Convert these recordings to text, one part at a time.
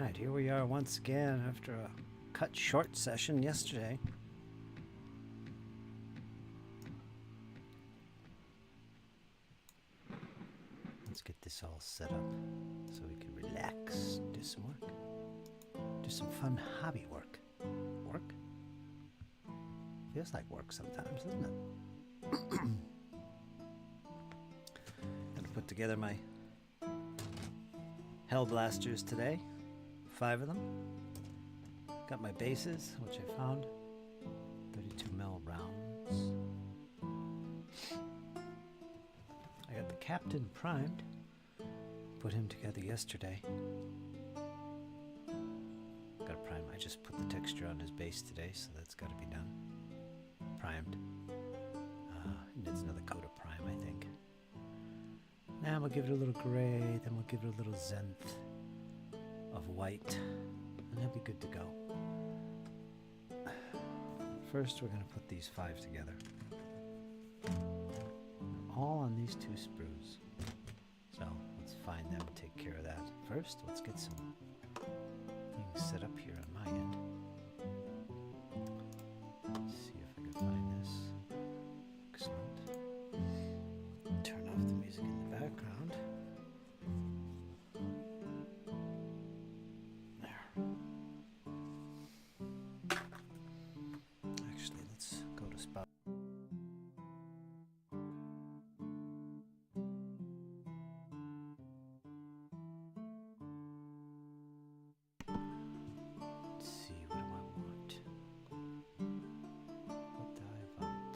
Alright, here we are once again after a cut short session yesterday. Let's get this all set up so we can relax, do some work. Do some fun hobby work. Work? Feels like work sometimes, doesn't it? Gonna put together my Hell Blasters today. 5 of them. Got my bases, which I found. 32mm rounds. I got the Captain primed. Put him together yesterday. Got a prime. I just put the texture on his base today, so that's got to be done. Primed. Needs another coat of prime, I think. Now we'll give it a little gray, then we'll give it a little zenth of white, and he'll be good to go. First, we're going to put these 5 together. All on these 2 sprues. So let's find them and take care of that. First, let's get some things set up here on my end. Let's see if I can find this. Excellent. Turn off the music in the background. There. Actually, let's go to spot. Let's see, what do I want? What do I want?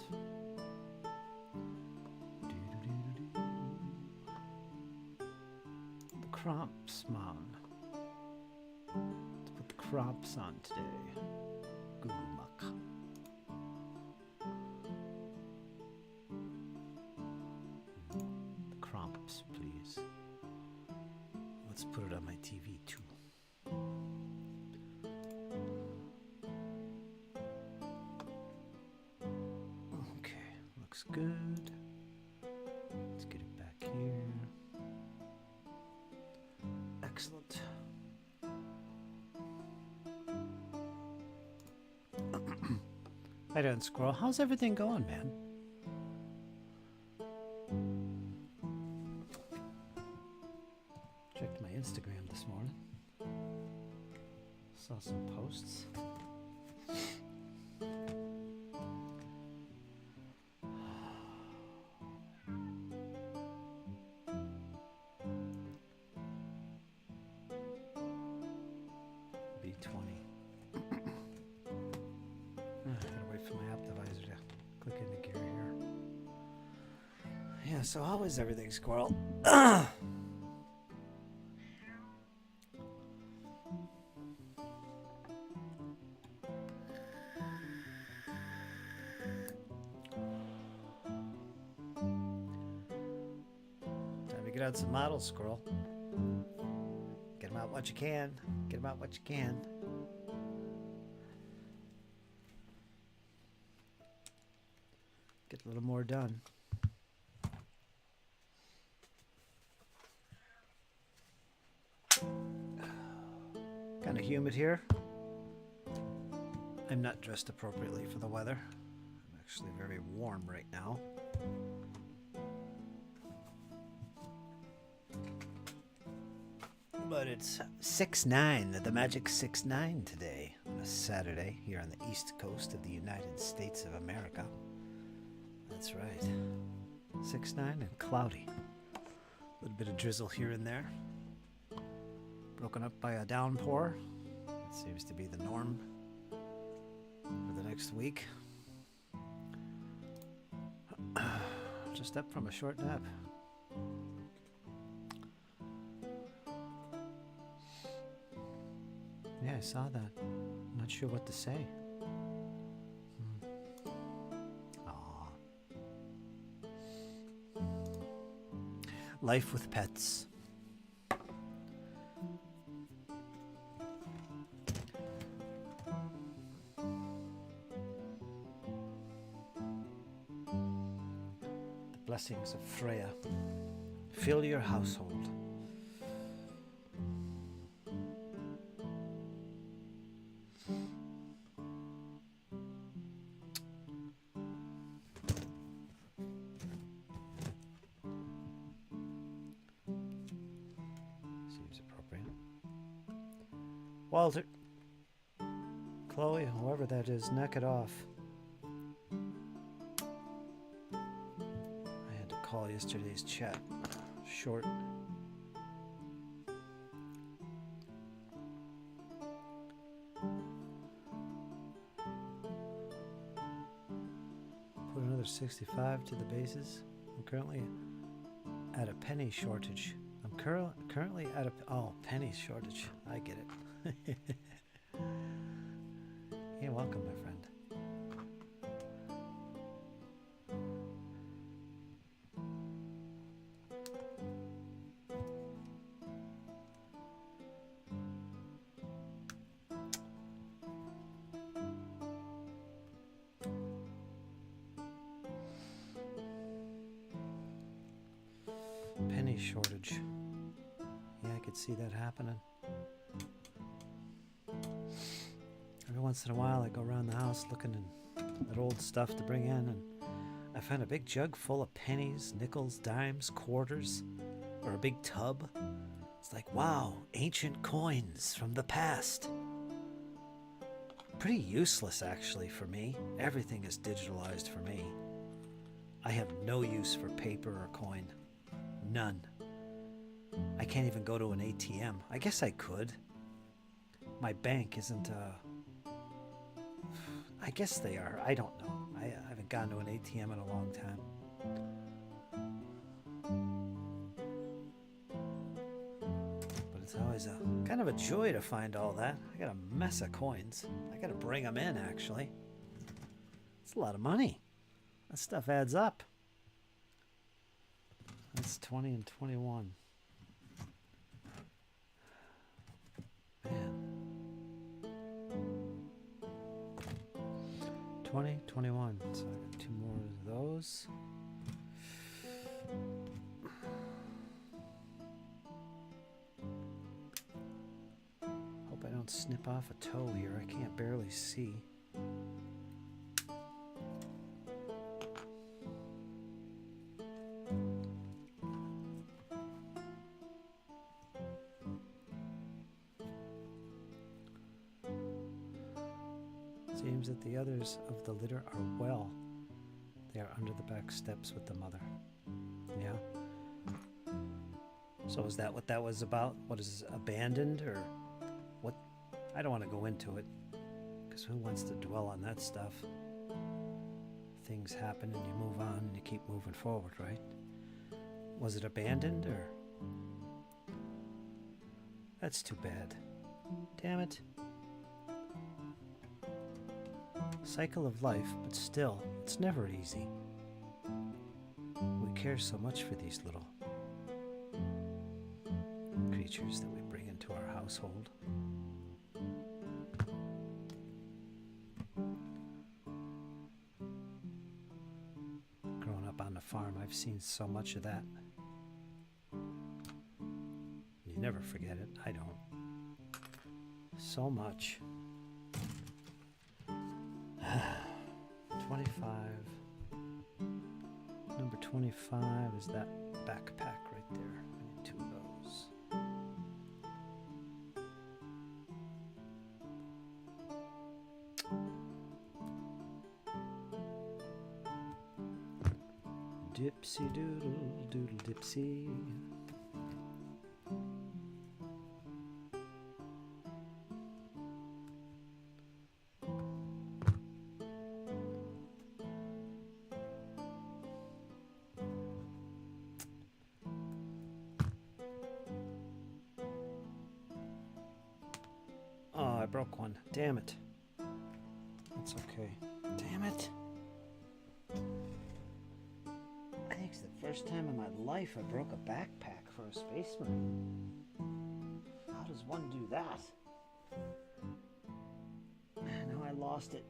The cramps, man. Let's put the cramps on today. Google Muck. The cramps, please. Let's put it on my TV too. Okay, looks good. Let's get it back here. Excellent. Hi down, Squirrel. How's everything going, man? Checked my Instagram this morning. Saw some posts. B20. Gotta wait for my optimizer to click into gear here. Yeah, so how is everything, Squirrel? Time to get out some models, Squirrel. Get them out what you can. Get them out what you can. Get a little more done. Kind of humid here. I'm not dressed appropriately for the weather. I'm actually very warm right now. But it's 6-9, the magic 6-9 today on a Saturday here on the east coast of the United States of America. That's right. 6-9 and cloudy. A little bit of drizzle here and there. Broken up by a downpour. It seems to be the norm for the next week. Just up from a short nap. Yeah, I saw that. I'm not sure what to say. Life with pets. The blessings of Freya fill your household. Walter. Chloe, whoever that is, knock it off. I had to call yesterday's chat short. Put another 65 to the bases. I'm currently at a penny shortage. I'm currently at a penny shortage. I get it. You're welcome, my friend. Penny shortage. Yeah, I could see that happening. Every once in a while I go around the house looking at old stuff to bring in, and I found a big jug full of pennies, nickels, dimes, quarters, or a big tub. It's like, wow, ancient coins from the past. Pretty useless actually for me. Everything is digitalized for me. I have no use for paper or coin. None. I can't even go to an ATM. I guess I could. My bank isn't I guess they are. I don't know. I haven't gone to an ATM in a long time. But it's always a kind of a joy to find all that. I got a mess of coins. I got to bring them in, actually. It's a lot of money. That stuff adds up. That's 20 and 21. Man. 20, 21. So I got 2 more of those. Hope I don't snip off a toe here. I can't barely see. Seems that the others of the litter are well. They are under the back steps with the mother. Yeah. So is that what that was about? What is abandoned or what? I don't want to go into it because who wants to dwell on that stuff? Things happen and you move on and you keep moving forward, right? Was it abandoned or? That's too bad. Damn it. Cycle of life, but still, it's never easy. We care so much for these little creatures that we bring into our household. Growing up on the farm, I've seen so much of that. You never forget it. I don't. So much. 25. Number 25 is that backpack right there. I need 2 of those. Dipsy doodle doodle dipsy. I broke one. Damn it. That's okay. Damn it. I think it's the first time in my life I broke a backpack for a Space Marine. How does one do that? Now I lost it.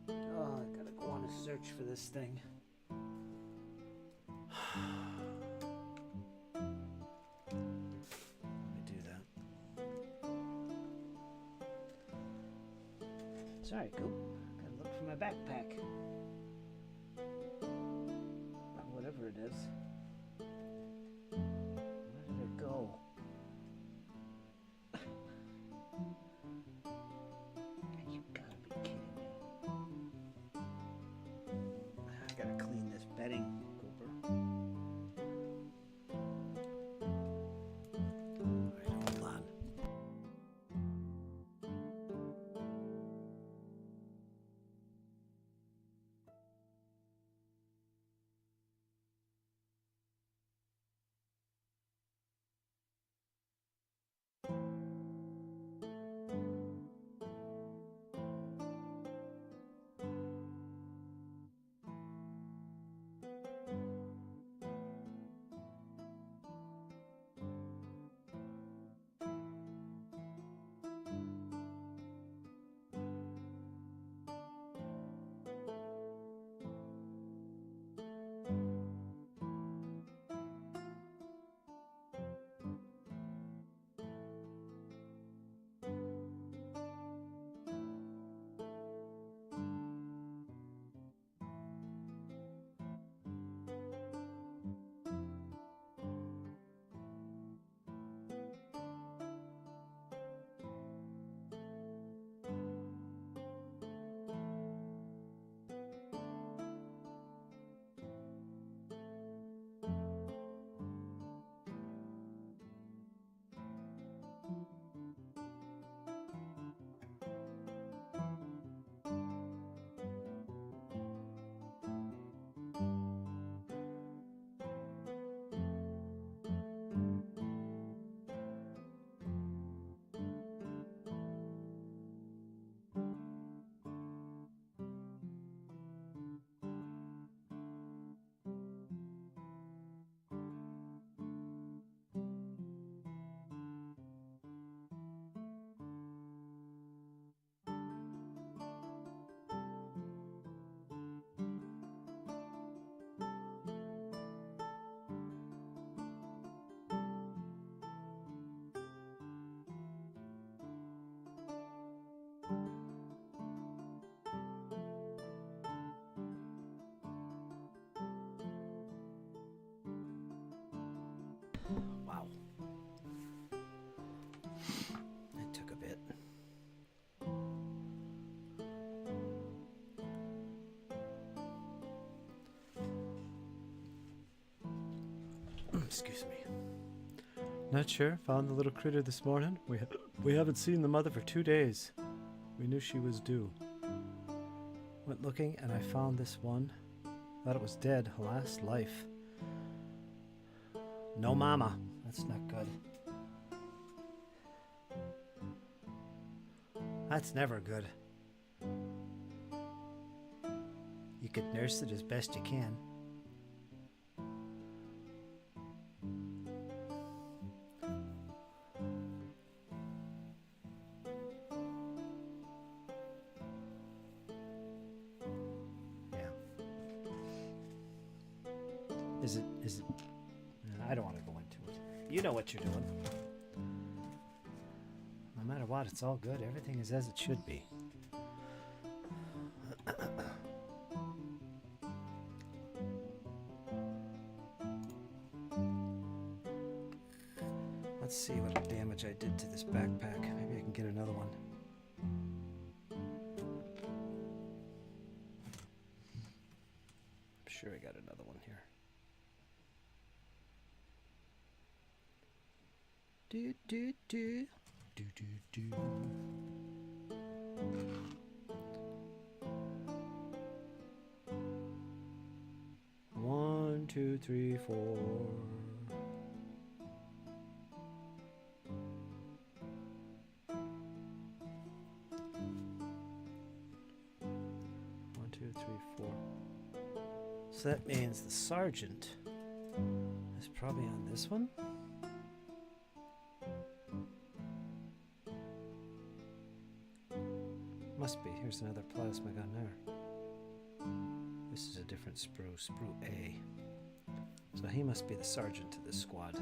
Oh, I gotta go on a search for this thing. Sorry, Coop. Gotta look for my backpack. Whatever it is. Where did it go? Excuse me. Not sure. Found the little critter this morning. We haven't seen the mother for 2 days. We knew she was due. Went looking and I found this one. Thought it was dead. Last life. No mama. That's not good. That's never good. You could nurse it as best you can. Is it? I don't want to go into it. You know what you're doing. No matter what, it's all good. Everything is as it should be. Let's see what damage I did to this backpack. Maybe I can get another one. I'm sure I got another one here. Do do do do do do. One, two, three, four. One, two, three, four. So that means the sergeant is probably on this one. Must be. Here's another plasma gun there. This is a different sprue. Sprue A. So he must be the sergeant to this squad.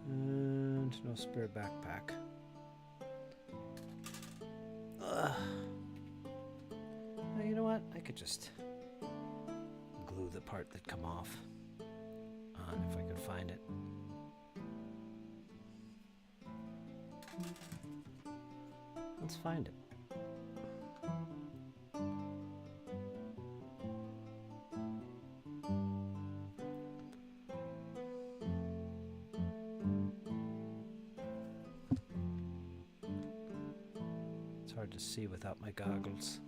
And no spare backpack. Ugh. Well, you know what? I could just glue the part that come off on if I could find it. Let's find it. It's hard to see without my goggles.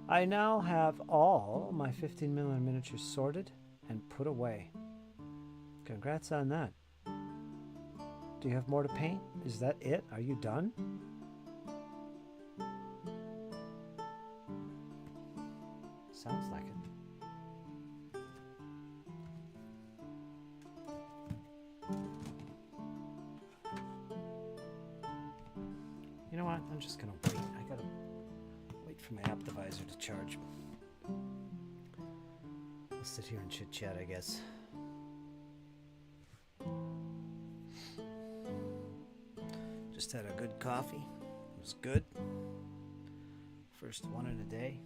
I now have all my 15mm miniatures sorted and put away. Congrats on that. Do you have more to paint? Is that it? Are you done? Sounds like it. You know what? I'm just gonna wait. I gotta wait for my Optivisor to charge. I'll sit here and chit chat, I guess. Just had a good coffee. It was good. First one in a day.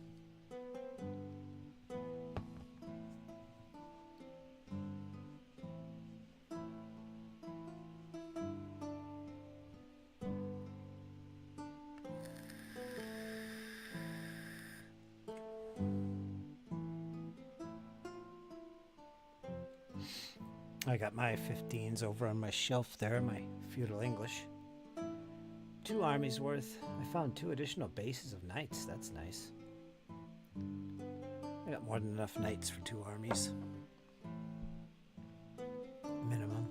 I got my 15s over on my shelf there, my feudal English. 2 armies worth. I found 2 additional bases of knights. That's nice. I got more than enough knights for 2 armies. Minimum.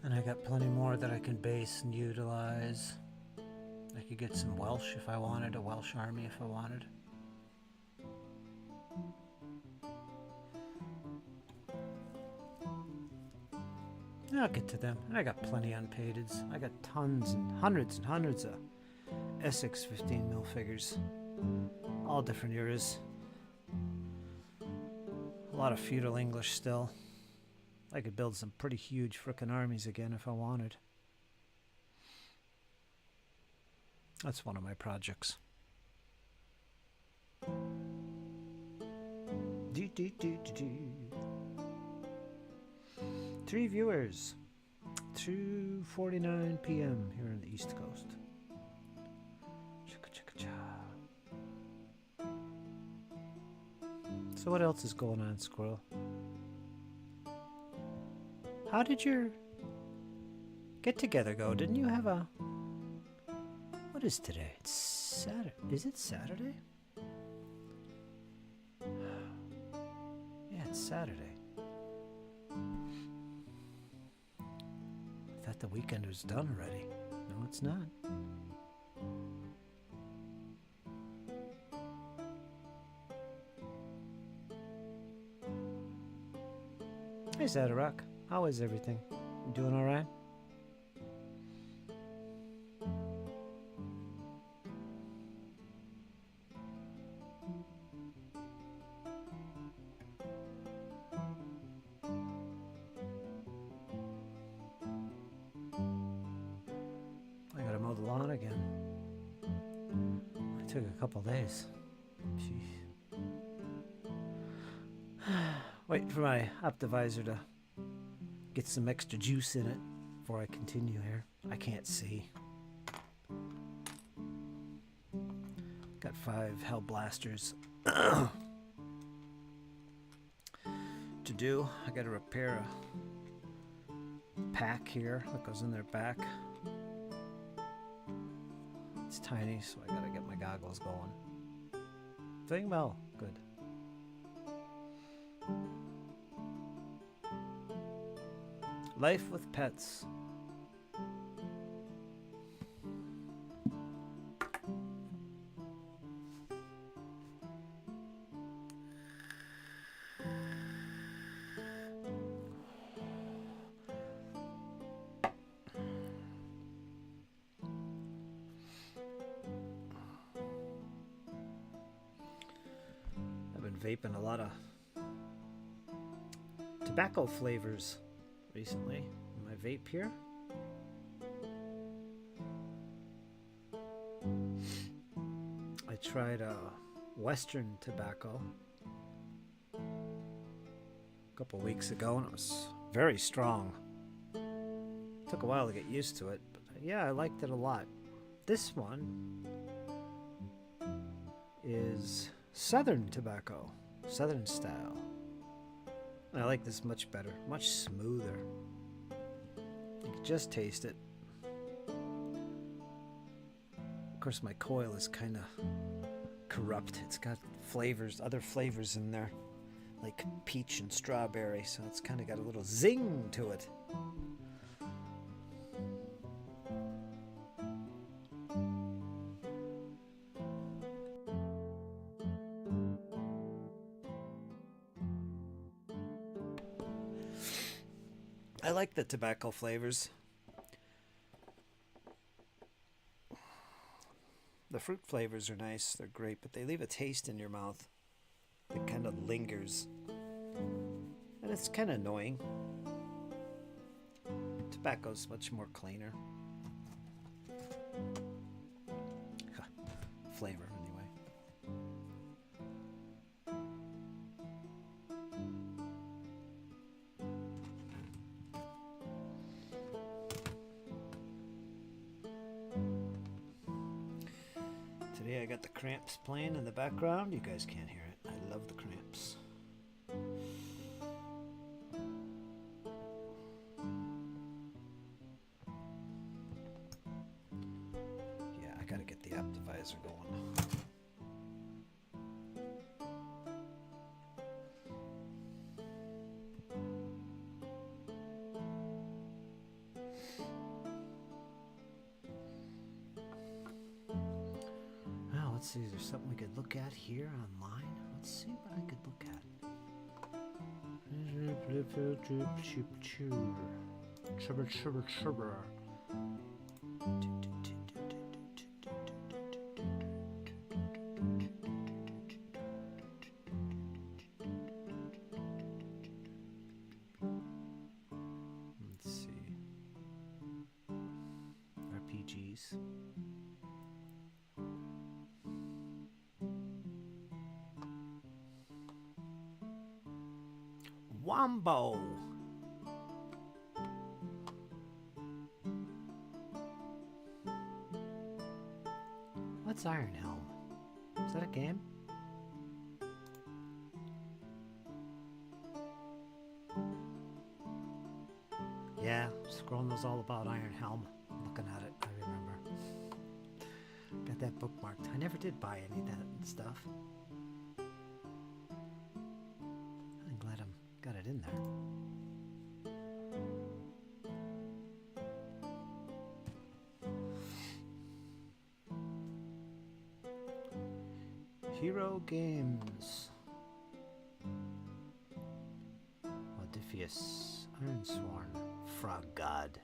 And I got plenty more that I can base and utilize. I could get some Welsh if I wanted, a Welsh army if I wanted. I'll get to them. And I got plenty unpainteds. I got tons and hundreds of Essex 15mm figures. All different eras. A lot of feudal English still. I could build some pretty huge frickin' armies again if I wanted. That's one of my projects. Do, do, do, do, do. 3 viewers. 2:49 p.m. here on the East Coast. Chicka chicka cha. So what else is going on, Squirrel? How did your get together go? Didn't you have a... What is today? It's Saturday. Is it Saturday? Yeah, it's Saturday. I thought the weekend was done already. No, it's not. Hey, Zadarock. How is everything? You doing all right? I gotta mow the lawn again. It took a couple days. Jeez. Wait for my Optivisor to get some extra juice in it before I continue here. I can't see. Got 5 Hell Blasters to do. I gotta repair a pack here that goes in their back. It's tiny, so I gotta get my goggles going. Doing well. Good. Life with pets. I've been vaping a lot of tobacco flavors recently in my vape here. I tried Western tobacco a couple weeks ago and it was very strong. Took a while to get used to it, but yeah, I liked it a lot. This one is Southern tobacco, Southern style. I like this much better, much smoother. You can just taste it. Of course, my coil is kind of corrupt. It's got flavors, other flavors in there, like peach and strawberry, so it's kind of got a little zing to it. I like the tobacco flavors. The fruit flavors are nice, they're great, but they leave a taste in your mouth that kind of lingers. And it's kind of annoying. Tobacco's much more cleaner. Flavor, anyway. Today I got the Cramps playing in the background. You guys can't hear it. I love the Cramps. Yeah, I gotta get the Optivisor going. Let's see, is there something we could look at here online? Let's see what I could look at. Chubber. Let's see. RPGs. Wombo. What's Iron Helm? Is that a game? Yeah, Scroll knows all about Iron Helm. Looking at it, I remember. Got that bookmarked. I never did buy any of that stuff. I'm glad I got it in there. Hero Games. Odysseus, Ironsworn, Frog God.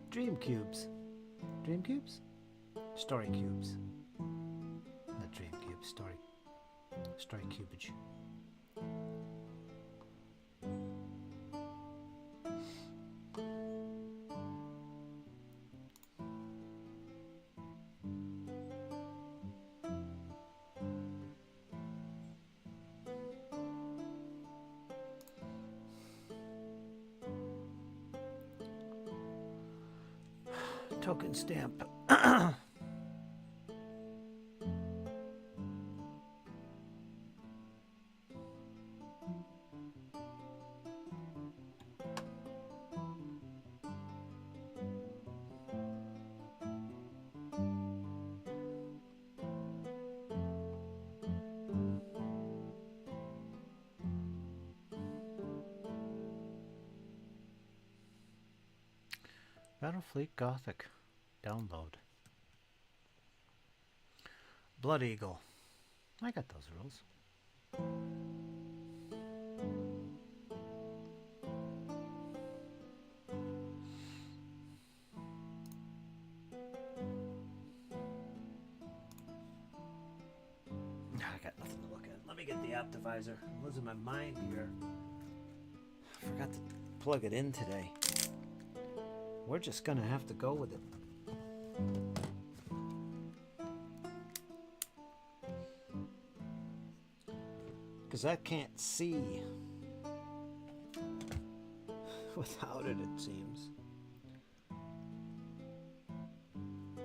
Dream Cubes. Dream Cubes? Story Cubes. Not Dream Cubes, Story Cubage. Token stamp. Battlefleet Gothic. Download. Blood Eagle. I got those rules. I got nothing to look at. Let me get the Optivisor. I'm losing my mind here. I forgot to plug it in today. We're just gonna have to go with it. Because I can't see without it, it seems.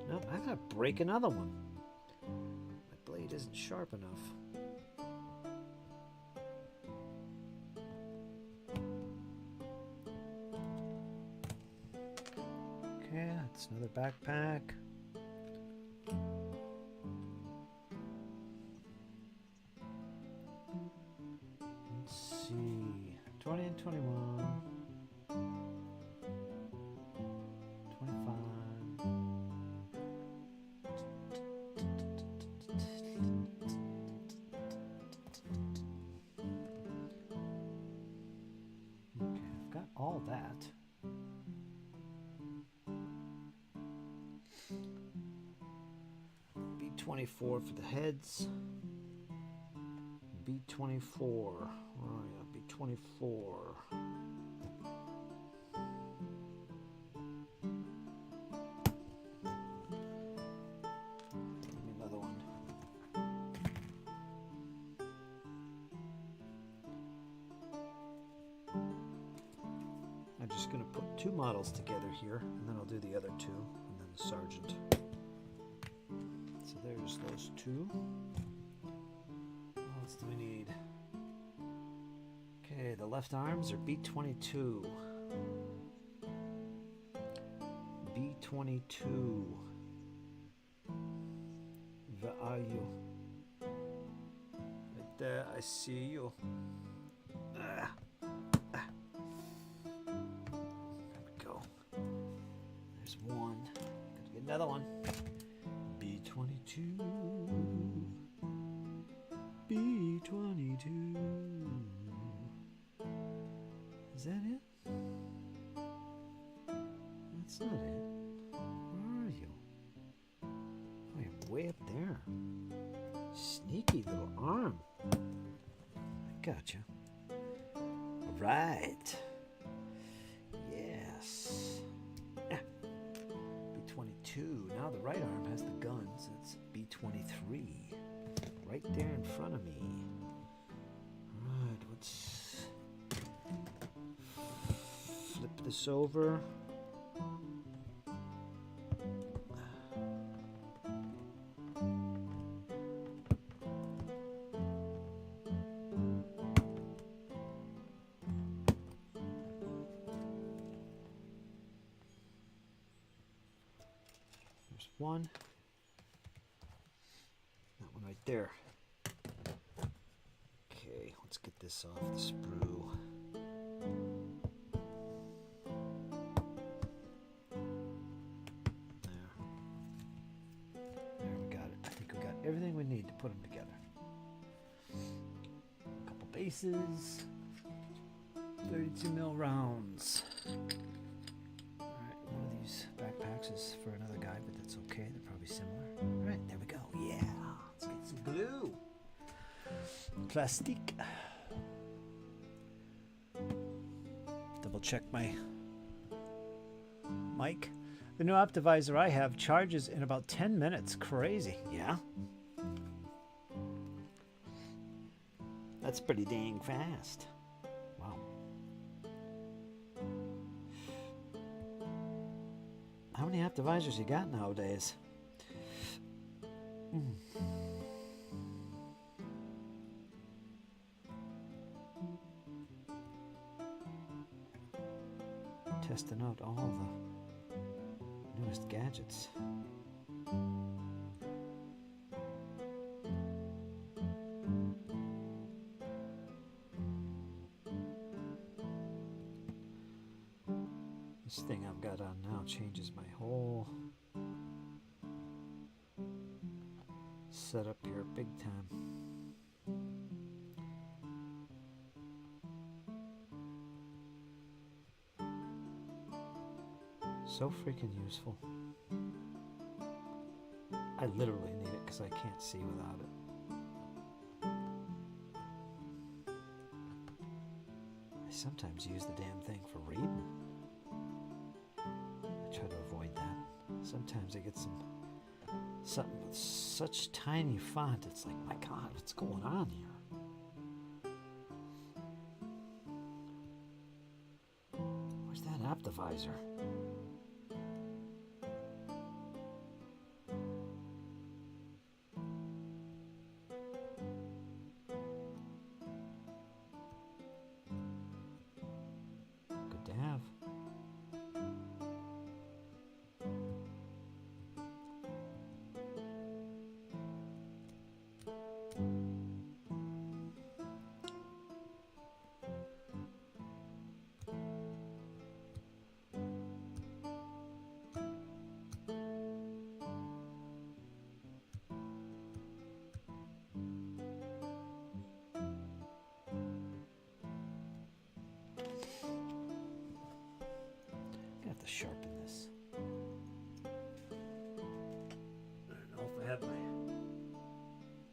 Nope, I gotta break another one. My blade isn't sharp enough. Okay, that's another backpack. Let's see, 20 and 21. 25. Okay, I've got all that. B24 for the heads. B24. Oh yeah, B24. Give me another one. I'm just going to put two models together here, and then I'll do the other two, and then the sergeant. So there's those two. What else do we need? Okay, the left arms are B22. B22. Where are you? Right there, I see you. There we go. There's one. Gotta get another one. B22. B22. Is that it? That's not it. Where are you? Oh, you're way up there. Sneaky little arm. I gotcha. All right. Yes. Ah. B22. Now the right arm has the guns. It's B23. Right there in front of me. Alright, let's flip this over. one. That one right there. Okay, let's get this off the sprue. There we got it. I think we got everything we need to put them together. A couple bases. 32 mil rounds. Alright, one of these backpacks is for another guy, but that's okay. They're probably similar. Alright, there we go. Yeah. Let's get some glue. Plastique. Double check my mic. The new Optivisor I have charges in about 10 minutes. Crazy. Yeah. That's pretty dang fast. Wow. How many Optivisors you got nowadays? Testing out all the newest gadgets. This thing I've got on now changes my whole setup here big time. So freaking useful. I literally need it because I can't see without it. I sometimes use the damn thing for reading. I try to avoid that. Sometimes I get something with such tiny font, it's like, my God, what's going on here? Where's that Optivisor? Sharpen this. I don't know if I have my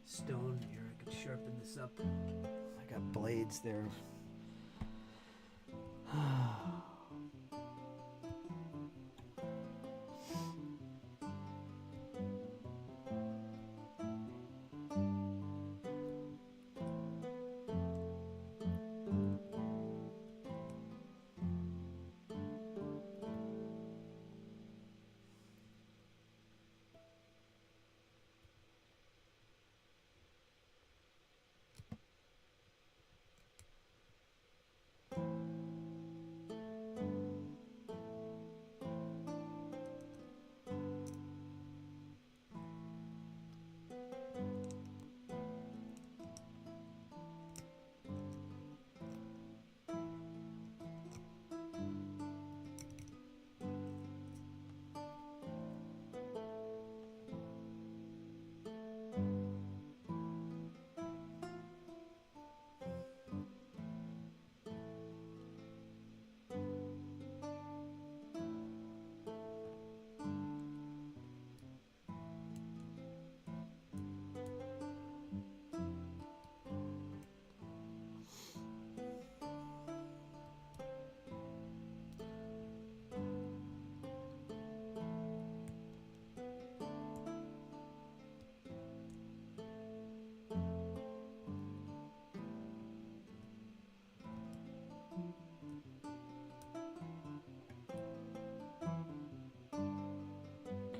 stone here. I could sharpen this up. I got blades there.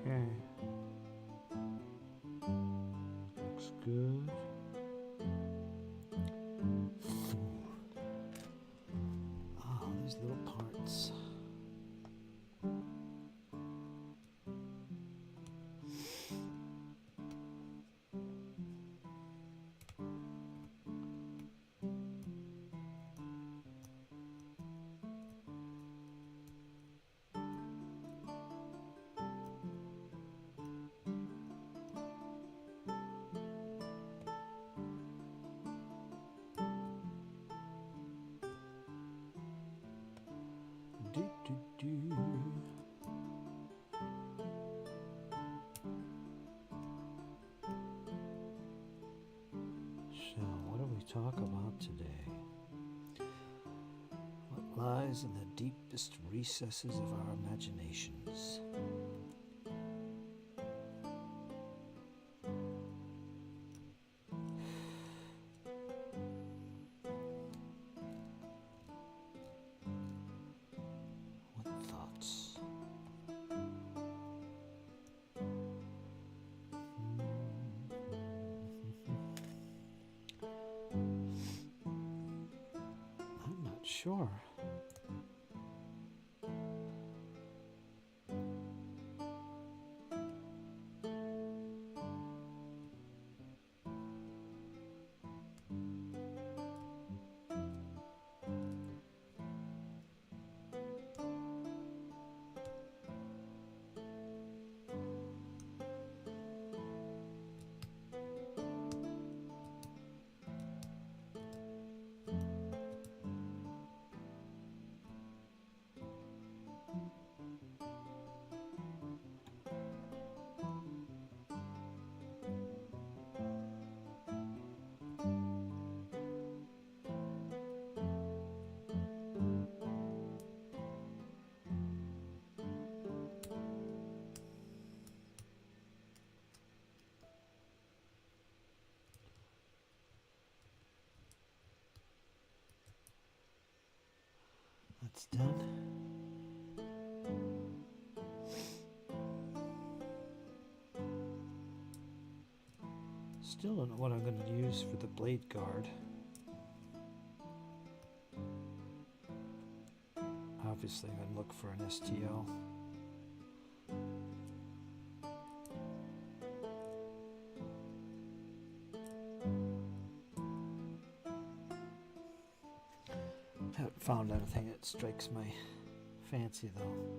Okay. Looks good. Oh, these little parts. So, what do we talk about today? What lies in the deepest recesses of our imaginations? What thoughts? I'm not sure. That's done. Still don't know what I'm going to use for the blade guard. Obviously, I'm going to look for an STL. Haven't found anything that strikes my fancy though.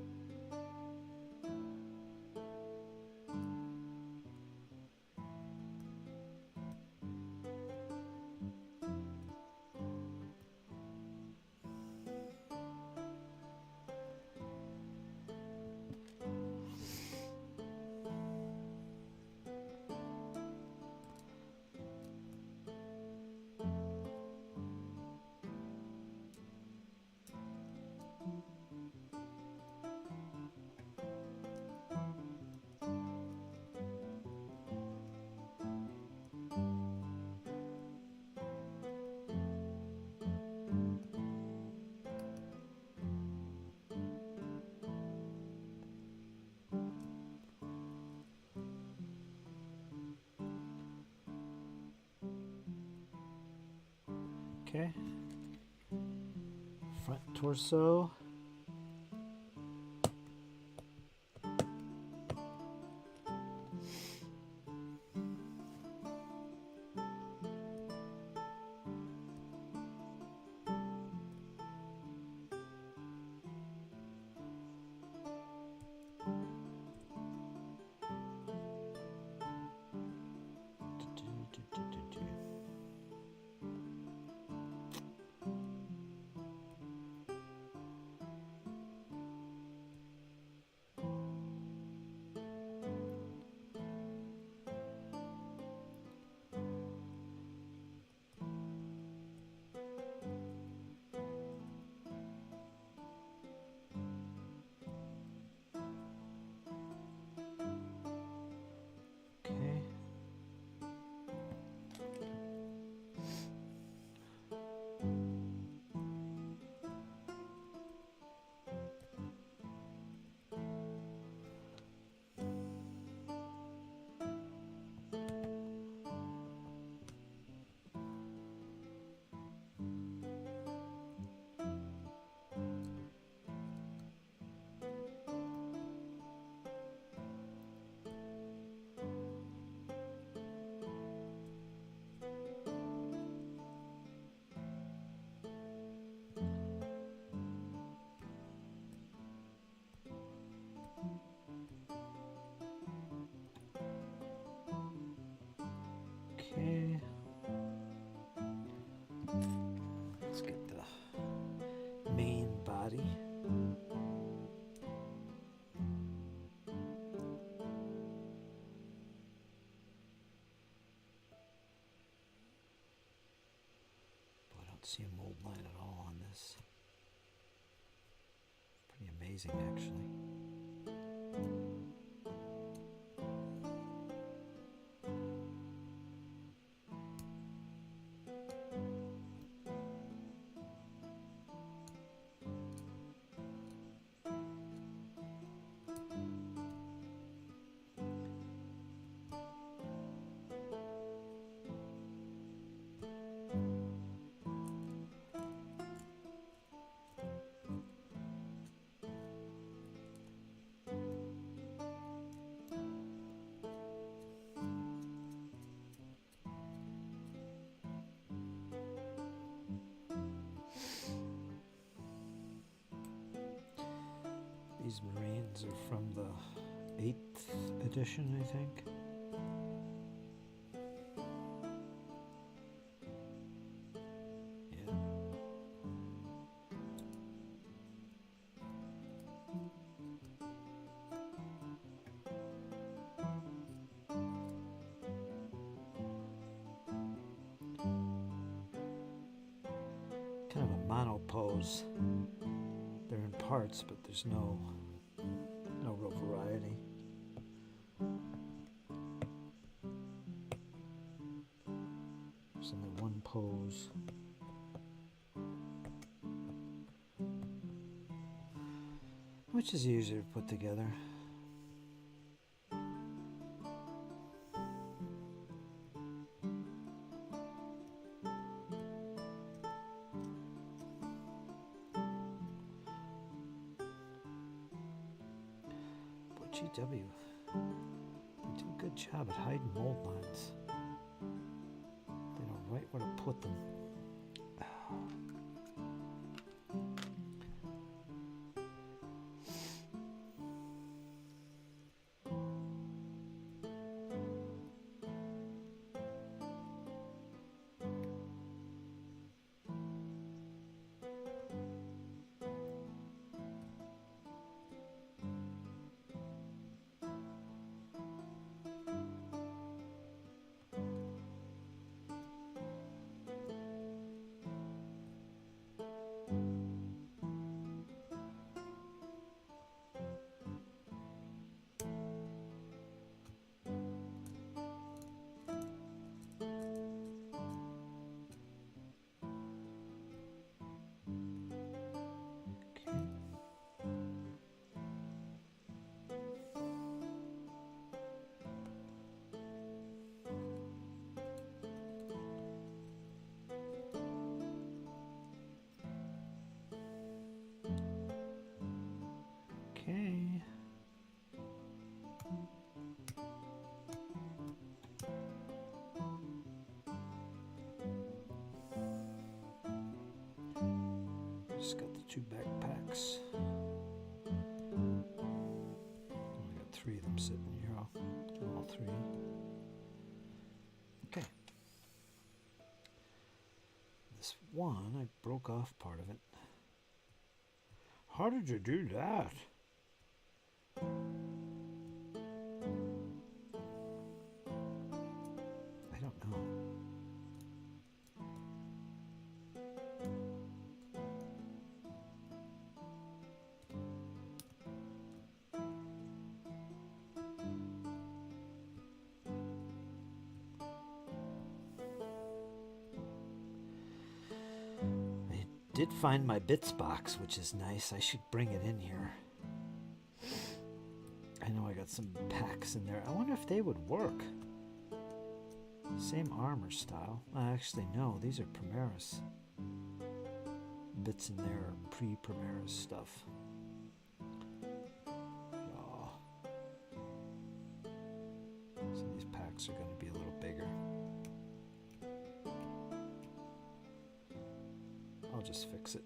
Okay. Front torso. See a mold line at all on this. Pretty amazing, actually. These Marines are from the 8th edition, I think. Yeah. Kind of a mono pose. They're in parts, but there's no real variety. There's only one pose. Which is easier to put together. GW, they do a good job at hiding mold lines. They know right where to put them. Okay. Just got the 2 backpacks. We got 3 of them sitting here. I'll do all 3. Okay. This one, I broke off part of it. How did you do that? I don't know. I did find my bits box, which is nice. I should bring it in here. I know I got some packs in there. I wonder if they would work. Same armor style. Actually, no. These are Primaris. Bits in there are pre-Primaris stuff. Oh. So these packs are going to be a little bigger. I'll just fix it.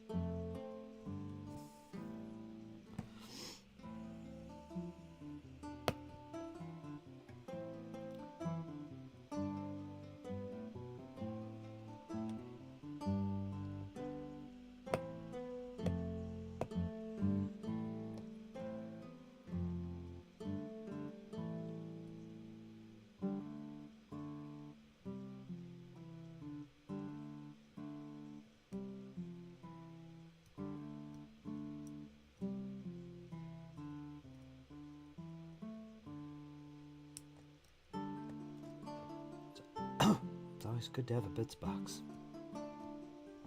always good to have a bits box.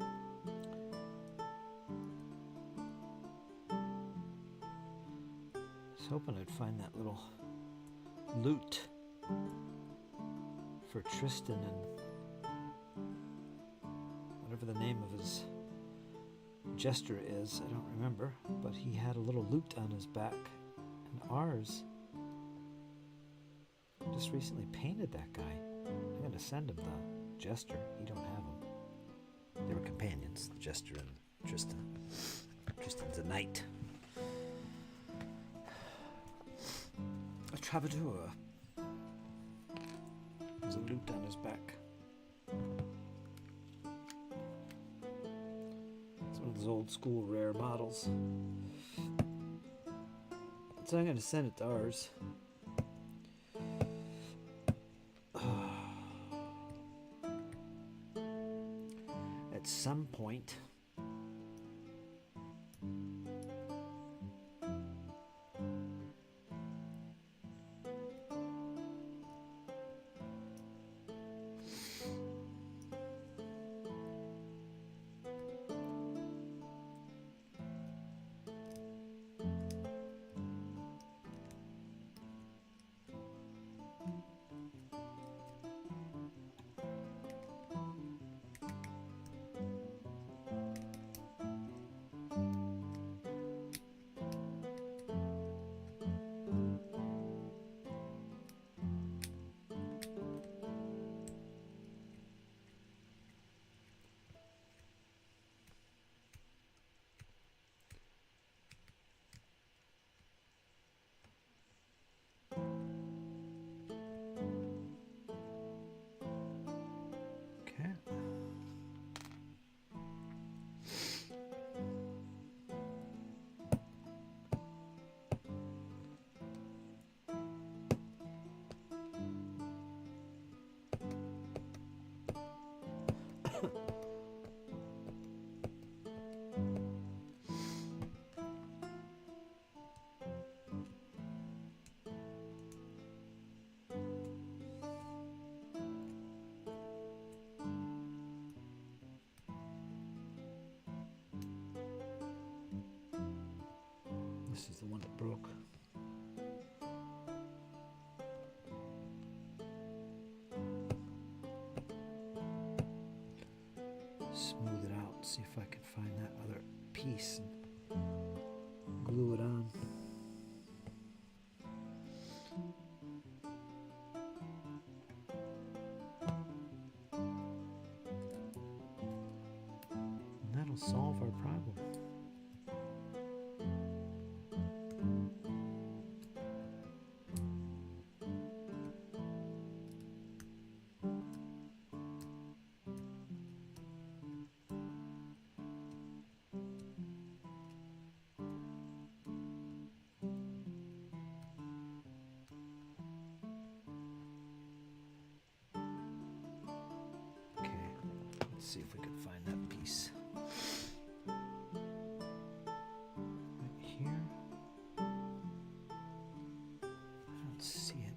I was hoping I'd find that little loot for Tristan and whatever the name of his jester is, I don't remember, but he had a little loot on his back, and ours just recently painted that guy. I'm gonna send him the jester. He don't have him. They were companions, the jester and Tristan. Tristan's a knight. A troubadour. There's a loot on his back. It's one of those old school rare models. So I'm going to send it to ours. At some point. This is the one that broke. Smooth it out, see if I can find that other piece and glue it on. And that'll solve our problem. See if we can find that piece. Right here. I don't see it.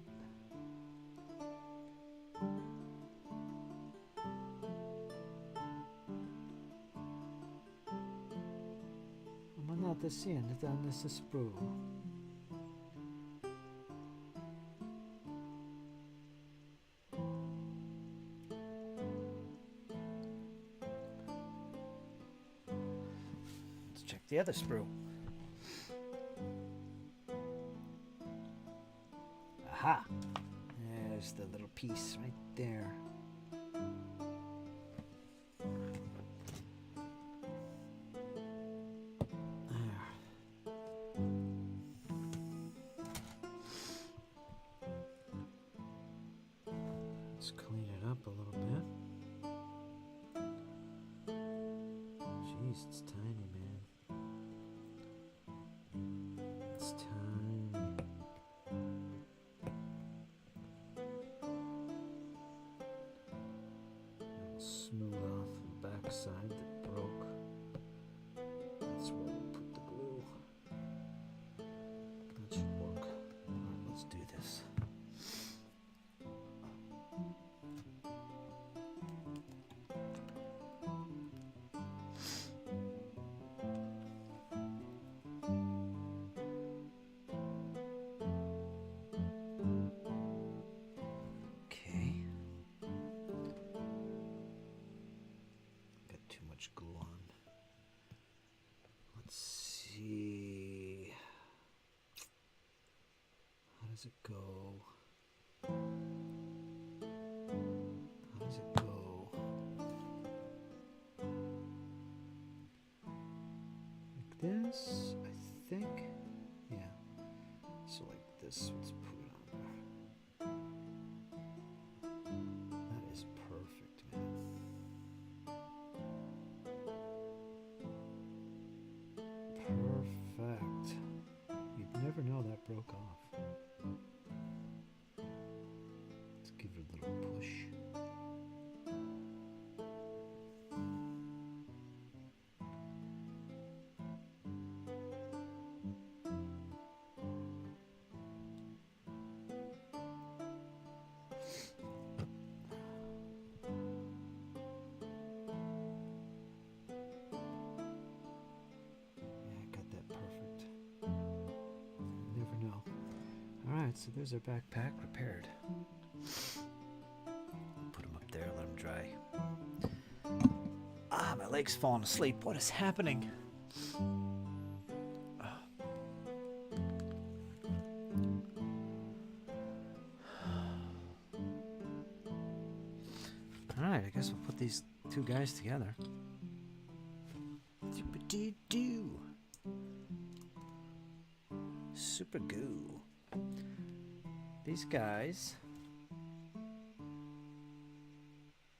I'm not seeing it on this sprue. The other sprue. Aha! There's the little piece right there. Let's clean it up a little bit. Jeez, it's tiny, man. Smooth off the back side that broke. That's where we'll put the glue. That should work. Alright, let's do this. does it go? How does it go? Like this, I think. Yeah. So like this, let's put it on there. That is perfect, man. Perfect. You'd never know that broke off. Let's give it a little push. So there's our backpack repaired. Put them up there, let them dry. Ah, my leg's falling asleep. What is happening? Alright, I guess we'll put these two guys together. Super-doo-doo. Super goo. These guys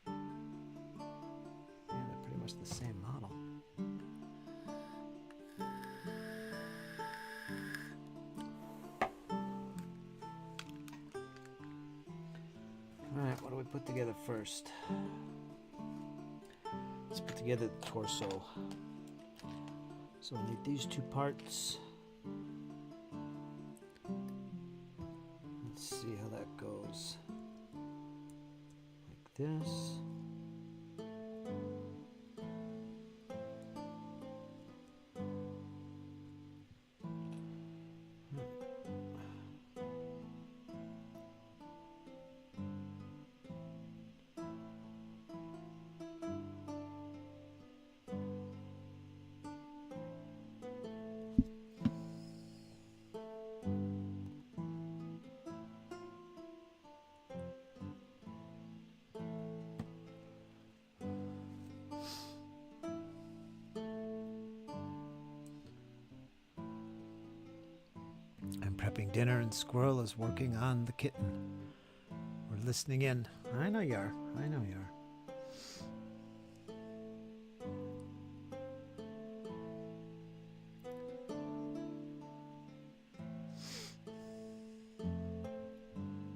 they're pretty much the same model. Alright, what do we put together first? Let's put together the torso. So we'll need these two parts. Let's see how that goes. Like this. Prepping dinner, and Squirrel is working on the kitten. We're listening in. I know you are. I know you are.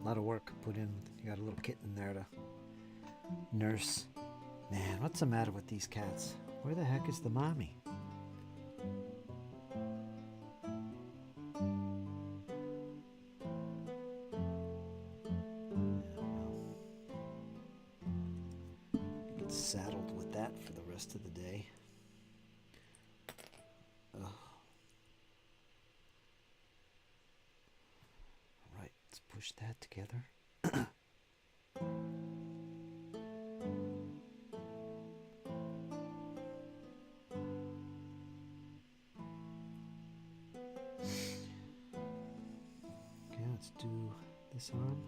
A lot of work put in. You got a little kitten there to nurse. Man, what's the matter with these cats? Where the heck is the mommy? Saddled with that for the rest of the day. Ugh. Right, let's push that together. Okay, let's do this arm.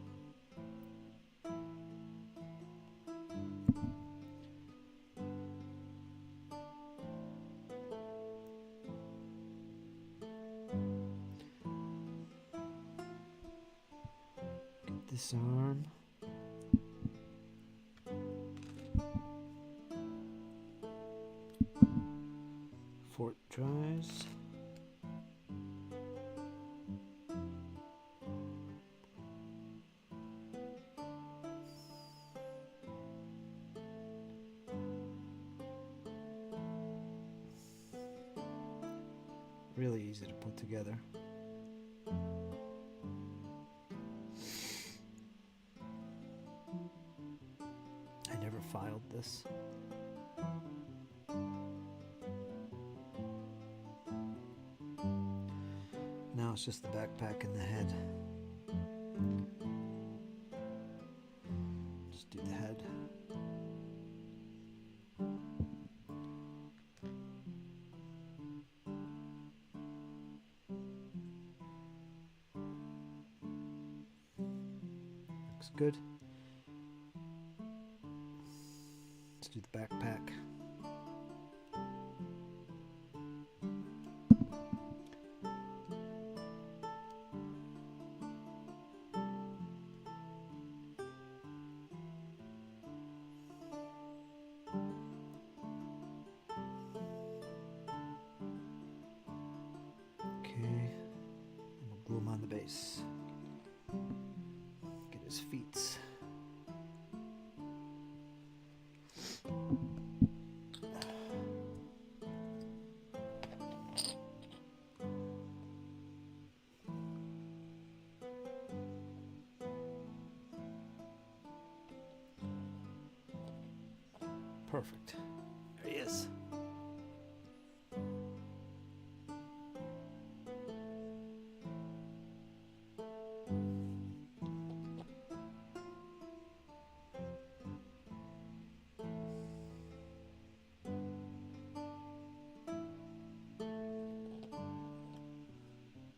This arm. Fort dries. Really easy to put together. Filed this. Now it's just the backpack and the head. Just do the head. Looks good. Let's do the backpack. On the base. Get his feet. Perfect. There he is.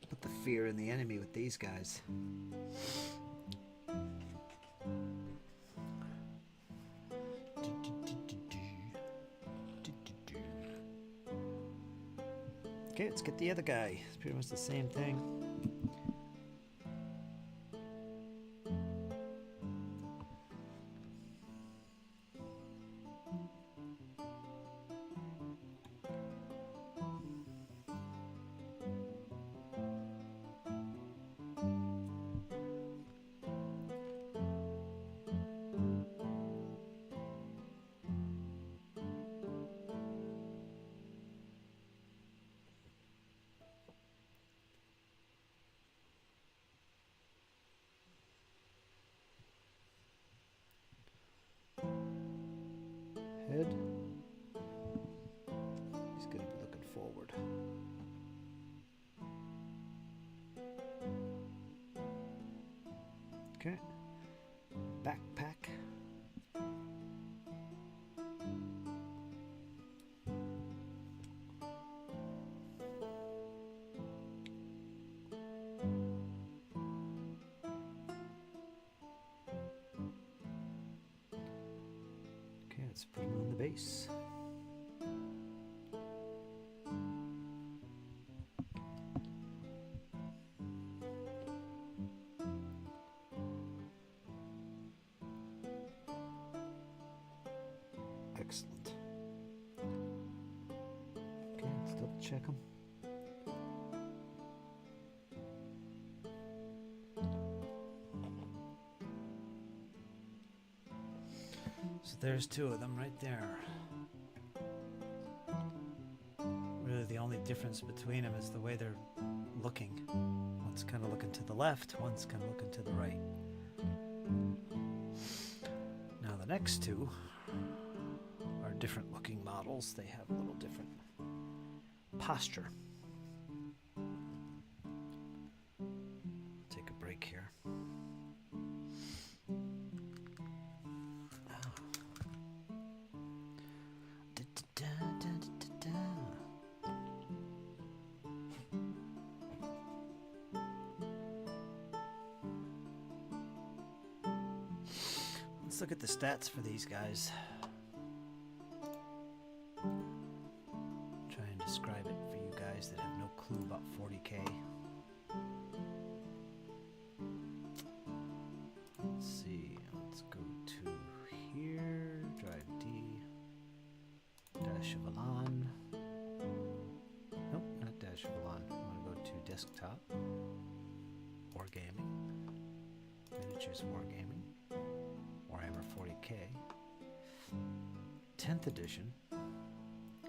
Put the fear in the enemy with these guys. Okay, let's get the other guy. It's pretty much the same thing. Head. He's going to be looking forward. Okay. Backpack. Let's put him on the base. Excellent. Okay, let's double check him. So there's two of them right there. Really the only difference between them is the way they're looking. One's kind of looking to the left, one's kind of looking to the right. Now the next two are different looking models. They have a little different posture. Take a break here. Let's look at the stats for these guys. Try and describe it for you guys that have no clue about 40K. Let's see. Let's go to here. Drive D. Dash of Elan. Nope, not Dash of Elan. I'm going to go to Desktop. Wargaming. Miniatures Wargaming. Warhammer 40K, 10th edition,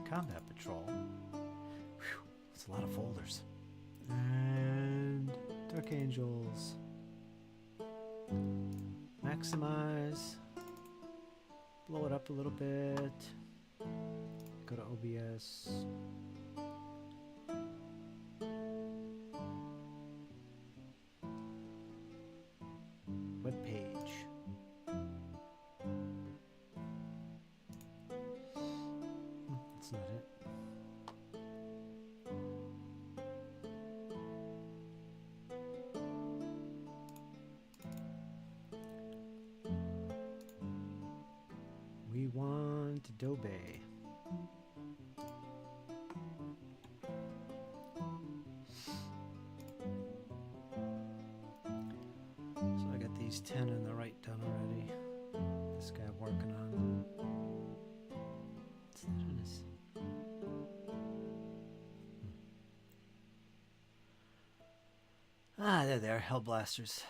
Combat Patrol. Whew, that's a lot of folders. And Dark Angels. Maximize. Blow it up a little bit. Go to OBS. Web page. That's not it. We want Adobe. So I got these 10 in the right done already. This guy I'm working on. What's that on his? Ah, there they are, Hellblasters.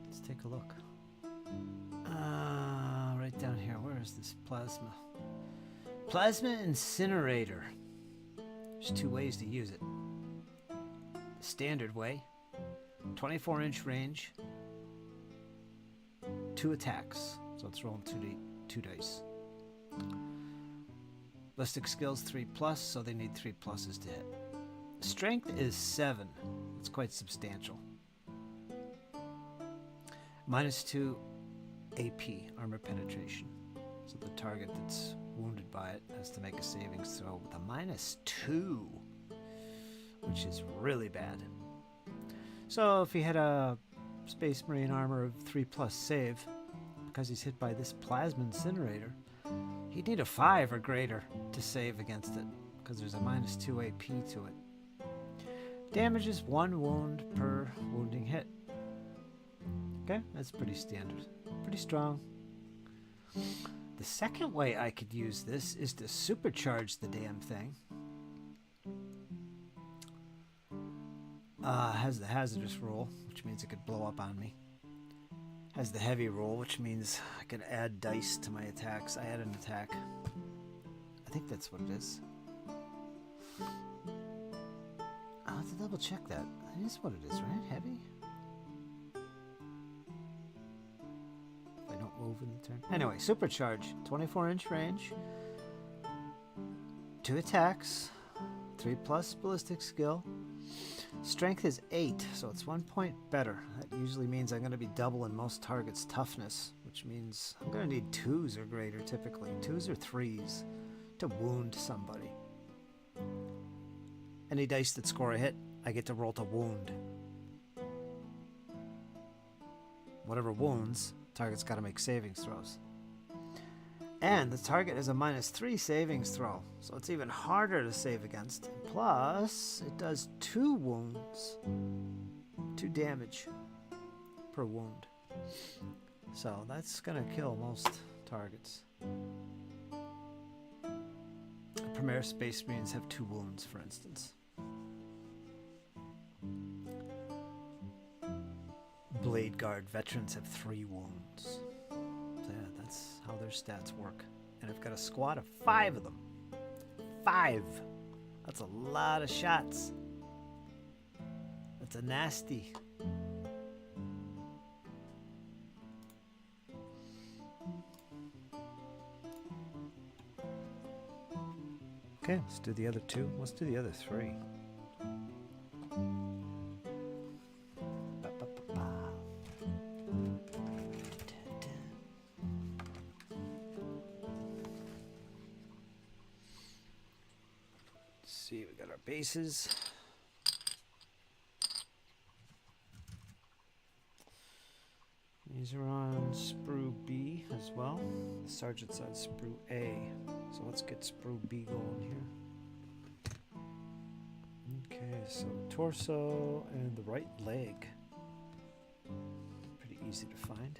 Let's take a look. Right down here. Where is this plasma? Plasma incinerator. There's two ways to use it. The standard way, 24-inch range, 2 attacks. So it's rolling 2 dice. Ballistic skills 3+, so they need 3 pluses to hit. Strength is 7. It's quite substantial. -2 AP, armor penetration. So the target that's wounded by it has to make a savings throw with a -2, which is really bad. So if he had a Space Marine armor of 3+ save, because he's hit by this plasma incinerator, he'd need a 5 or greater to save against it, because there's a -2 AP to it. Damage is 1 wound per wounding hit. Okay, that's pretty standard. Pretty strong. The second way I could use this is to supercharge the damn thing. Has the hazardous roll, which means it could blow up on me. Has the heavy roll, which means I could add dice to my attacks. I add an attack. I think that's what it is. I'll have to double check that. That is what it is, right? Heavy? Move in the turn. Anyway, supercharge, 24-inch range, 2 attacks, 3+ ballistic skill. Strength is 8, so it's 1 point better. That usually means I'm going to be doubling most targets' toughness, which means I'm going to need 2s or greater typically, 2s or 3s to wound somebody. Any dice that score a hit, I get to roll to wound. Whatever wounds, target's got to make savings throws. And the target is a -3 savings throw, so it's even harder to save against. Plus, it does 2 wounds, 2 damage per wound. So that's going to kill most targets. Premier Space Marines have 2 wounds, for instance. Blade Guard veterans have 3 wounds. So yeah, that's how their stats work. And I've got a squad of 5 of them. 5! That's a lot of shots. That's a nasty. Okay, let's do the other 2. Let's do the other 3. See, we got our bases. These are on sprue B as well. The sergeant's on sprue A. So let's get sprue B going here. Okay, so torso and the right leg. Pretty easy to find.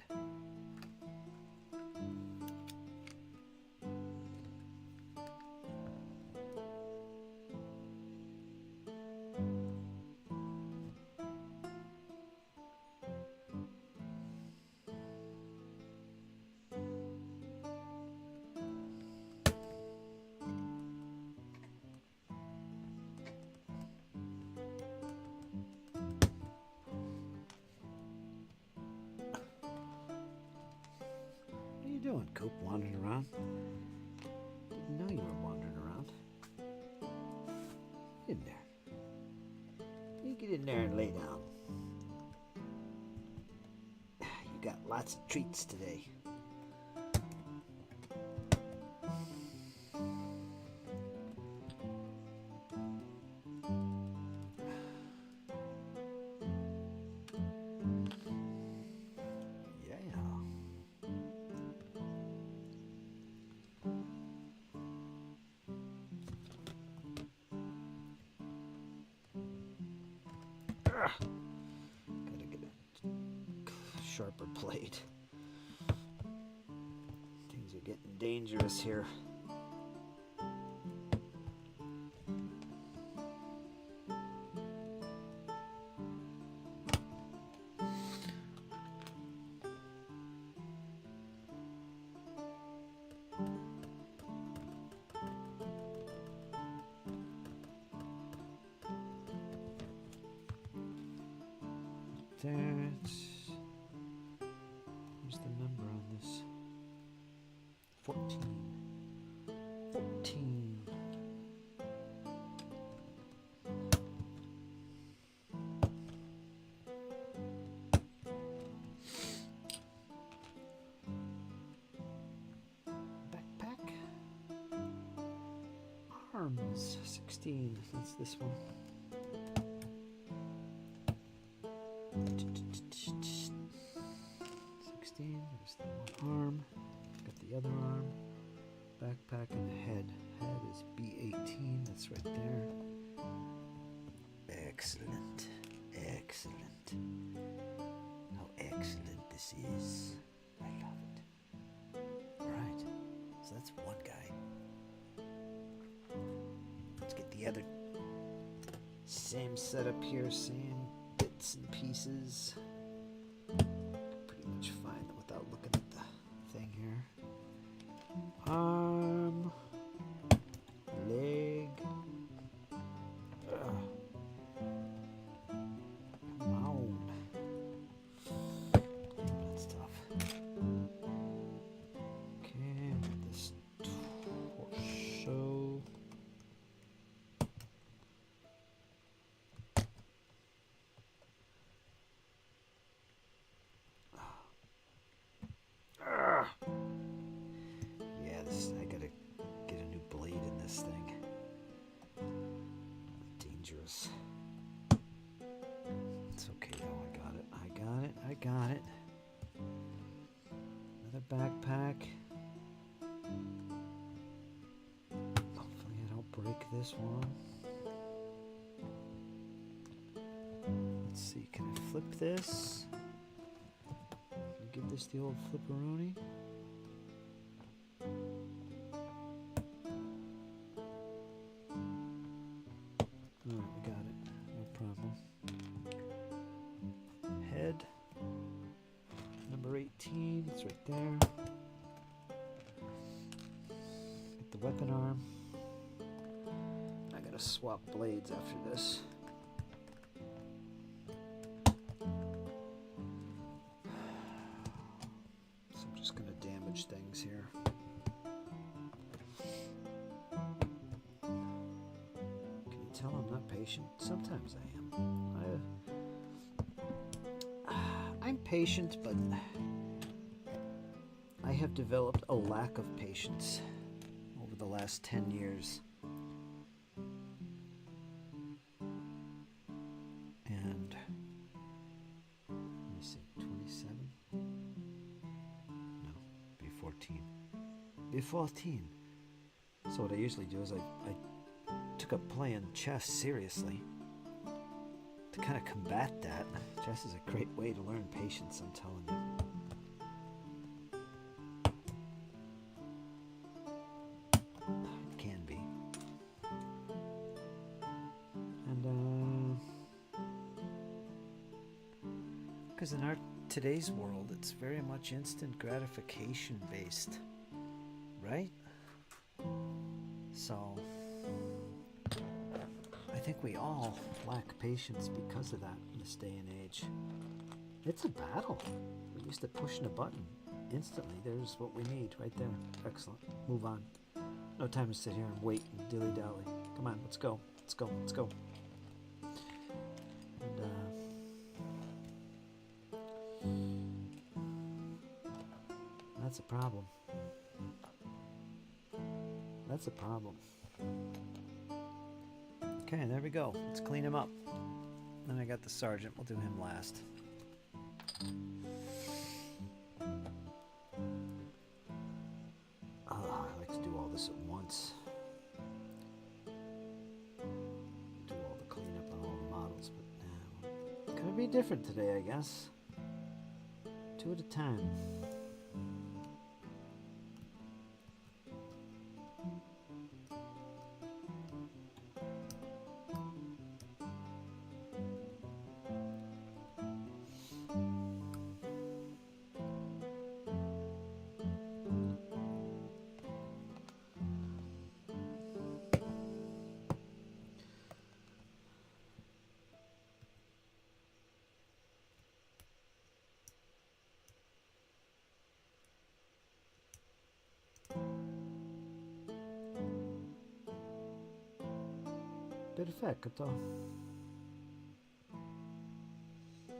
Doing, Coop? Wandering around? Didn't know you were wandering around. Get in there. You get in there and lay down. got lots of treats today. Gotta get a sharper blade. Things are getting dangerous here. Where's the number on this? 14. 14. Backpack. Arms. 16. That's this one. 16, there's the one arm, got the other arm, backpack and the head. Head is B18, that's right there. Excellent, excellent. How excellent this is. I love it. Alright, so that's one guy. Let's get the other. Same setup here, same bits and pieces. Pretty much find them without looking at the thing here. Arm, leg. Come on. That's tough. Okay, this torso. Yeah, I gotta get a new blade in this thing. Dangerous. It's okay though, I got it. Another backpack. Hopefully I don't break this one. Let's see, can I flip this? Give this the old flipperoni. Alright, we got it. No problem. Head. Number 18. It's right there. Get the weapon arm. I gotta swap blades after this. Things here. Can you tell I'm not patient? Sometimes I am. I'm patient, but I have developed a lack of patience over the last 10 years. And let me see, 27? 14. So what I usually do is I took up playing chess seriously to kind of combat that. Chess is a great way to learn patience, I'm telling you. It can be. And because in our today's world, it's very much instant gratification based. Right? So, I think we all lack patience because of that in this day and age. It's a battle. We're used to pushing a button. Instantly, there's what we need right there. Excellent. Move on. No time to sit here and wait and dilly-dally. Come on, let's go. Let's go. Let's go. And, That's a problem. That's a problem. Okay, there we go. Let's clean him up. Then I got the sergeant. We'll do him last. Oh, I like to do all this at once. Do all the cleanup on all the models, but gonna be different today, I guess. 2 at a time. Perfetto. I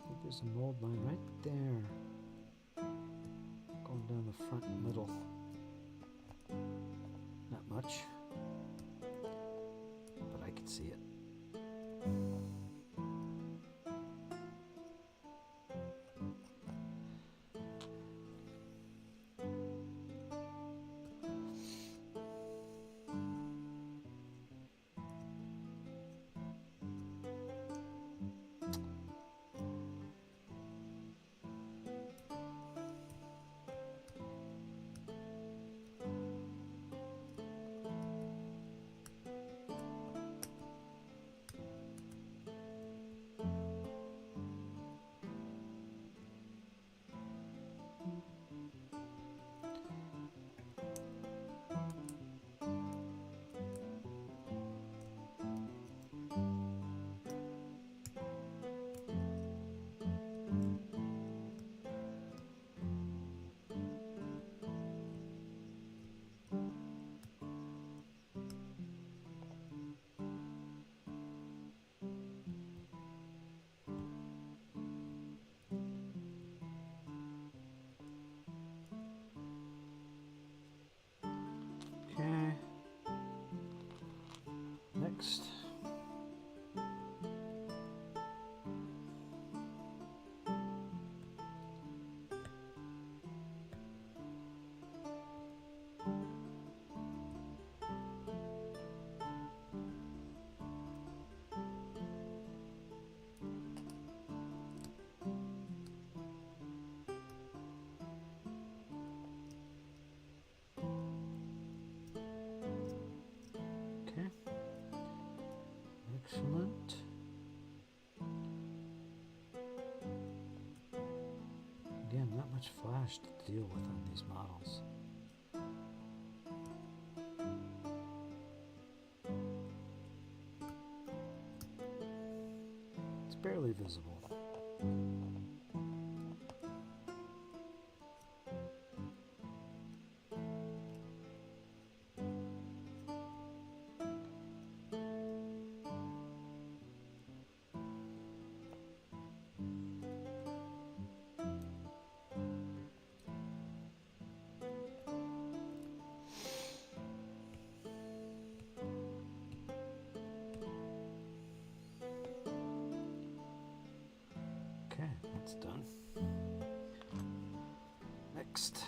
think there's a mold line right there. Going down the front and middle. Not much. But I can see it. Okay. Next. Excellent. Again, not much flash to deal with on these models. It's barely visible. Okay, that's done. Next.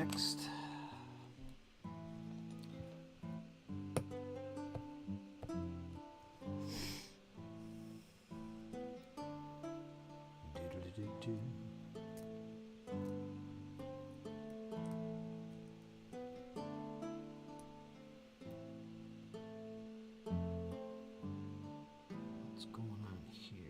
next. Do-do-do-do-do. What's going on here?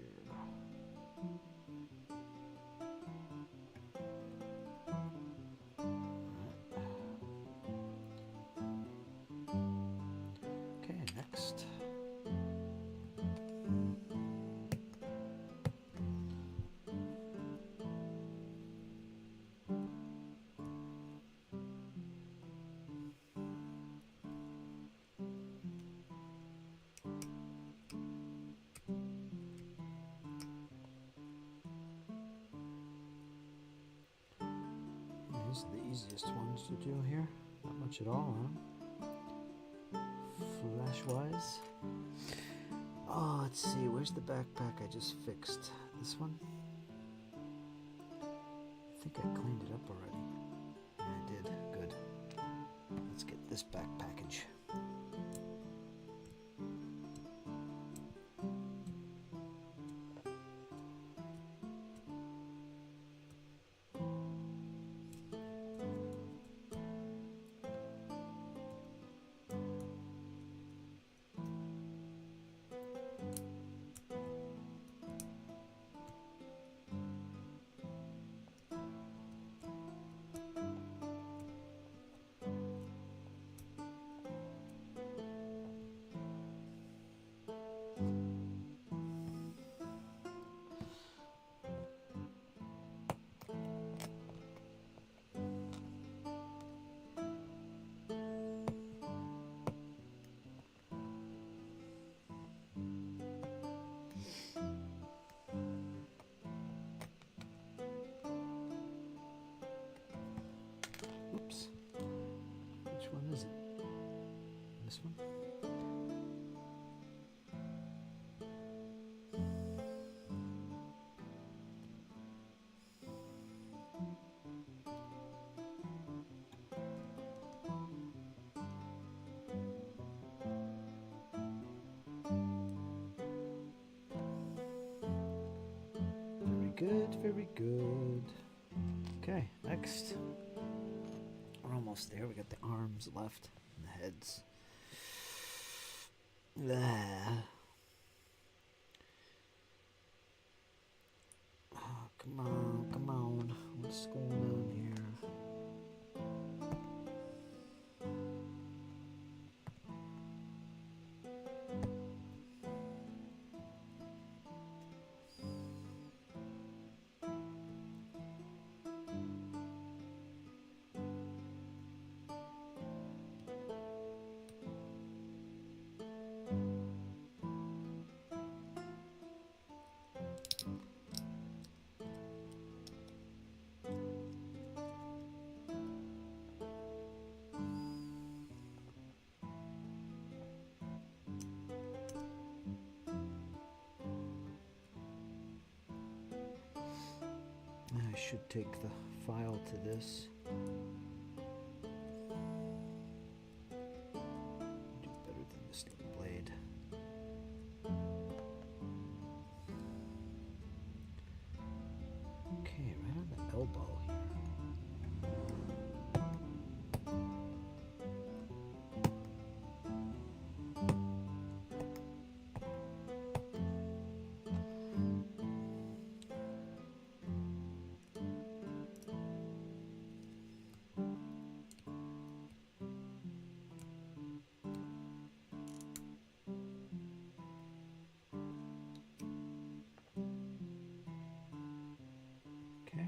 Okay, next. These are the easiest ones to do here. Not much at all, huh? Flash-wise. Oh, let's see. Where's the backpack I just fixed? This one? I think I cleaned it up already. Yeah, I did. Good. Let's get this back package. Oops. Which one is it? This one? Very good, very good. Okay, next. We're almost there. We got the arms left and the heads. Oh, come on, come on. What's going on here? I should take the file to this. Do better than this little blade. Okay, right on the elbow here. Okay.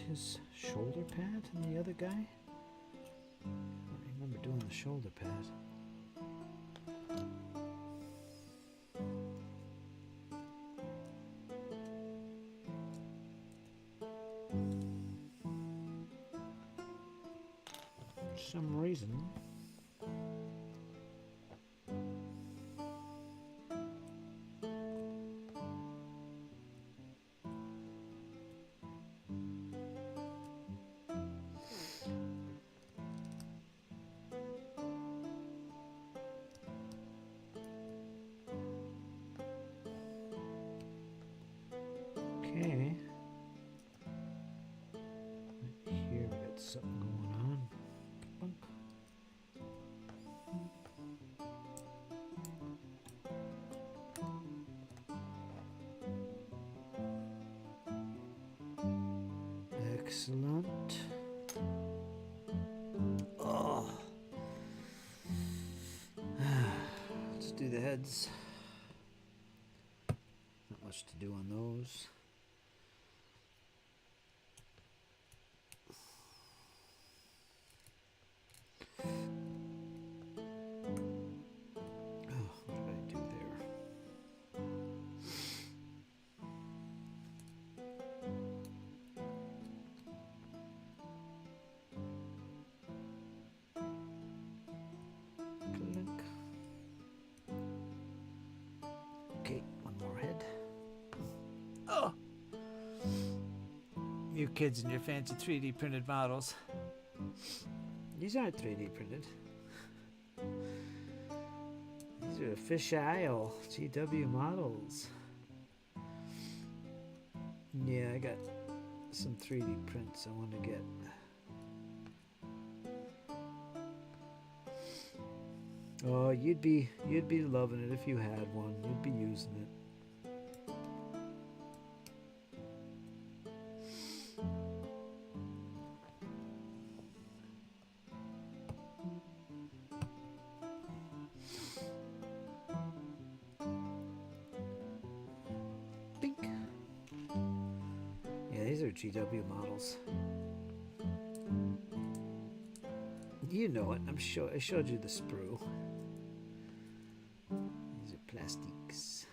his shoulder pad and the other guy? I don't remember doing the shoulder pad. For some reason. Okay. Right here we got something going on. Bunk. Excellent. Oh. Let's do the heads. Not much to do on those. Okay, one more head. Oh! You kids and your fancy 3D printed models. These aren't 3D printed. These are fisheye GW models. Yeah, I got some 3D prints I want to get. Oh, you'd be loving it if you had one. You'd be using it. Bink. Yeah, these are GW models. You know it. I'm sure I showed you the sprue. These are plastics.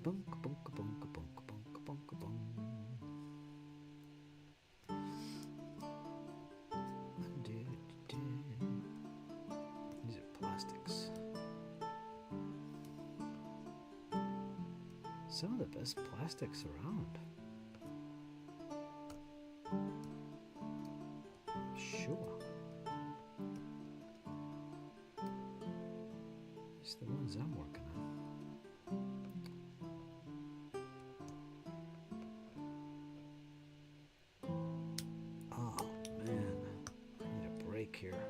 Bunk, bunk, bunk, bunk, bunk, bunk, bunk. These are plastics. Some of the best plastics around. Sure. It's the ones I'm working on. Oh man, I need a break here.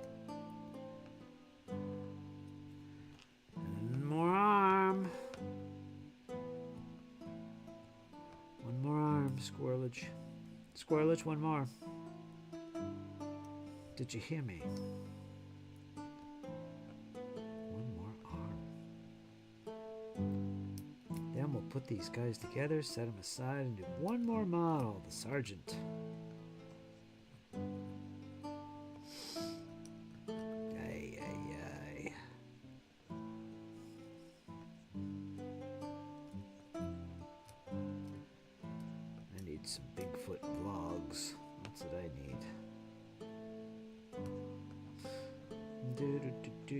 And more arm. One more arm, Squirrelage. Squirrelage, one more. Did you hear me? One more arm. Then we'll put these guys together, set them aside, and do one more model, the Sergeant. Ay, ay, ay. I need some Bigfoot vlogs. That's what I need. Do, do, do, do,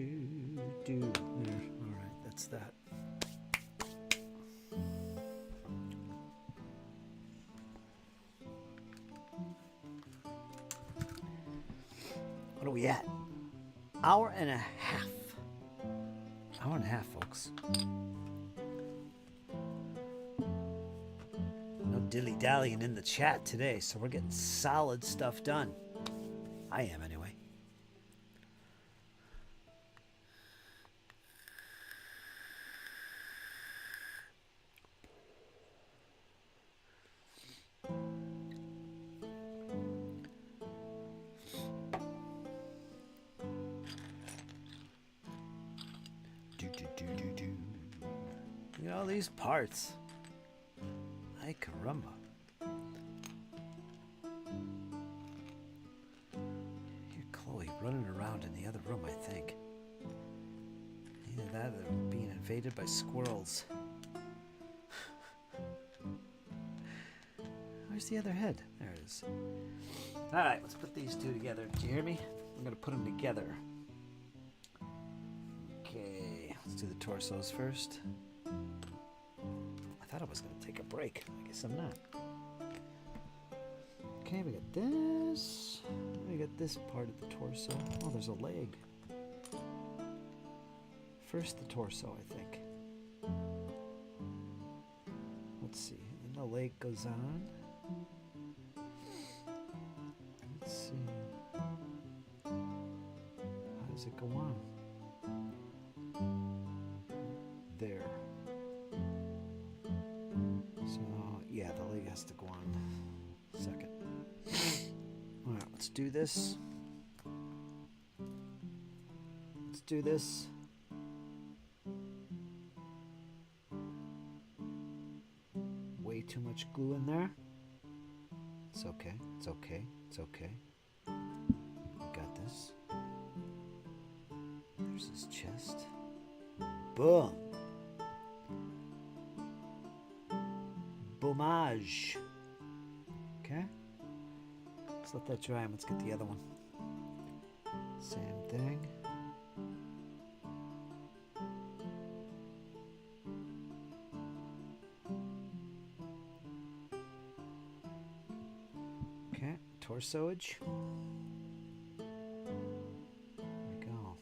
do. There. All right, that's that. What are we at? Hour and a half. Hour and a half, folks. No dilly-dallying in the chat today, so we're getting solid stuff done. I am, anyway. Do, do, do, do, do. at all these parts. Ay caramba. Hear Chloe running around in the other room, I think. Either that or they're being invaded by squirrels. Where's the other head? There it is. Alright, let's put these two together. Do you hear me? I'm going to put them together. Okay, let's do the torsos first. I thought I was going to take a break. I guess I'm not. Okay, we got this. We got this part of the torso. Oh, there's a leg. First the torso, I think. Let's see. Then the leg goes on. Let's see. How does it go on? There. So, yeah, the leg has to go on second. Alright, let's do this. Let's do this. Way too much glue in there. It's okay, it's okay, it's okay. We got this. There's his chest. Boom. Boomage. Okay. Let's let that dry and let's get the other one. Same thing. Okay, torsoage. There we go.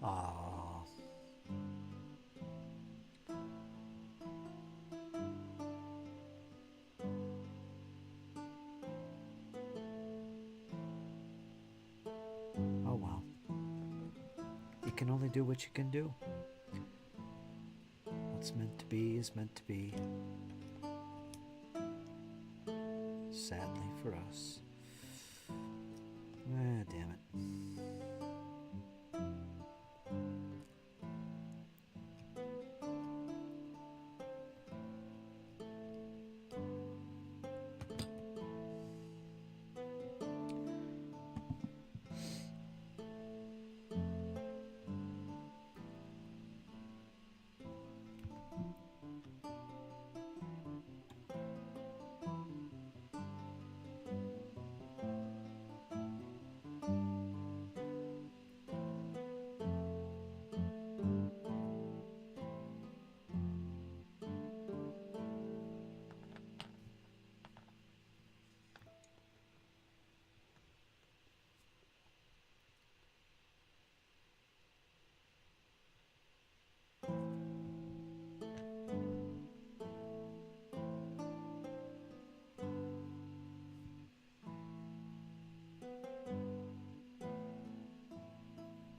Oh. Oh well. You can only do what you can do. What's meant to be is meant to be. Sadly for us. Ah, damn it.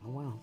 Oh well.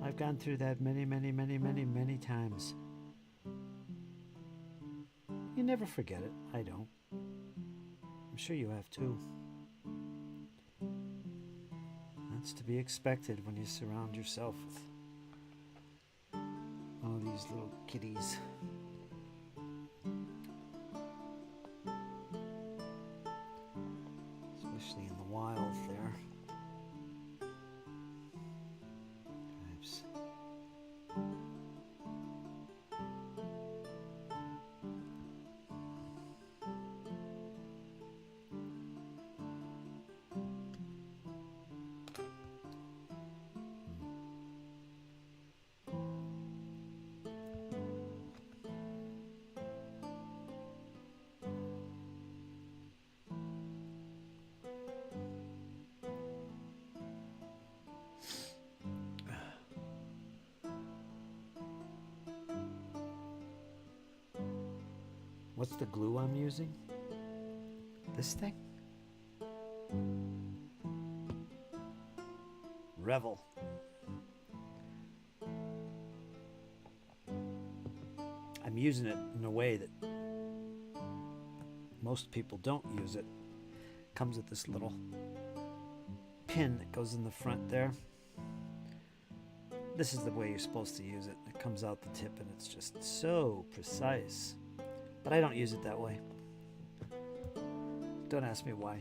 I've gone through that many, many, many, many, many times. You never forget it. I don't. I'm sure you have too. That's to be expected when you surround yourself with all these little kitties. What's the glue I'm using? This thing? Revel. I'm using it in a way that most people don't use it. Comes with this little pin that goes in the front there. This is the way you're supposed to use it. It comes out the tip and it's just so precise. But I don't use it that way. Don't ask me why.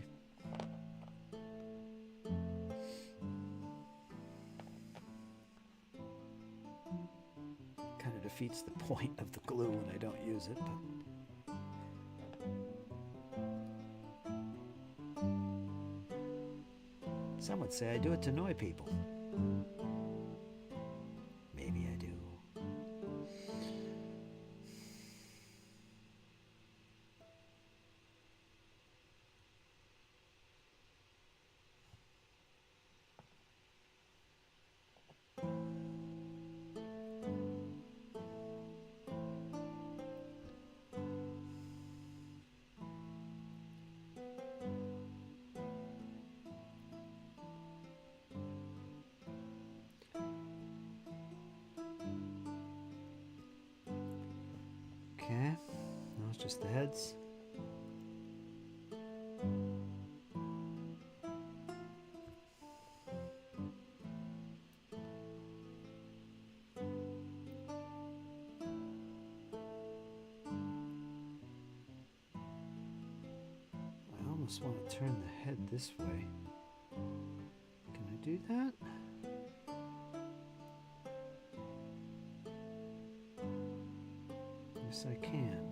Kind of defeats the point of the glue when I don't use it, but some would say I do it to annoy people. Maybe I do. Okay, now it's just the heads. I almost want to turn the head this way. Can I do that? Yes, I can.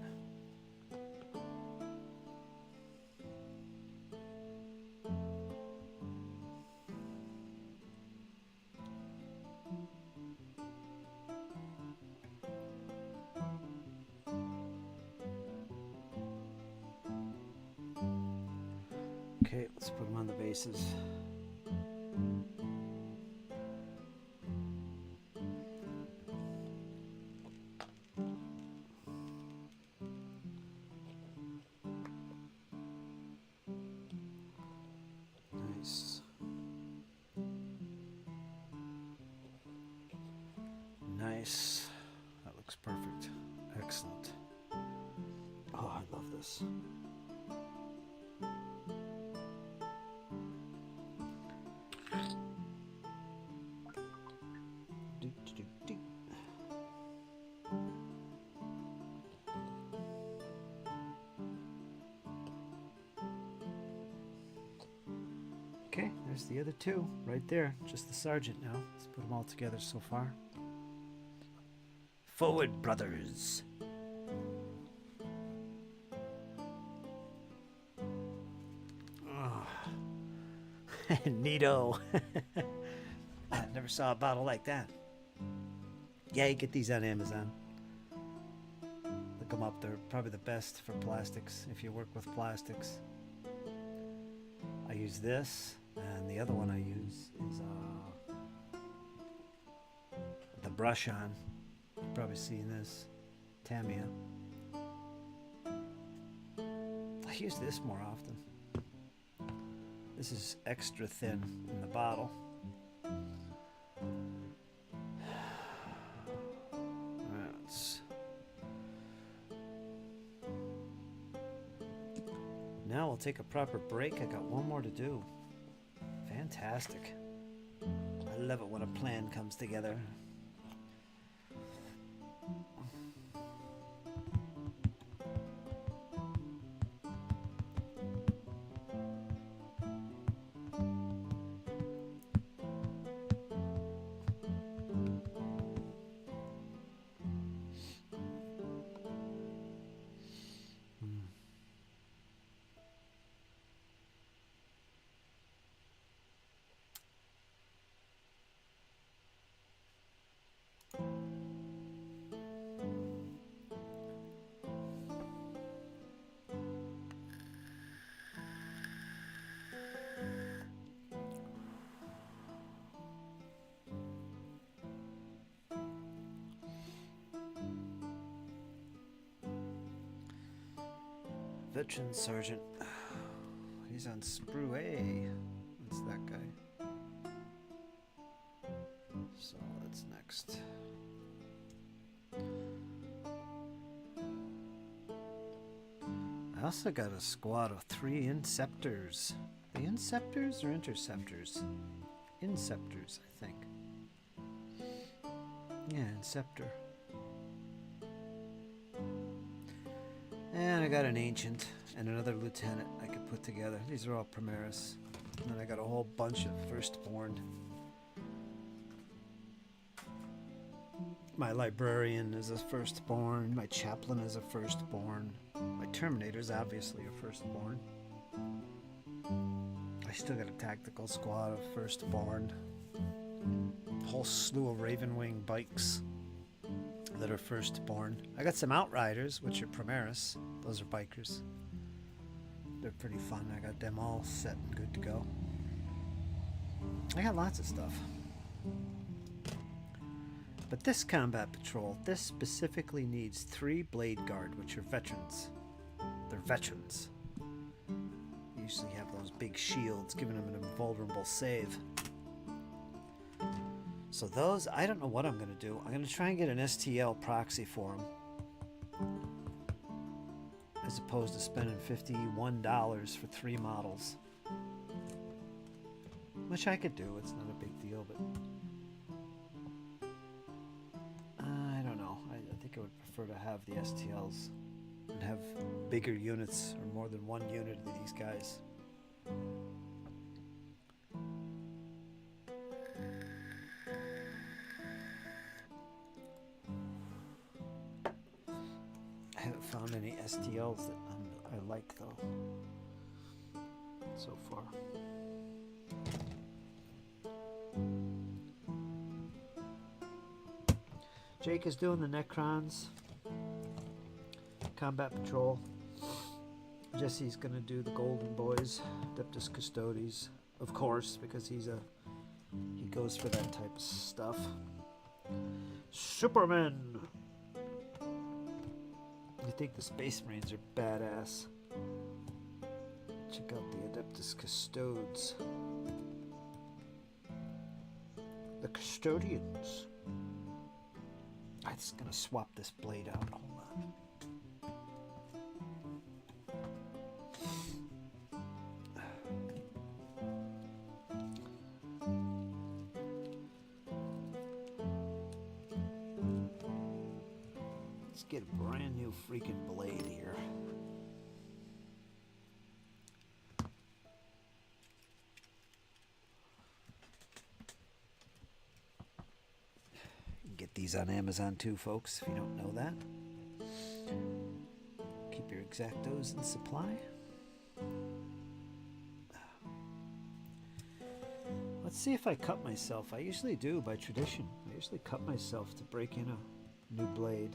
Okay, let's put them on the bases. Nice. Nice. That looks perfect. Excellent. Oh, I love this. Okay, there's the other two right there. Just the sergeant now. Let's put them all together so far. Forward, brothers. Oh. Neato. I never saw a bottle like that. Yeah, you get these on Amazon. Look them up. They're probably the best for plastics if you work with plastics. I use this, and the other one I use is the brush on. You've probably seen this. Tamiya. I use this more often. This is extra thin in the bottle. Now we'll take a proper break. I got one more to do. Fantastic. I love it when a plan comes together. veteran sergeant. He's on sprue A. That's that guy. So that's next. I also got a squad of 3 inceptors. The inceptors or interceptors? Inceptors, I think. Yeah, inceptor. And I got an ancient and another lieutenant I could put together. These are all Primaris. And then I got a whole bunch of firstborn. My librarian is a firstborn. My chaplain is a firstborn. My terminator's obviously a firstborn. I still got a tactical squad of firstborn. A whole slew of Ravenwing bikes that are firstborn. I got some Outriders, which are Primaris. Those are bikers. They're pretty fun. I got them all set and good to go. I got lots of stuff. But this combat patrol, this specifically needs 3 Blade Guard, which are veterans. They're veterans. They usually have those big shields, giving them an invulnerable save. So those, I don't know what I'm going to do. I'm going to try and get an STL proxy for them. As opposed to spending $51 for 3 models. Which I could do, it's not a big deal, but... I don't know. I think I would prefer to have the STLs and have bigger units or more than 1 unit of these guys. I haven't found any STLs that I like though so far. Jake is doing the Necrons. Combat Patrol. Jesse's gonna do the Golden Boys, Adeptus Custodes, of course, because he goes for that type of stuff. Superman. I think the Space Marines are badass. Check out the Adeptus Custodes. The Custodians. I'm just gonna swap this blade out. Hold on. Let's get a brand new freaking blade here. Get these on Amazon too, folks, if you don't know that. Keep your exactos in supply. Let's see if I cut myself. I usually do by tradition. I usually cut myself to break in a new blade.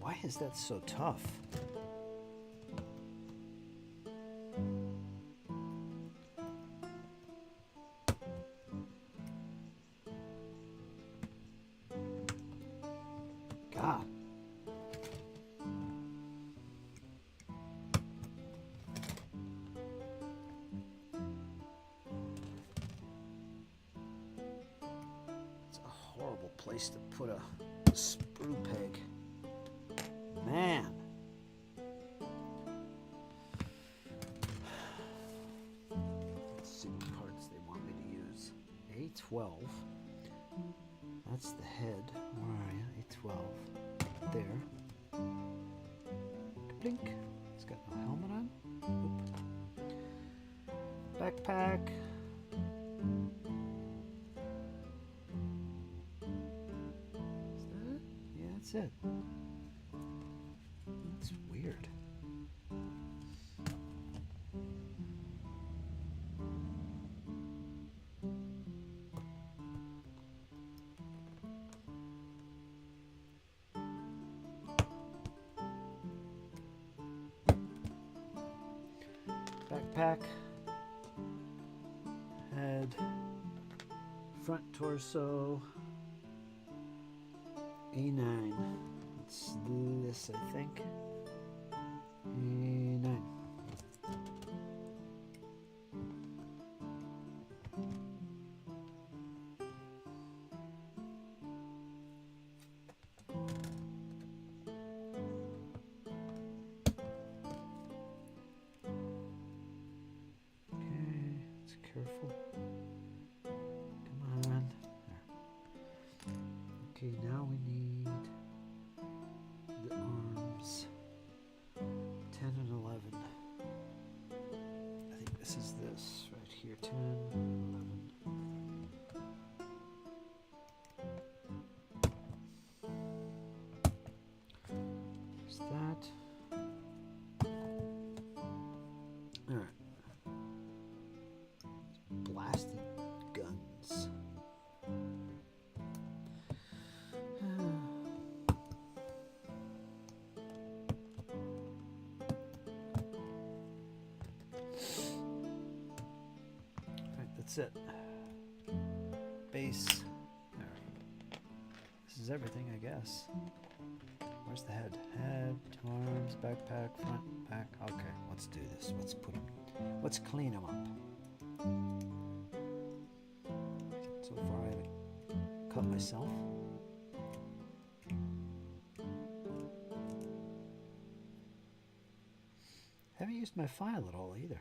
Why is that so tough? God. It's a horrible place to put a sprue peg. Man. Let's see what cards they want me to use. A12. That's the head. Where are you? A12. There. Blink. It's got no helmet on. Oop. Backpack. Is that it? Yeah, that's it. That's weird. Backpack, head, front torso, A9. What's this, I think? 9. Okay, let's be careful. Come on. There. Okay, now we need the arms. 10 and 11. I think this is this right here. 10, 11. There's that. Alright. Blasted guns. That's it. Base. There. This is everything, I guess. Where's the head? Head, 2 arms, backpack, front, back. Okay, let's do this. Let's put them. Let's clean them up. So far, I haven't cut myself. Haven't used my file at all either.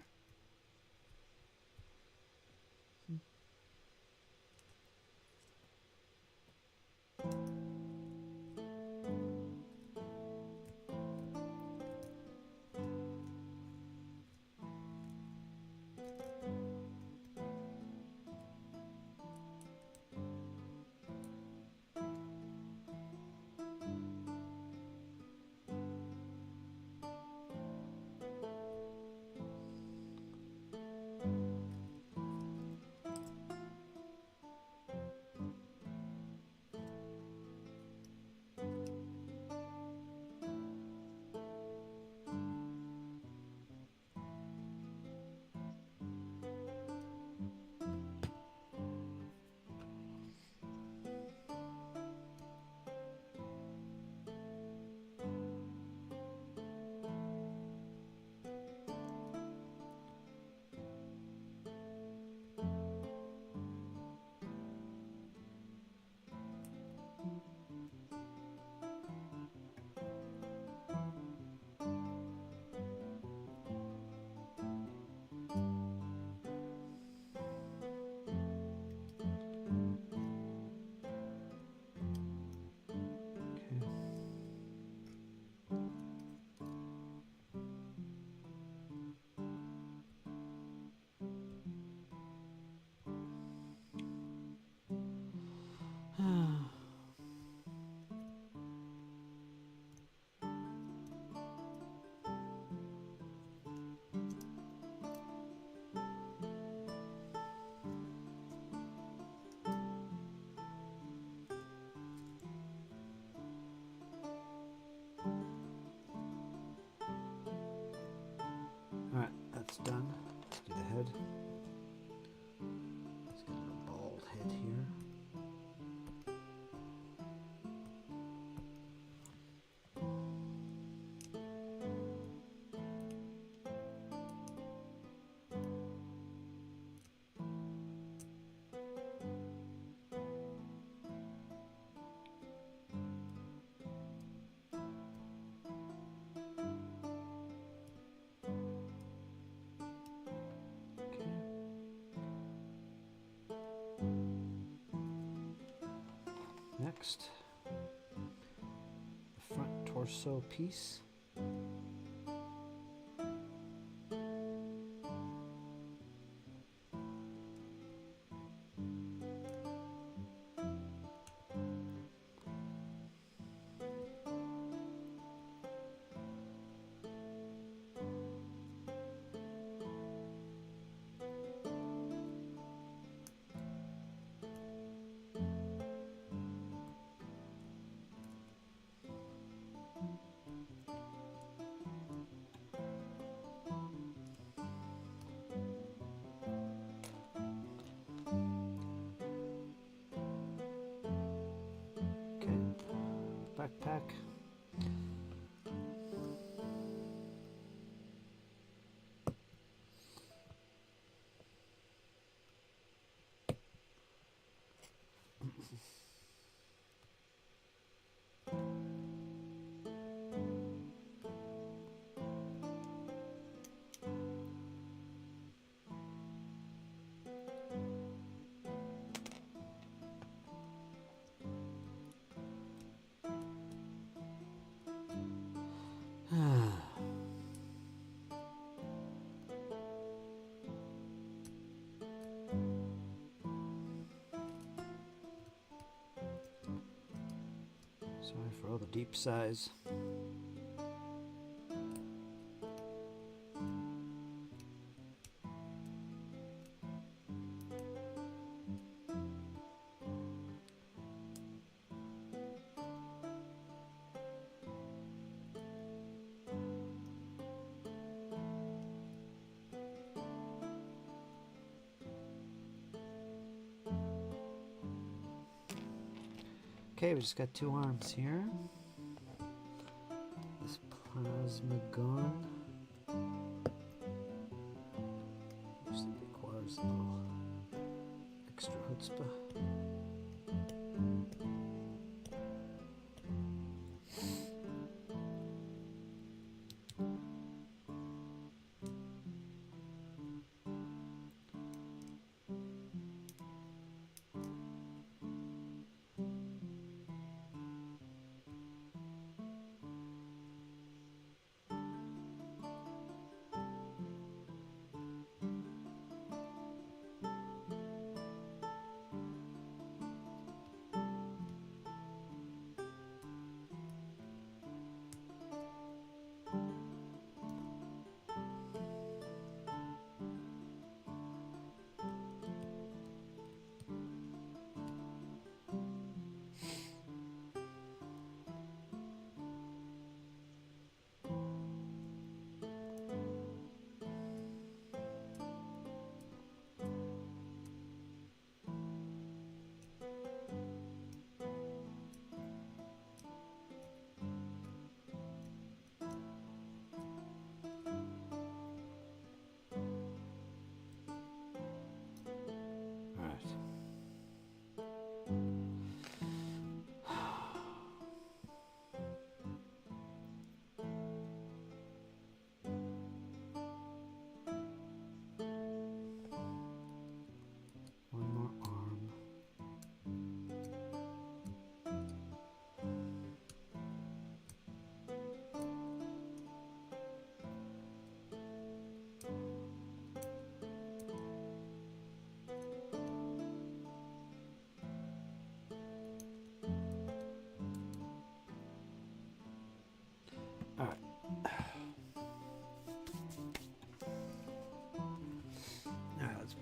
Alright, that's done. Let's do the head. Let's get a bald head here. Next, the front torso piece. Backpack. Sorry for all the deep sighs. Okay, we just got 2 arms here. This plasma gun usually requires a little extra chutzpah.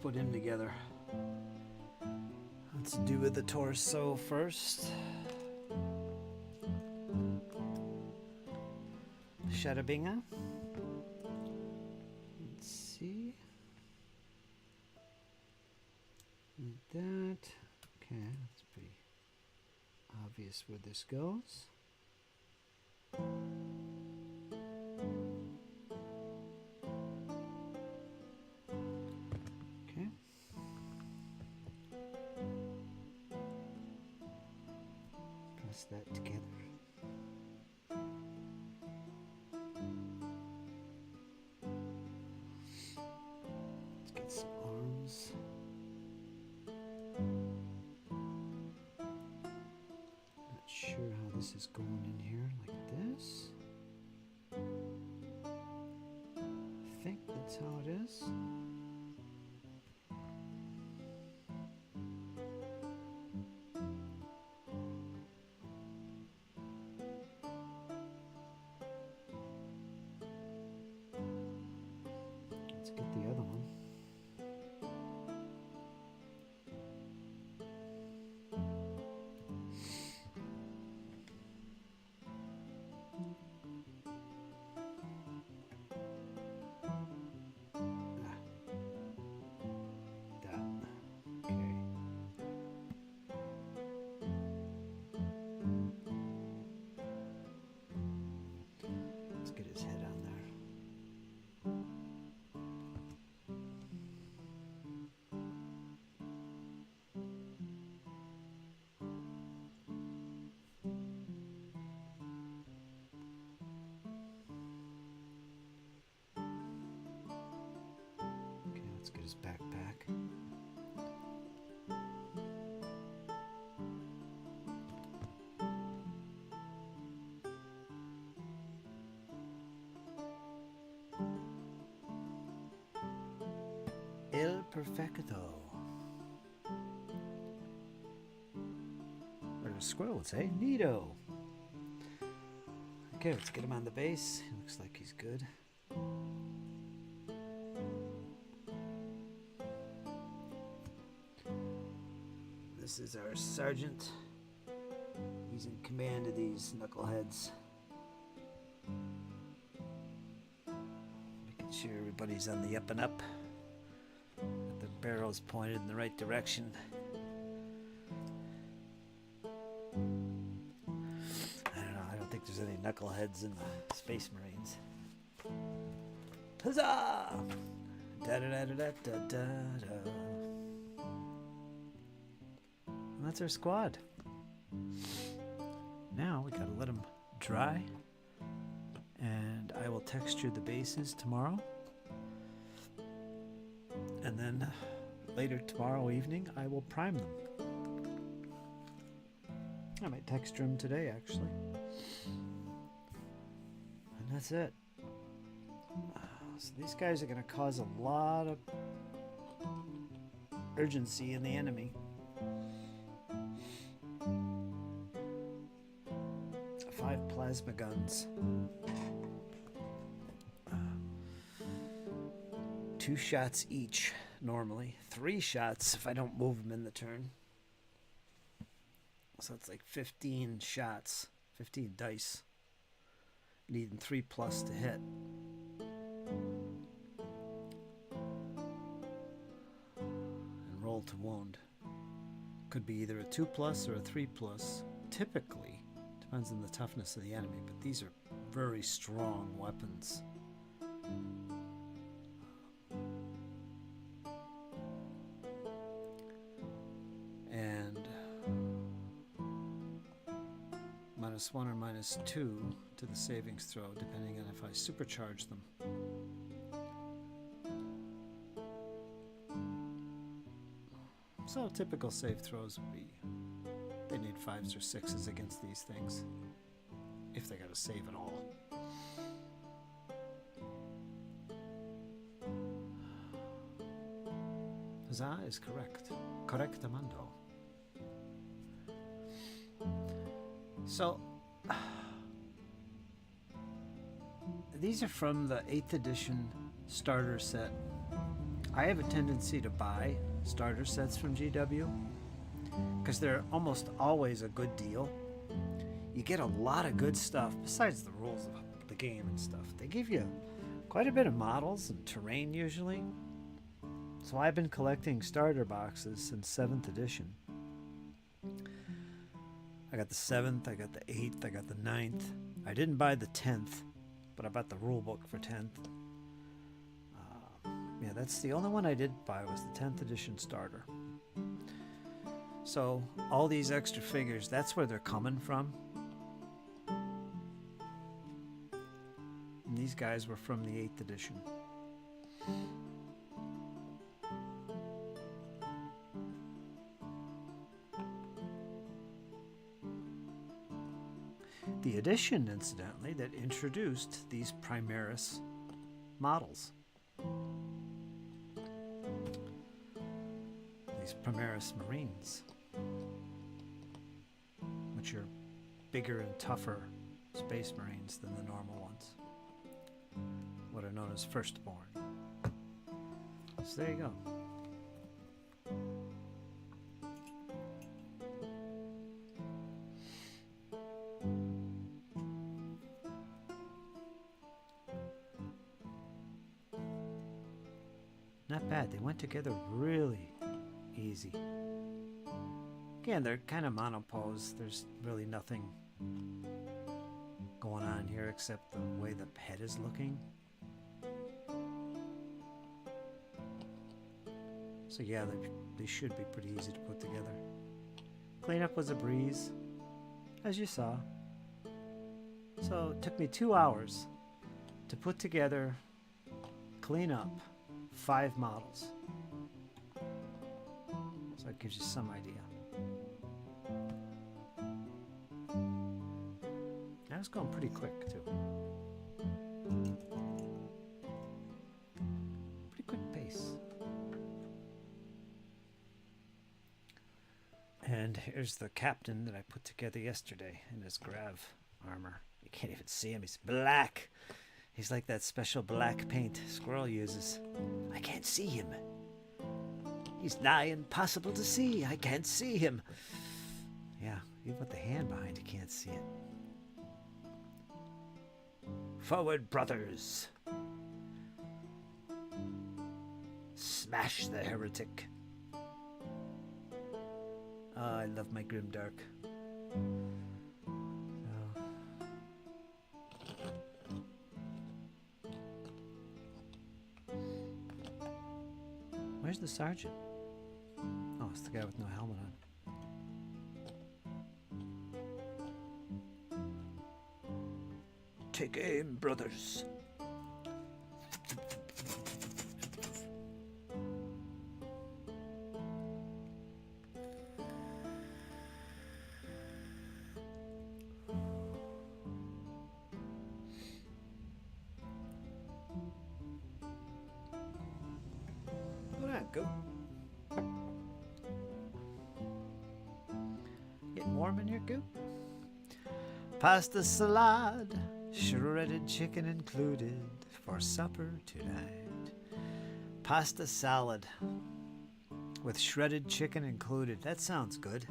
Put him together. Let's do with the torso first. Shadabinga. Let's see. Like that. Okay, that's pretty obvious where this goes. That together. Let's get some arms. Not sure how this is going in here, like this. I think that's how it is. get his backpack. El Perfecto. Or a squirrel would say, neato. Okay, let's get him on the base. He looks like he's good. This is our sergeant. He's in command of these knuckleheads. Making sure everybody's on the up and up. Got the barrels pointed in the right direction. I don't think there's any knuckleheads in the Space Marines. Huzzah! Da-da-da-da-da-da-da. And that's our squad. Now we gotta let them dry, and I will texture the bases tomorrow, and then later tomorrow evening I will prime them. I might texture them today actually, and that's it. So these guys are gonna cause a lot of urgency in the enemy. 5 plasma guns. 2 shots each normally. 3 shots if I don't move them in the turn. So it's like 15 shots. 15 dice. Needing 3+ to hit. And roll to wound. Could be either a 2+ or a 3+. Typically. Depends on the toughness of the enemy, but these are very strong weapons. And -1 or -2 to the savings throw, depending on if I supercharge them. So typical save throws would be, they need 5s or 6s against these things, if they gotta save at all. Huzzah is correct. Correctamundo. So, these are from the 8th edition starter set. I have a tendency to buy starter sets from GW because they're almost always a good deal. You get a lot of good stuff besides the rules of the game and stuff. They give you quite a bit of models and terrain usually. So I've been collecting starter boxes since 7th edition. I got the 7th, I got the 8th, I got the 9th. I didn't buy the 10th, but I bought the rule book for 10th. Yeah, that's the only one I did buy was the 10th edition starter. So all these extra figures, that's where they're coming from. And these guys were from the 8th edition. The edition, incidentally, that introduced these Primaris models. These Primaris Marines, which are bigger and tougher Space Marines than the normal ones. What are known as Firstborn. So there you go. Not bad. They went together really easy. Again, they're kind of monopose. There's really nothing going on here except the way the head is looking. So yeah, they should be pretty easy to put together. Cleanup was a breeze, as you saw. So it took me 2 hours to put together, clean up 5 models. So that gives you some idea. That was going pretty quick too. Pretty quick pace. And here's the captain that I put together yesterday in his grav armor. You can't even see him. He's black. He's like that special black paint Squirrel uses. I can't see him. He's nigh impossible to see. I can't see him. Yeah, even with the hand behind, you can't see it. Forward, brothers. Smash the heretic. Oh, I love my grimdark. Where's the sergeant? Oh, it's the guy with no helmet on. Take aim, brothers. Go. Getting warm in here, Goop? Pasta salad, shredded chicken included for supper tonight. Pasta salad with shredded chicken included. That sounds good.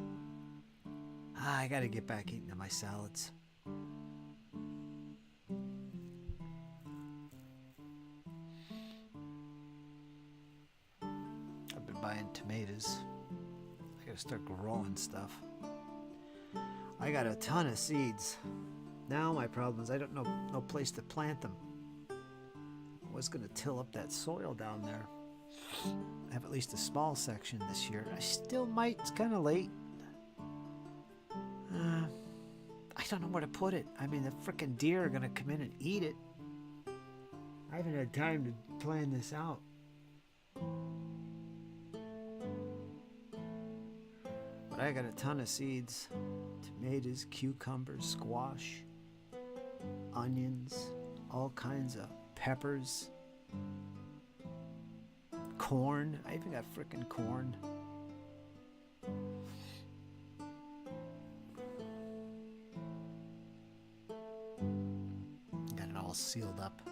I gotta get back eating my salads. Buying tomatoes. I gotta start growing stuff. I got a ton of seeds. Now my problem is I don't know no place to plant them. I was gonna till up that soil down there. I have at least a small section this year. I still might. It's kind of late. I don't know where to put it. I mean, the frickin' deer are gonna come in and eat it. I haven't had time to plan this out. But I got a ton of seeds. Tomatoes, cucumbers, squash, onions, all kinds of peppers, corn. I even got frickin' corn. Got it all sealed up.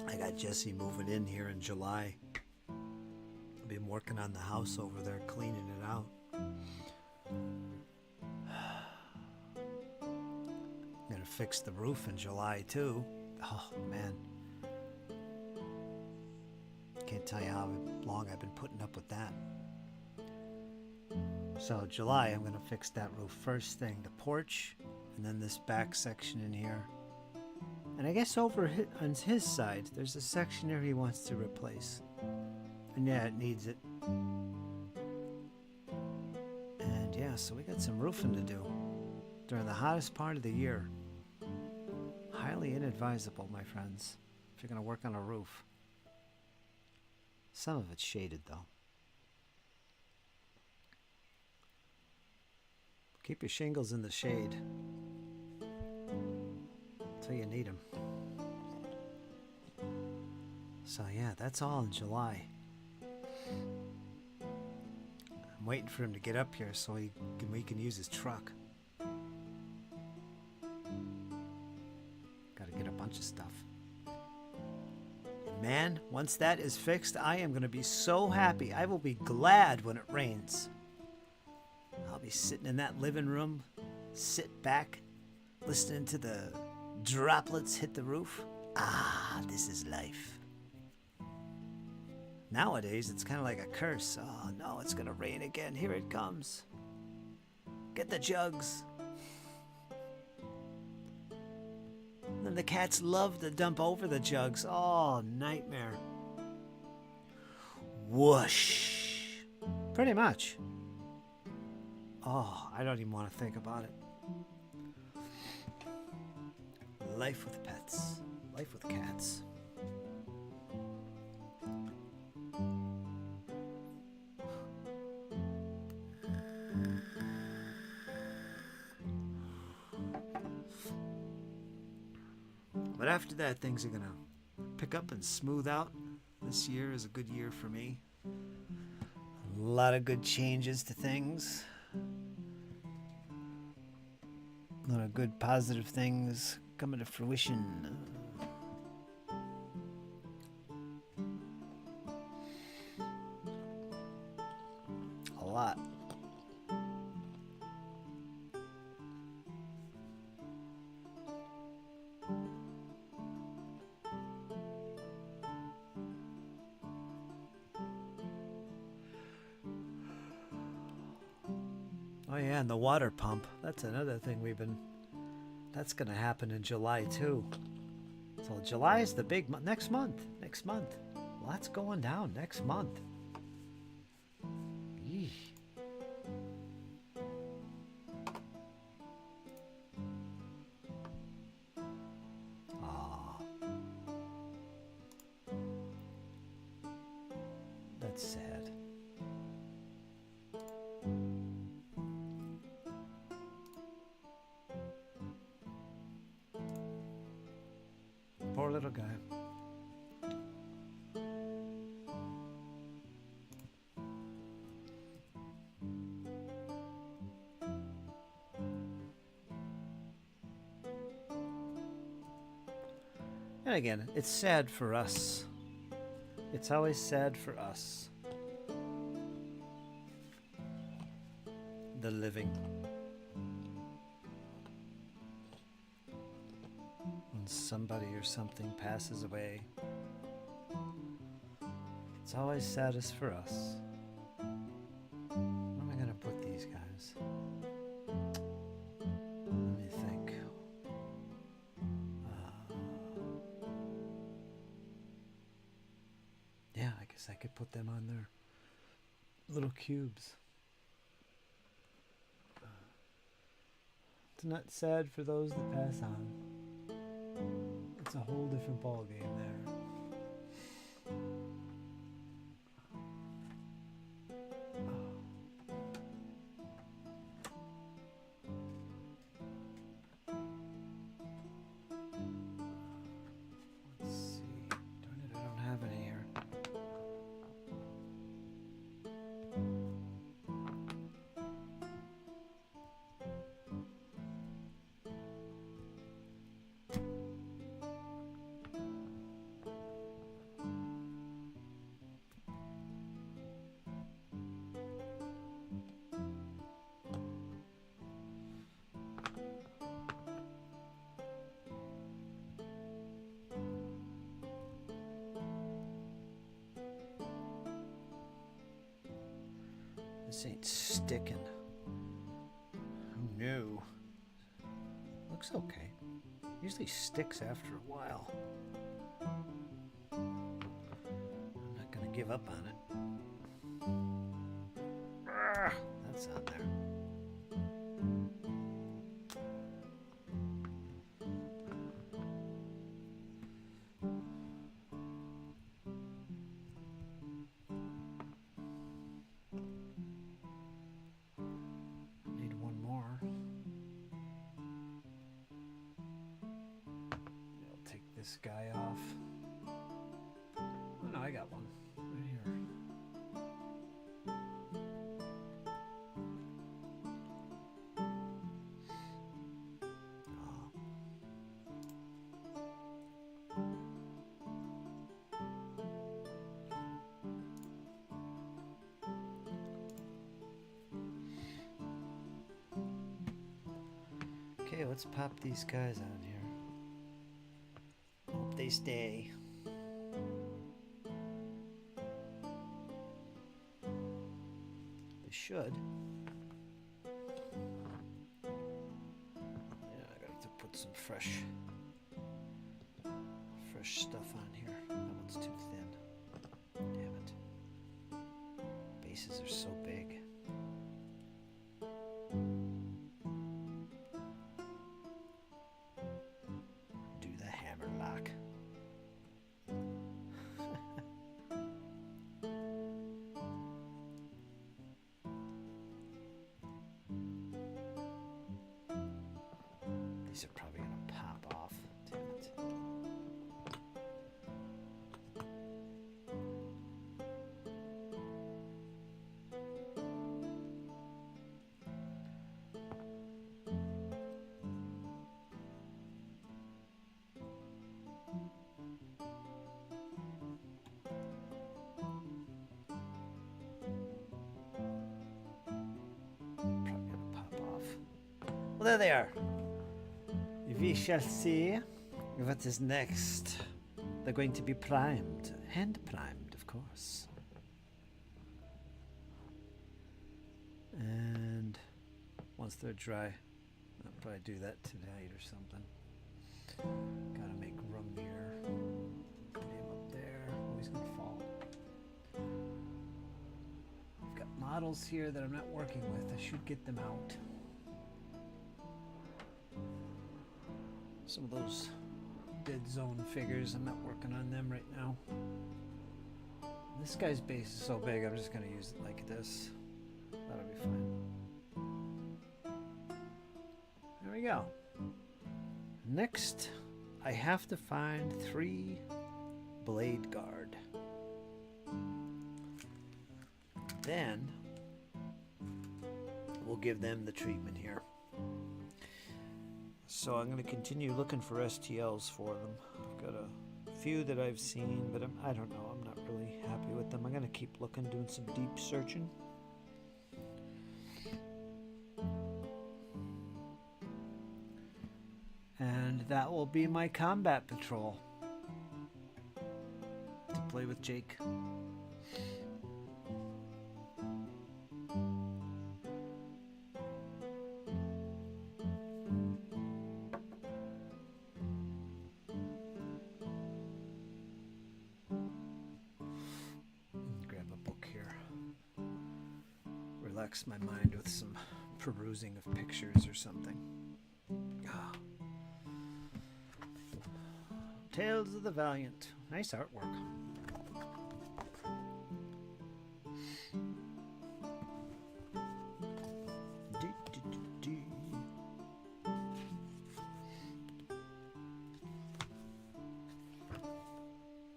I got Jesse moving in here in July. I've been working on the house over there, cleaning it out. I'm gonna fix the roof in July too. Oh man, can't tell you how long I've been putting up with that. So July, I'm gonna fix that roof first thing, the porch, and then this back section in here. And I guess over on his side, there's a section there he wants to replace. And yeah, it needs it. And yeah, so we got some roofing to do during the hottest part of the year. Highly inadvisable, my friends, if you're going to work on a roof. Some of it's shaded, though. Keep your shingles in the shade until you need them. So yeah, that's all in July. I'm waiting for him to get up here so we can use his truck. Gotta get a bunch of stuff. And man, once that is fixed, I am going to be so happy. I will be glad when it rains. I'll be sitting in that living room, sit back, listening to the droplets hit the roof. Ah, this is life. Nowadays, it's kind of like a curse. Oh no, it's gonna rain again. Here it comes. Get the jugs. And then the cats love to dump over the jugs. Oh, nightmare. Whoosh. Pretty much. Oh, I don't even want to think about it. Life with pets. Life with cats. But after that, things are going to pick up and smooth out. This year is a good year for me. A lot of good changes to things. A lot of good positive things coming to fruition. A lot. Oh yeah, and the water pump. That's another thing that's going to happen in July too. So July is the big month. Next month. Lots going down next month. Yeesh. Aw. That's sad. Poor little guy. And again, it's sad for us. It's always sad for us. The living. When somebody or something passes away, it's always saddest for us. Where am I going to put these guys? Let me think. Yeah, I guess I could put them on their little cubes. It's not sad for those that pass on. It's a whole different ball game there. Let's see. Darn it, I don't have any here. This ain't sticking. Oh no. Looks okay. Usually sticks after a while. I'm not gonna give up on it. That's on there. Need one more. I'll take this guy off. Oh no, I got one right here. Okay, let's pop these guys on here. Hope they stay. They should. Yeah, I gotta have to put some fresh stuff on here. That one's too thin. Damn it. Bases are so big. Do the hammer lock. These are probably going to pop off. Damn it. Well, there they are. We shall see what is next. They're going to be primed. Hand primed, of course. And once they're dry, I'll probably do that tonight or something. Gotta make room here. Put him up there. Oh, he's gonna fall. I've got models here that I'm not working with. I should get them out. Some of those dead zone figures, I'm not working on them right now. This guy's base is so big, I'm just going to use it like this. That'll be fine. There we go. Next, I have to find 3 Blade Guard. Then, we'll give them the treatment here. So I'm going to continue looking for STLs for them. I've got a few that I've seen, but I don't know. I'm not really happy with them. I'm going to keep looking, doing some deep searching. And that will be my combat patrol to play with Jake. Relax my mind with some perusing of pictures or something. Oh. Tales of the Valiant. Nice artwork.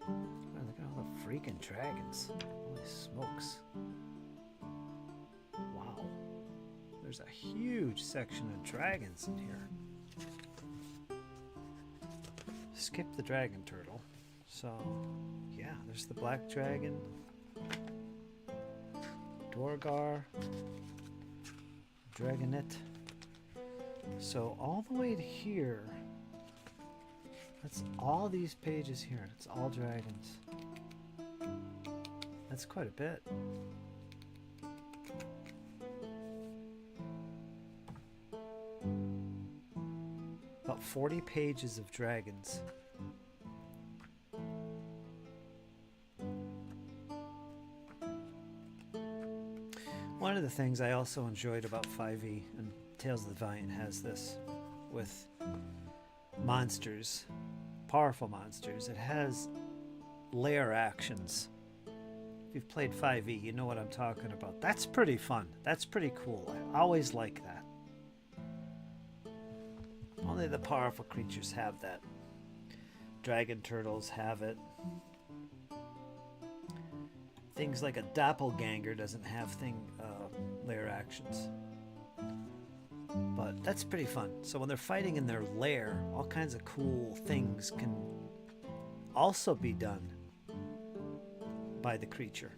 Oh, look at all the freaking dragons. Holy smokes. There's a huge section of dragons in here. Skip the dragon turtle. So, yeah, there's the black dragon, Dorgar, Dragonette. So all the way to here, that's all these pages here. It's all dragons. That's quite a bit. About 40 pages of dragons. One of the things I also enjoyed about 5e, and Tales of the Valiant has this, with monsters, powerful monsters, it has layer actions. If you've played 5e, you know what I'm talking about. That's pretty fun. That's pretty cool. I always like that. Only the powerful creatures have that. Dragon turtles have it. Things like a doppelganger doesn't have lair actions. But that's pretty fun. So when they're fighting in their lair, all kinds of cool things can also be done by the creature.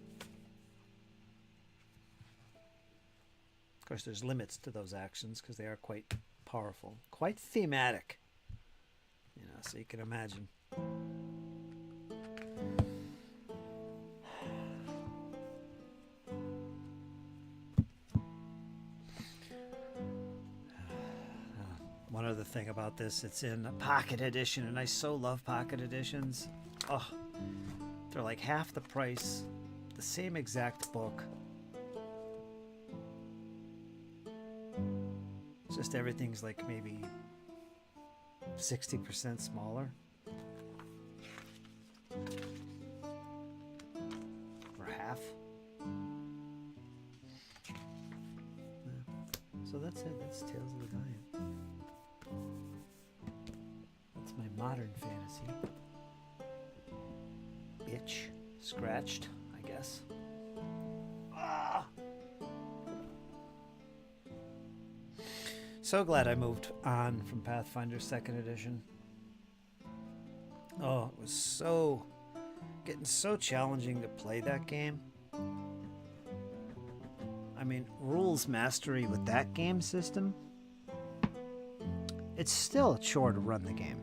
Of course, there's limits to those actions because they are quite powerful, quite thematic, you know, so you can imagine. One other thing about this, it's in a pocket edition, and I so love pocket editions. Oh, they're like half the price, the same exact book. Just everything's like maybe 60% smaller. Or half. Yeah. So that's it. That's Tales of the Valiant. modern fantasy. Itch. Scratched, I guess. Ah! So glad I moved on from Pathfinder 2nd Edition. Oh, it was getting so challenging to play that game. I mean, rules mastery with that game system, it's still a chore to run the game.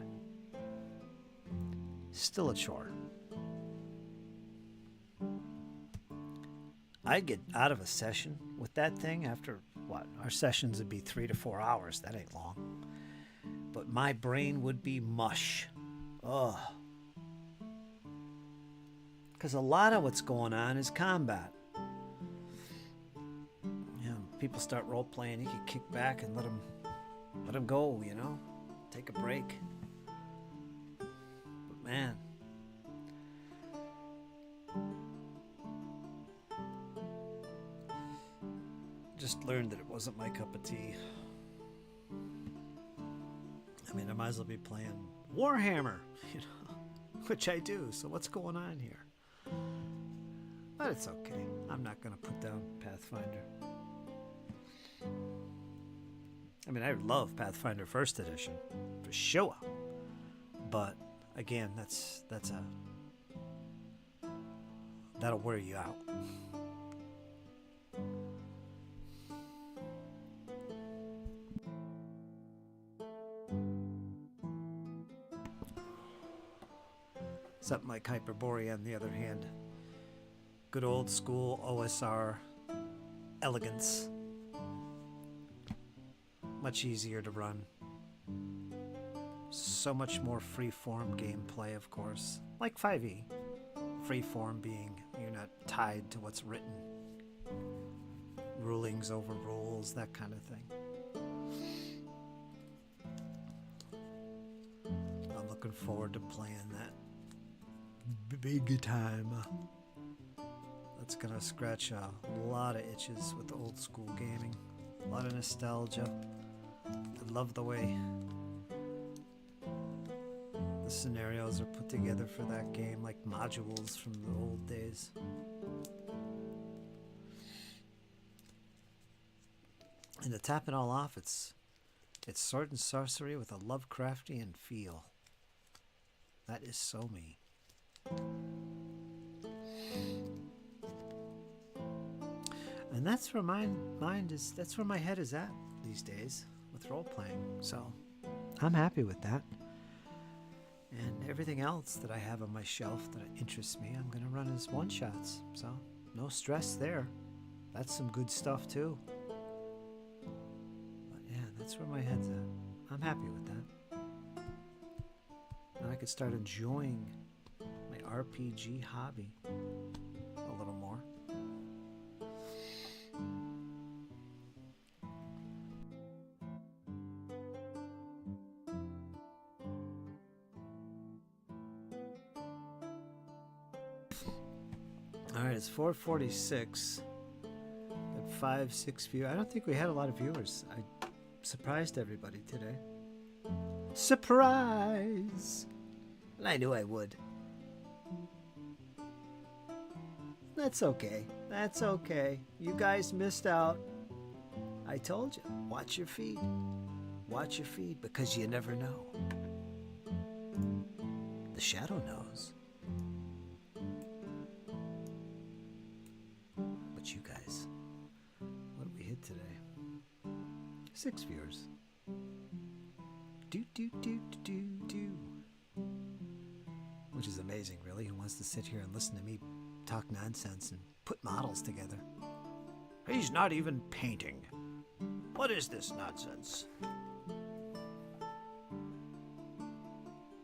Still a chore. I'd get out of a session with that thing after, what? Our sessions would be 3 to 4 hours. That ain't long. But my brain would be mush. Ugh. Because a lot of what's going on is combat. You know, people start role-playing, you can kick back and let them go, you know? Take a break. But man... just learned that it wasn't my cup of tea. I mean, I might as well be playing Warhammer, you know, which I do, so what's going on here? But it's okay. I'm not going to put down Pathfinder. I mean, I love Pathfinder 1st Edition, for sure. But, again, that'll wear you out. Something like Hyperborea, on the other hand. Good old school OSR elegance. Much easier to run. So much more free-form gameplay, of course. Like 5e. Free-form being you're not tied to what's written. Rulings over rules, that kind of thing. I'm looking forward to playing that. Big time. That's gonna scratch a lot of itches with old school gaming. A lot of nostalgia. I love the way the scenarios are put together for that game, like modules from the old days. And to top it all off, it's sword and sorcery with a Lovecraftian feel. That is so me. And that's where that's where my head is at these days with role playing. So I'm happy with that. And everything else that I have on my shelf that interests me, I'm gonna run as one shots. So no stress there. That's some good stuff too. But yeah, that's where my head's at. I'm happy with that. And I could start enjoying my RPG hobby a little more. All right, it's 4:46. At 5-6 viewers. I don't think we had a lot of viewers. I surprised everybody today. Surprise! And I knew I would. That's okay. That's okay. You guys missed out. I told you. Watch your feed. Watch your feed because you never know. The shadow knows. But you guys, what did we hit today? 6 viewers. Do. Which is amazing, really. Who wants to sit here and listen to me talk nonsense and put models together? He's not even painting. What is this nonsense?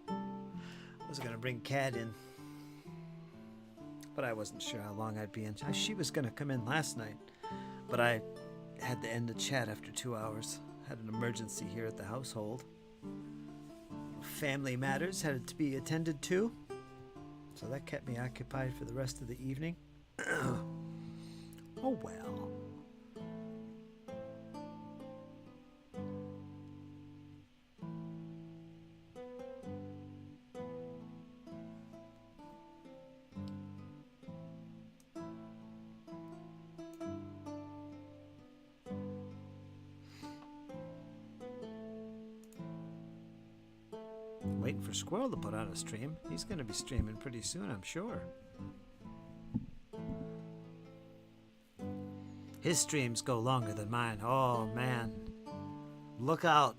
I was going to bring Kat in, but I wasn't sure how long I'd be in. She was going to come in last night, but I had to end the chat after 2 hours. Had an emergency here at the household. Family matters had to be attended to, so that kept me occupied for the rest of the evening. Oh well. waiting for Squirrel to put on a stream. He's going to be streaming pretty soon, I'm sure. His streams go longer than mine. Oh, man. Look out.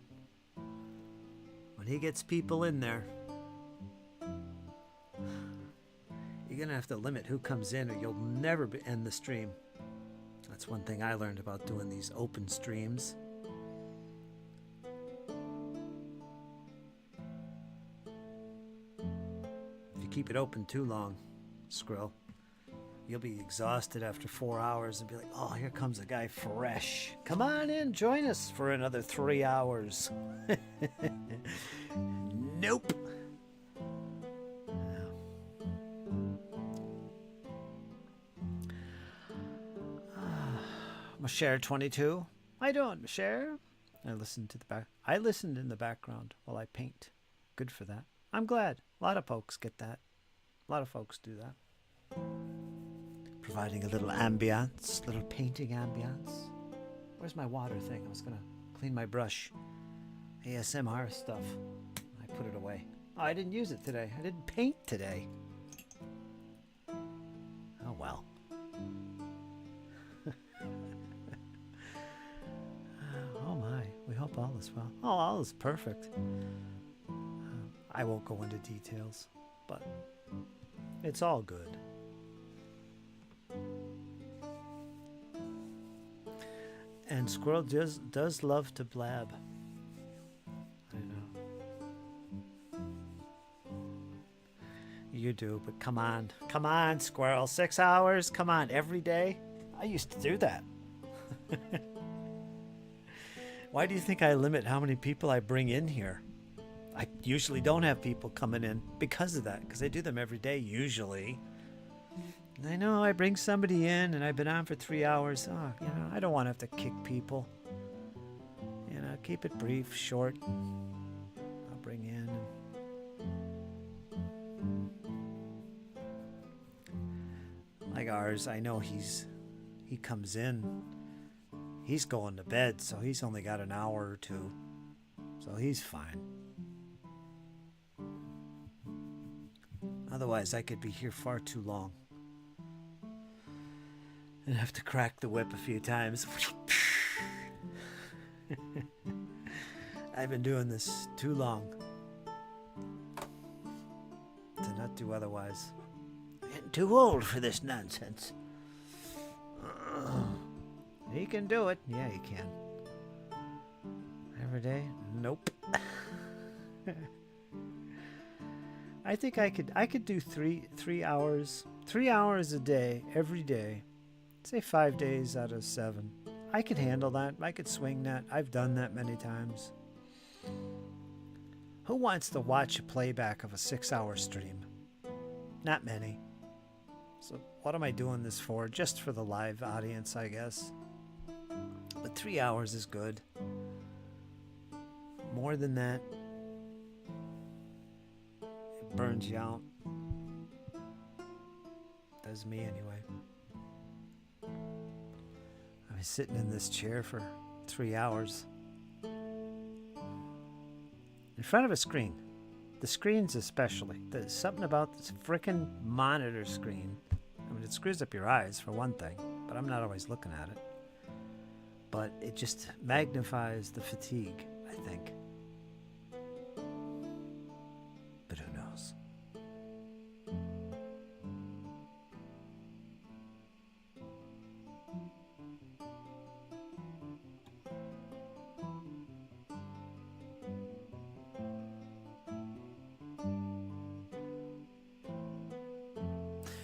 When he gets people in there, you're going to have to limit who comes in or you'll never end the stream. That's one thing I learned about doing these open streams. If you keep it open too long, Skrill, you'll be exhausted after 4 hours and be like, oh, here comes a guy fresh. Come on in, join us for another 3 hours. Nope. Share 22. How you doing, Share? I listened in the background while I paint. Good for that. I'm glad. A lot of folks get that. A lot of folks do that. Providing a little ambiance, little painting ambiance. Where's my water thing? I was gonna clean my brush. ASMR stuff. I put it away. Oh, I didn't use it today. I didn't paint today. Oh well. We hope all is well. Oh, all is perfect. I won't go into details, but it's all good. And Squirrel does love to blab. I know. You do, but come on. Come on, Squirrel. 6 hours? Come on, every day? I used to do that. Why do you think I limit how many people I bring in here? I usually don't have people coming in because of that, because I do them every day, usually. And I know I bring somebody in and I've been on for 3 hours. Oh, I don't want to have to kick people. Keep it brief, short. I'll bring in. Like ours, I know he comes in. He's going to bed, so he's only got an hour or two. So he's fine. Otherwise, I could be here far too long. And have to crack the whip a few times. I've been doing this too long to not do otherwise. I'm getting too old for this nonsense. He can do it. Yeah, he can. Every day? Nope. I think I could do three hours a day, every day. Say 5 days out of 7. I could handle that. I could swing that. I've done that many times. Who wants to watch a playback of a 6-hour stream? Not many. So what am I doing this for? Just for the live audience, I guess. But 3 hours is good. More than that, it burns you out. Does me anyway. I was sitting in this chair for 3 hours. In front of a screen. The screens especially. There's something about this frickin' monitor screen. I mean, it screws up your eyes for one thing, but I'm not always looking at it. But it just magnifies the fatigue, I think. But who knows?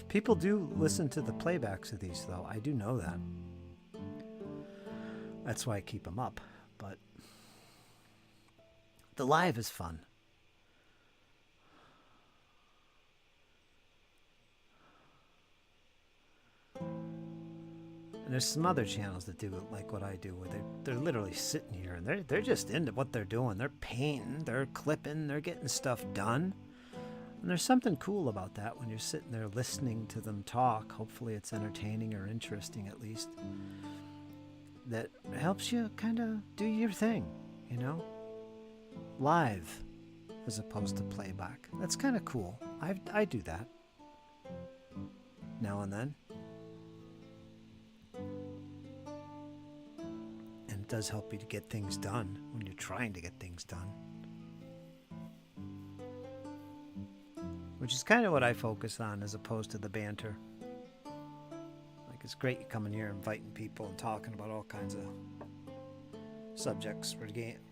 People do listen to the playbacks of these, though. I do know that. That's why I keep them up. But the live is fun. And there's some other channels that do it like what I do, where they're literally sitting here and they're just into what they're doing. They're painting, they're clipping, they're getting stuff done. And there's something cool about that when you're sitting there listening to them talk. Hopefully it's entertaining or interesting at least. That helps you kind of do your thing, you know? Live. as opposed to playback. That's kind of cool. I do that now and then. And it does help you to get things done when you're trying to get things done. Which is kind of what I focus on as opposed to the banter. Like, it's great you coming here inviting people and talking about all kinds of subjects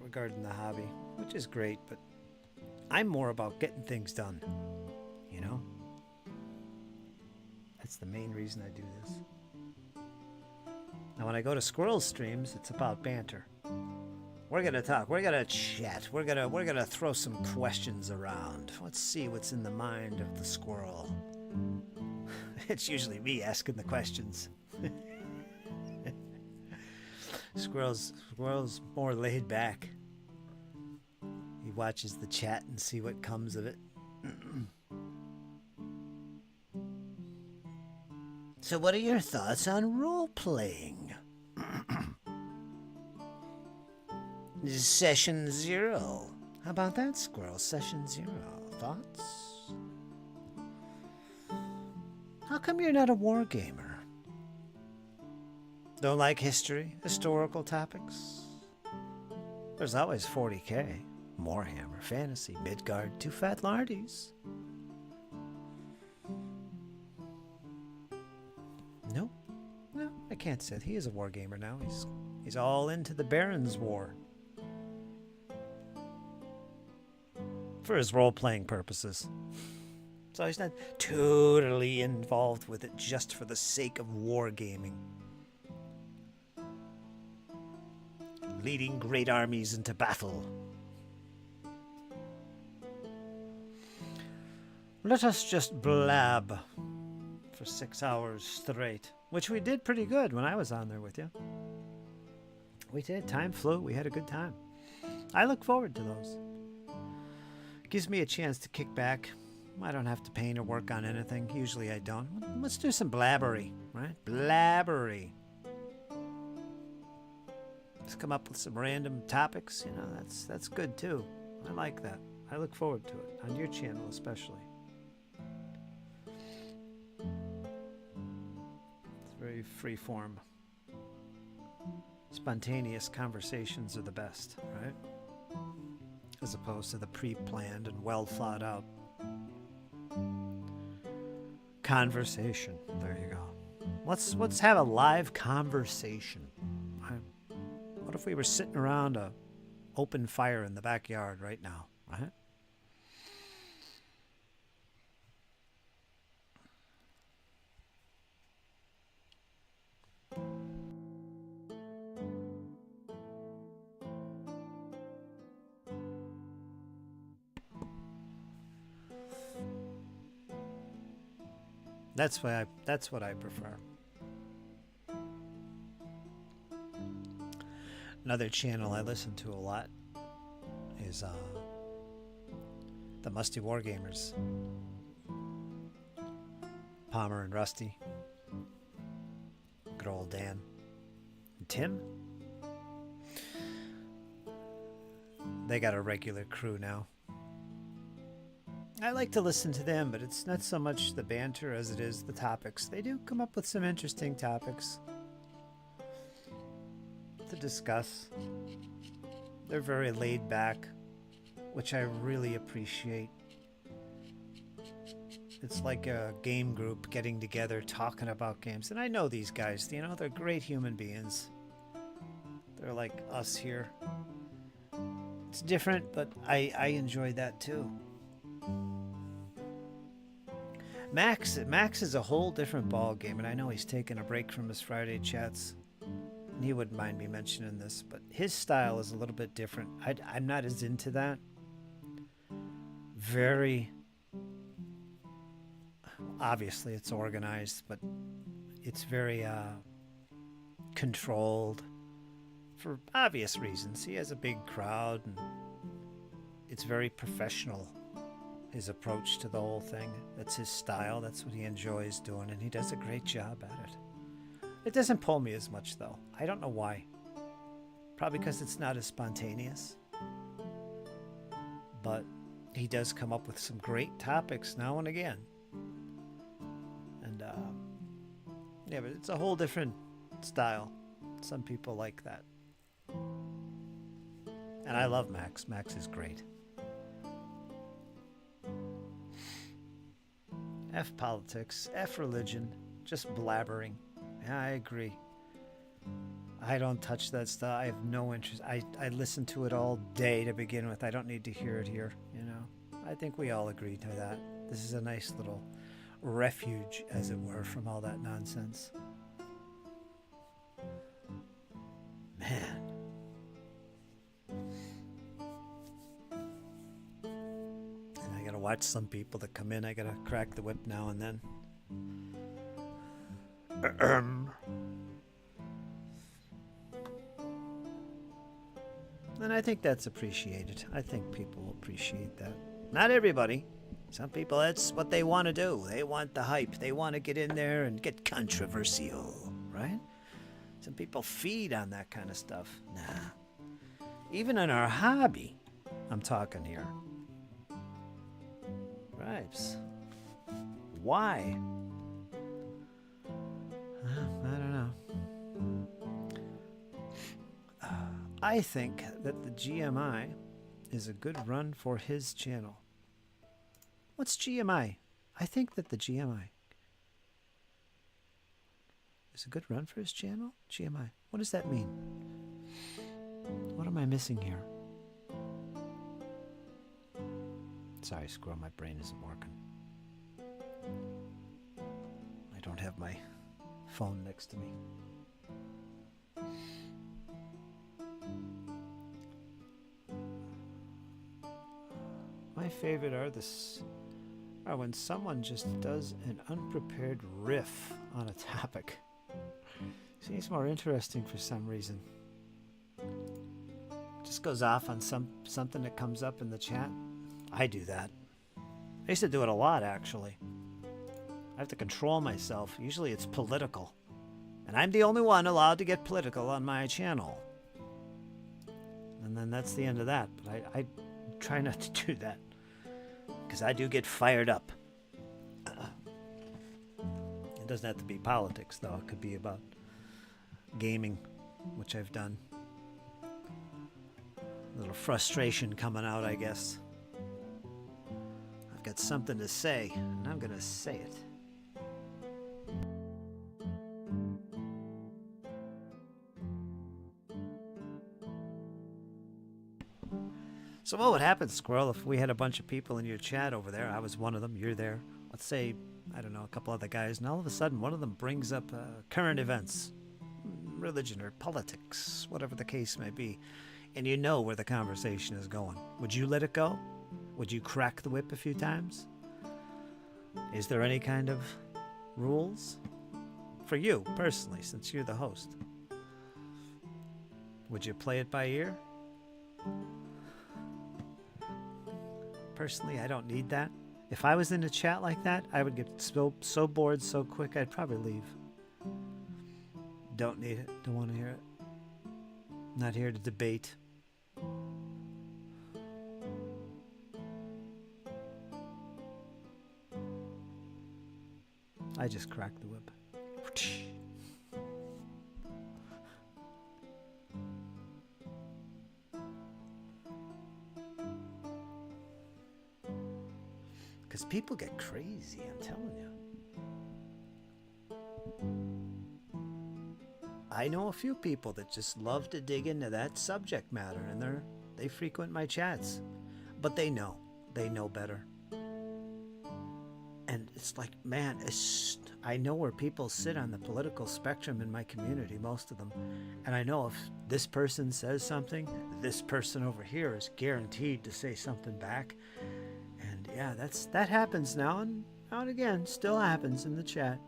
regarding the hobby, which is great, but I'm more about getting things done, you know? That's the main reason I do this. Now, when I go to Squirrel streams, it's about banter. We're gonna talk. We're gonna chat. We're gonna throw some questions around. Let's see what's in the mind of the squirrel. It's usually me asking the questions. Squirrel's more laid back. He watches the chat and see what comes of it. So, what are your thoughts on role playing? Session 0. How about that, Squirrel? Session 0. Thoughts? How come you're not a war gamer? Don't like history, historical topics? There's always 40k. Warhammer, fantasy, Midgard, 2 fat lardies. Nope. No, I can't say that. He is a war gamer now. He's all into the Baron's War. For his role-playing purposes. So he's not totally involved with it just for the sake of wargaming. Leading great armies into battle. Let us just blab for 6 hours straight, which we did pretty good when I was on there with you. We did. Time flew. We had a good time. I look forward to those. Gives me a chance to kick back. I don't have to paint or work on anything. Usually I don't. Let's do some blabbery, right? Blabbery. Let's come up with some random topics. You know, that's good too. I like that. I look forward to it. On your channel especially. It's very free form. Spontaneous conversations are the best, right? As opposed to the pre-planned and well thought out conversation. There you go. Let's have a live conversation. What if we were sitting around a open fire in the backyard right now, right? That's what I prefer. Another channel I listen to a lot is the Musty Wargamers. Palmer and Rusty. Good old Dan. And Tim. They got a regular crew now. I like to listen to them, but it's not so much the banter as it is the topics. They do come up with some interesting topics to discuss. They're very laid back, which I really appreciate. It's like a game group getting together, talking about games. And I know these guys, you know, they're great human beings. They're like us here. It's different, but I enjoy that too. Max is a whole different ball game, and I know he's taking a break from his Friday chats. And he wouldn't mind me mentioning this, but his style is a little bit different. I'm not as into that. Very obviously it's organized, but it's very controlled for obvious reasons. He has a big crowd, and it's very professional. His approach to the whole thing. That's his style. That's what he enjoys doing, and he does a great job at it. It doesn't pull me as much, though. I don't know why. Probably because it's not as spontaneous. But he does come up with some great topics now and again. And yeah, but it's a whole different style. Some people like that. And I love Max. Max is great. F politics, F religion, just blabbering. Yeah, I agree. I don't touch that stuff. I have no interest. I listen to it all day to begin with. I don't need to hear it here, you know. I think we all agree to that. This is a nice little refuge, as it were, from all that nonsense. Man. And I gotta watch some people that come in. I gotta crack the whip now and then. And I think that's appreciated. I think people appreciate that. Not everybody. Some people, that's what they want to do. They want the hype. They want to get in there and get controversial, right? Some people feed on that kind of stuff. Nah. Even in our hobby, I'm talking here. Right. Why? I don't know. I think that the GMI is a good run for his channel. What's GMI? I think that the GMI is a good run for his channel? GMI. What does that mean? What am I missing here? Sorry, Squirrel, my brain isn't working. I don't have my phone next to me. My favorite are when someone just does an unprepared riff on a topic. Seems more interesting for some reason. Just goes off on something that comes up in the chat. I do that. I used to do it a lot, actually. I have to control myself. Usually it's political. And I'm the only one allowed to get political on my channel. And then that's the end of that. But I try not to do that. Because I do get fired up. It doesn't have to be politics, though. It could be about gaming, which I've done. A little frustration coming out, I guess. I've got something to say, and I'm going to say it. So what would happen, Squirrel, if we had a bunch of people in your chat over there? I was one of them, you're there. Let's say, I don't know, a couple other guys, and all of a sudden one of them brings up current events, religion or politics, whatever the case may be, and you know where the conversation is going. Would you let it go? Would you crack the whip a few times? Is there any kind of rules? For you, personally, since you're the host. Would you play it by ear? Personally, I don't need that. If I was in a chat like that, I would get so bored so quick, I'd probably leave. Don't need it. Don't want to hear it. Not here to debate. I just cracked the whip. Because people get crazy, I'm telling you. I know a few people that just love to dig into that subject matter, and they frequent my chats. But they know better. And it's like, man, I know where people sit on the political spectrum in my community, most of them. And I know if this person says something, this person over here is guaranteed to say something back. And yeah, that happens now and again, still happens in the chat.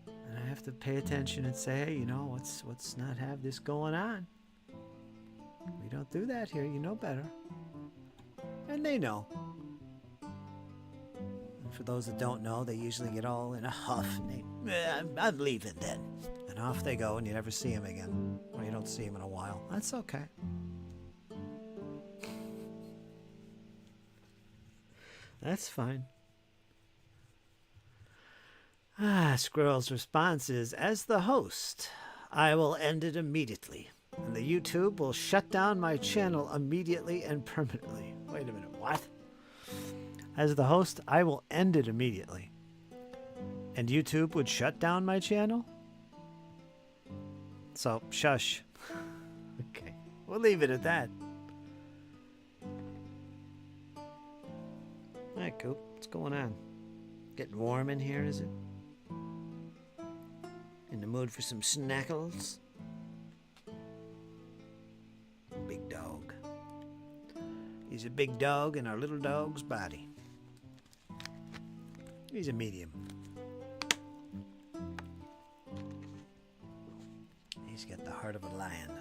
And I have to pay attention and say, hey, you know, let's not have this going on. We don't do that here, you know better. And they know. And for those that don't know, they usually get all in a huff and I'm leaving then. And off they go and you never see them again. Or you don't see them in a while. That's okay. That's fine. Squirrel's response is, as the host, I will end it immediately. And the YouTube will shut down my channel immediately and permanently. Wait a minute, what? As the host, I will end it immediately. And YouTube would shut down my channel? So, shush. Okay, we'll leave it at that. Alright, Coop, what's going on? Getting warm in here, is it? In the mood for some snackles? Big dog. He's a big dog in our little dog's body. He's a medium. He's got the heart of a lion.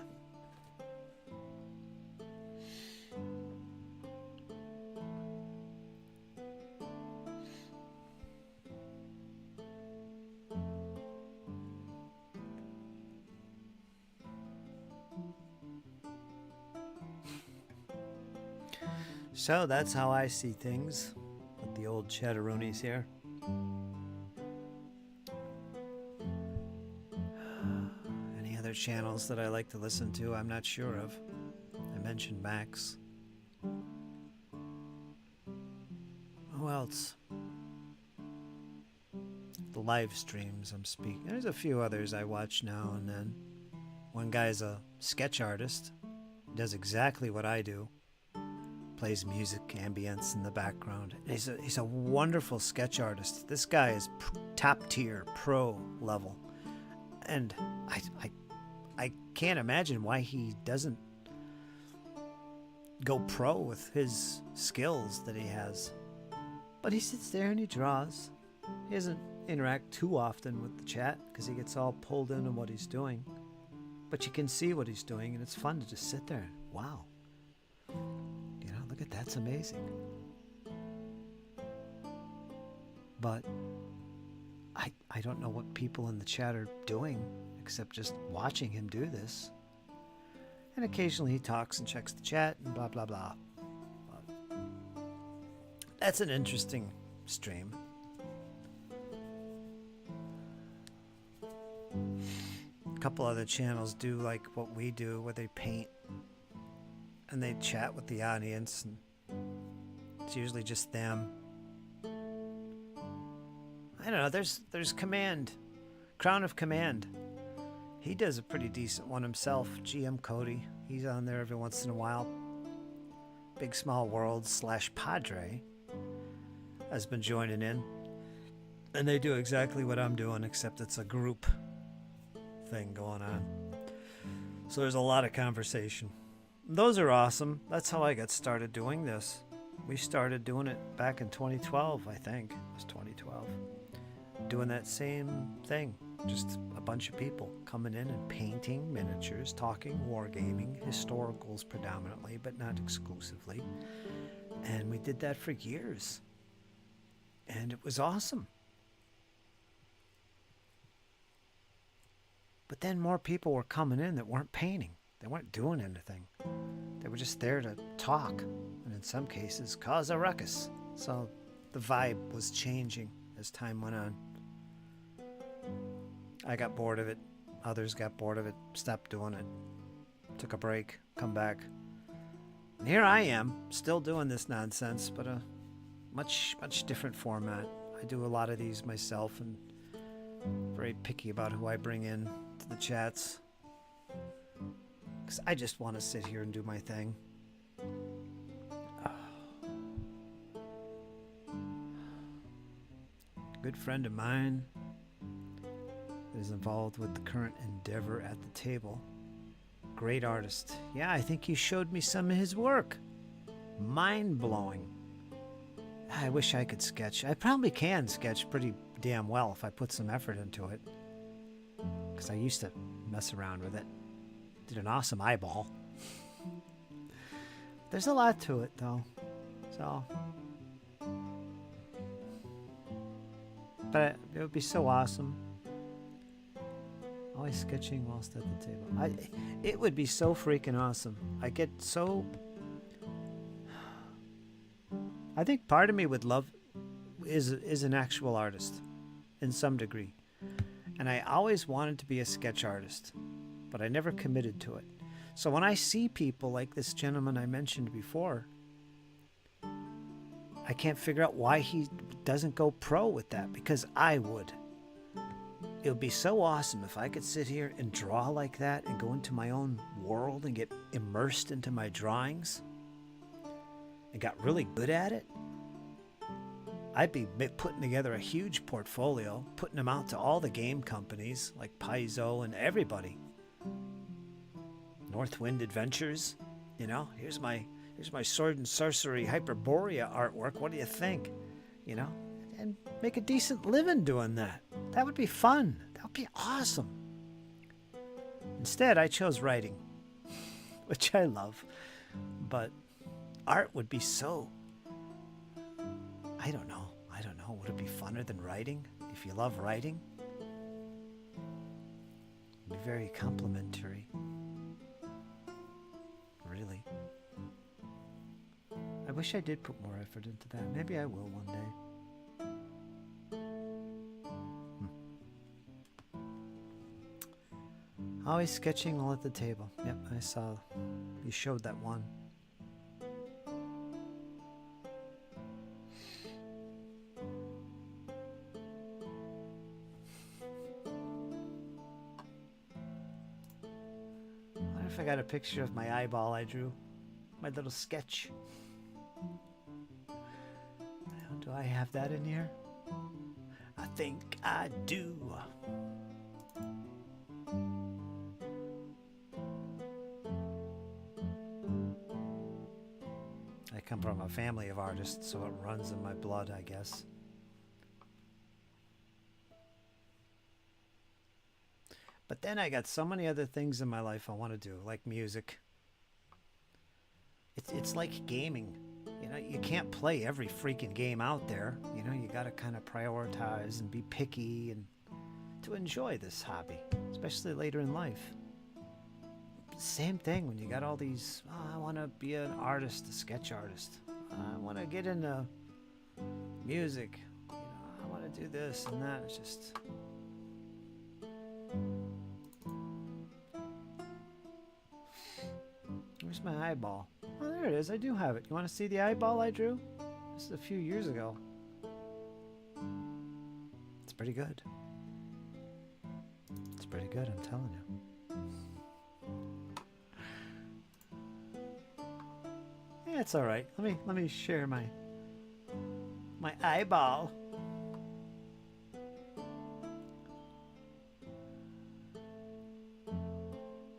So that's how I see things with the old chatteroonies here. Any other channels that I like to listen to, I'm not sure of. I mentioned Max. Who else? The live streams I'm speaking. There's a few others I watch now and then. One guy's a sketch artist. He does exactly what I do. Plays music, ambience in the background. He's a wonderful sketch artist. This guy is top tier, pro level. And I can't imagine why he doesn't go pro with his skills that he has. But he sits there and he draws. He doesn't interact too often with the chat because he gets all pulled into what he's doing. But you can see what he's doing, and it's fun to just sit there. Wow. Look at that's amazing. But I don't know what people in the chat are doing except just watching him do this. And occasionally he talks and checks the chat and blah blah blah. But that's an interesting stream. A couple other channels do like what we do, where they paint and they chat with the audience, and it's usually just them. I don't know, there's Command, Crown of Command. He does a pretty decent one himself. GM Cody, he's on there every once in a while. Big Small World / Padre has been joining in. And they do exactly what I'm doing, except it's a group thing going on. So there's a lot of conversation. Those are awesome. That's how I got started doing this. We started doing it back in 2012, I think. It was 2012. Doing that same thing. Just a bunch of people coming in and painting miniatures, talking wargaming, historicals predominantly, but not exclusively. And we did that for years. And it was awesome. But then more people were coming in that weren't painting. They weren't doing anything. They were just there to talk, and in some cases cause a ruckus. So the vibe was changing as time went on. I got bored of it. Others got bored of it, stopped doing it. Took a break, come back. And here I am, still doing this nonsense, but a much different format. I do a lot of these myself, and very picky about who I bring in to the chats. Because I just want to sit here and do my thing. Good friend of mine is involved with the current endeavor at the table. Great artist. Yeah, I think you showed me some of his work. Mind-blowing. I wish I could sketch. I probably can sketch pretty damn well if I put some effort into it. Because I used to mess around with it. Did an awesome eyeball. There's a lot to it, though. So, but it would be so awesome. Always sketching whilst at the table. It would be so freaking awesome. I get so I think part of me would love is an actual artist in some degree. And I always wanted to be a sketch artist, but I never committed to it. So when I see people like this gentleman I mentioned before, I can't figure out why he doesn't go pro with that, because I would. It would be so awesome if I could sit here and draw like that and go into my own world and get immersed into my drawings and got really good at it. I'd be putting together a huge portfolio, putting them out to all the game companies like Paizo and everybody. Northwind Adventures, you know, here's my sword and sorcery Hyperborea artwork. What do you think? You know, and make a decent living doing that. That would be fun. That would be awesome. Instead, I chose writing, which I love, but art would be so, I don't know. Would it be funner than writing? If you love writing, it'd be very complimentary. Really. I wish I did put more effort into that. Maybe I will one day. Always sketching while at the table. Yep, I saw you showed that one. I got a picture of my eyeball I drew, my little sketch. Do I have that in here? I think I do. I come from a family of artists, so it runs in my blood, I guess. But then I got so many other things in my life I want to do, like music. It's like gaming. You know, you can't play every freaking game out there. You know, you got to kind of prioritize and be picky and to enjoy this hobby, especially later in life. Same thing when you got all these, oh, I want to be an artist, a sketch artist. I want to get into music. You know, I want to do this and that. It's just... Where's my eyeball? Oh, there it is. I do have it. You want to see the eyeball I drew? This is a few years ago. It's pretty good. It's pretty good, I'm telling you. Yeah, it's all right. Let me share my eyeball.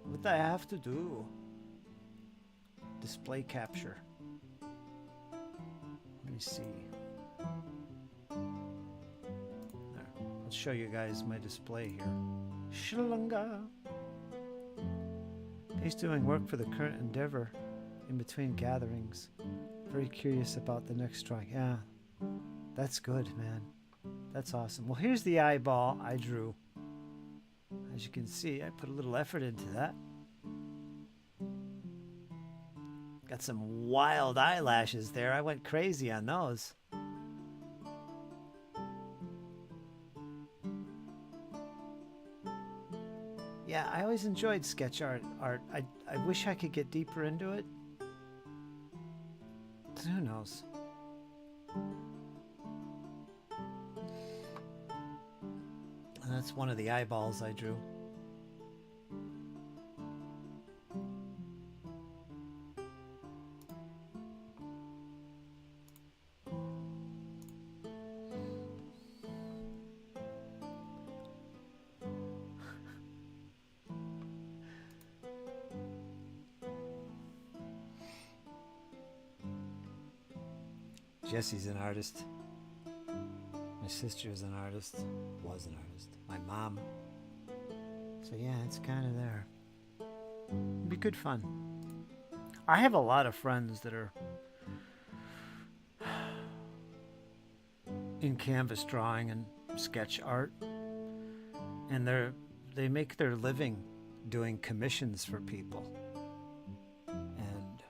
What do I have to do? Display capture. Let me see. There. I'll show you guys my display here. Shalunga. He's doing work for the current endeavor in between gatherings. Very curious about the next drawing. Yeah, that's good, man. That's awesome. Well, here's the eyeball I drew. As you can see, I put a little effort into that. Got some wild eyelashes there. I went crazy on those. Yeah, I always enjoyed sketch art. I wish I could get deeper into it. Who knows? And that's one of the eyeballs I drew. Jesse's an artist. My sister is an artist. Was an artist. My mom. So yeah, it's kind of there. It'd be good fun. I have a lot of friends that are in canvas drawing and sketch art, and they make their living doing commissions for people. And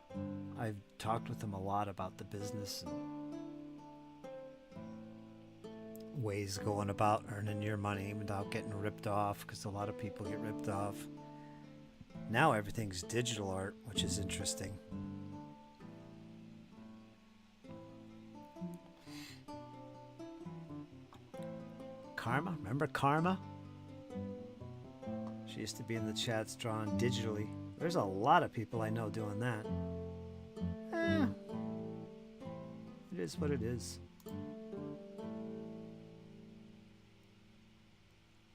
I've talked with them a lot about the business and ways going about earning your money without getting ripped off, because a lot of people get ripped off. Now everything's digital art, which is interesting. Karma? Remember Karma? She used to be in the chats drawing digitally. There's a lot of people I know doing that. It is what it is.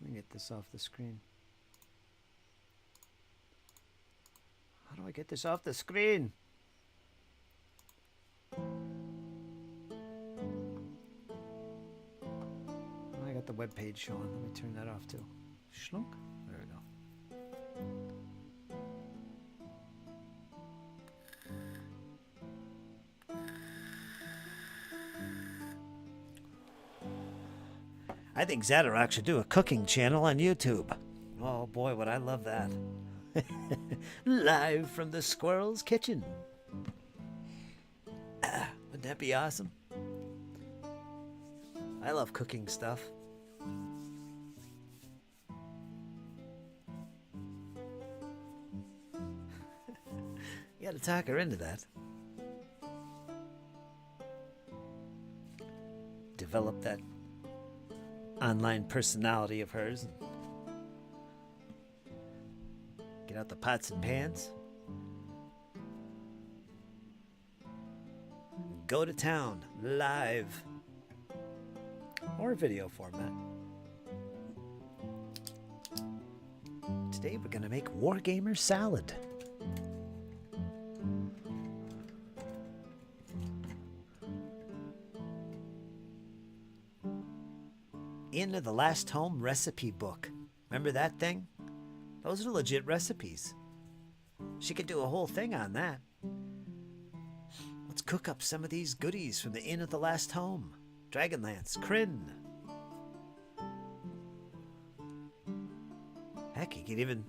Let me get this off the screen. How do I get this off the screen? I got the web page showing. Let me turn that off too. Schlunk. There we go. I think Zadorak should do a cooking channel on YouTube. Oh boy, would I love that. Live from the squirrel's kitchen. Wouldn't that be awesome? I love cooking stuff. You gotta talk her into that. Develop that online personality of hers. Get out the pots and pans. Go to town live. Or video format. Today we're going to make Wargamer salad. Into the Last Home recipe book. Remember that thing? Those are legit recipes. She could do a whole thing on that. Let's cook up some of these goodies from the Inn of the Last Home. Dragonlance, Kryn. Heck, you could even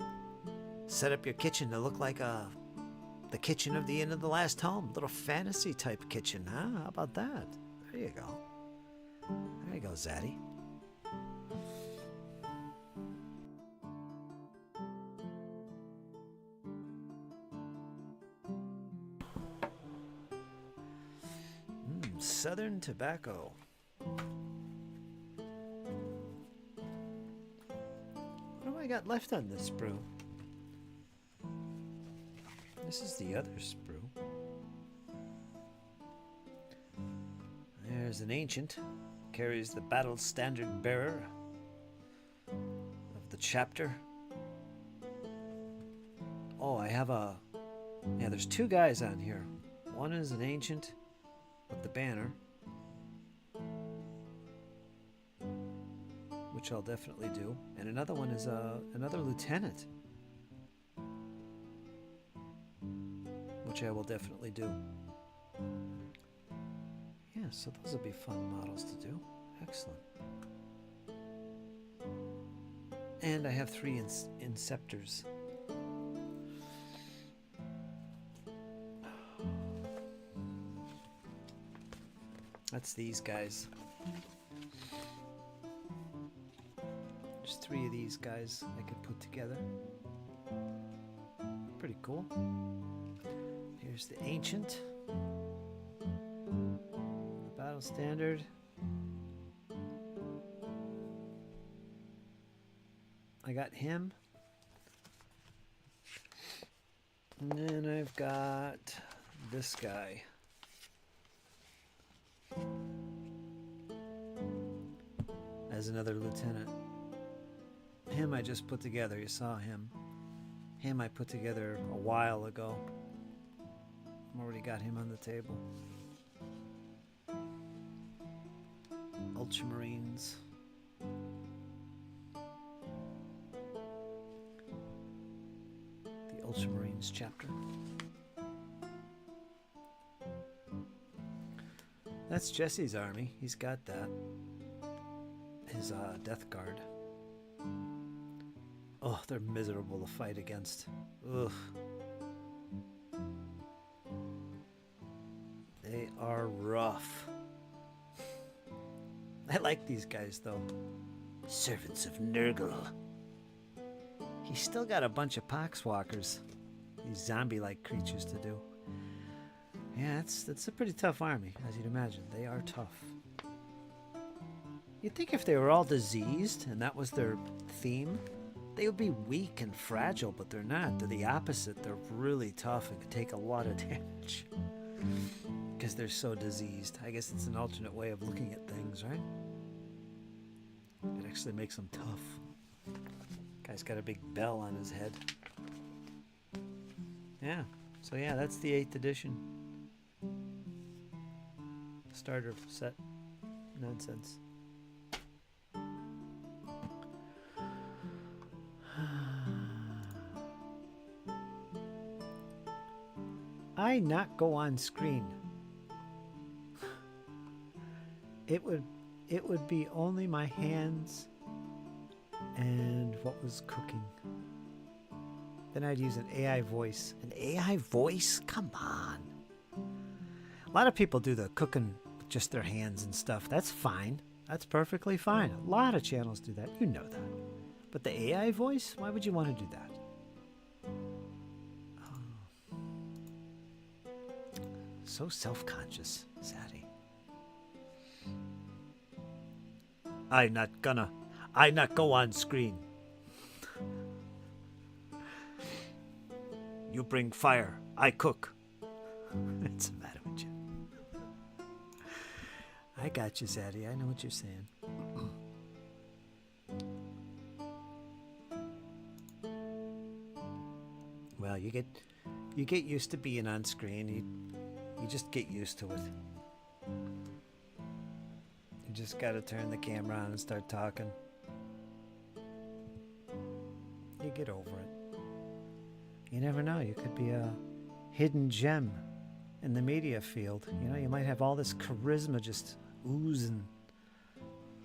set up your kitchen to look like the kitchen of the Inn of the Last Home. Little fantasy type kitchen, huh? How about that? There you go. There you go, Zaddy. Southern tobacco. What do I got left on this brew? This is the other sprue. There's an ancient. Carries the battle standard bearer of the chapter. Oh, I have a... Yeah, there's two guys on here. One is an ancient with the banner, which I'll definitely do, and another one is another lieutenant, which I will definitely do. Yeah, so those will be fun models to do. Excellent. And I have 3 inceptors. That's these guys. There's 3 of these guys I could put together. Pretty cool. Here's the ancient. The battle standard. I got him. And then I've got this guy. As another lieutenant. Him I just put together. You saw him. Him I put together a while ago. I've already got him on the table. Ultramarines. The Ultramarines chapter. That's Jesse's army. He's got that. His Death Guard. Oh, they're miserable to fight against. Ugh. They are rough. I like these guys, though. Servants of Nurgle. He's still got a bunch of poxwalkers. These zombie-like creatures to do. Yeah, that's a pretty tough army, as you'd imagine. They are tough. You'd think if they were all diseased, and that was their theme, they would be weak and fragile, but they're not. They're the opposite. They're really tough and can take a lot of damage. Because they're so diseased. I guess it's an alternate way of looking at things, right? It actually makes them tough. Guy's got a big bell on his head. Yeah. So yeah, that's the 8th edition. Starter set. Nonsense. I not go on screen. It would be only my hands and what was cooking. Then I'd use an AI voice. An AI voice? Come on. A lot of people do the cooking with just their hands and stuff. That's fine. That's perfectly fine. A lot of channels do that. You know that. But the AI voice? Why would you want to do that? So self-conscious, Zaddy. I not go on screen. You bring fire, I cook. What's the matter with you? I got you, Zaddy. I know what you're saying. Well, you get used to being on screen. You just get used to it. You just gotta turn the camera on and start talking. You get over it. You never know. You could be a hidden gem in the media field. You know, you might have all this charisma just oozing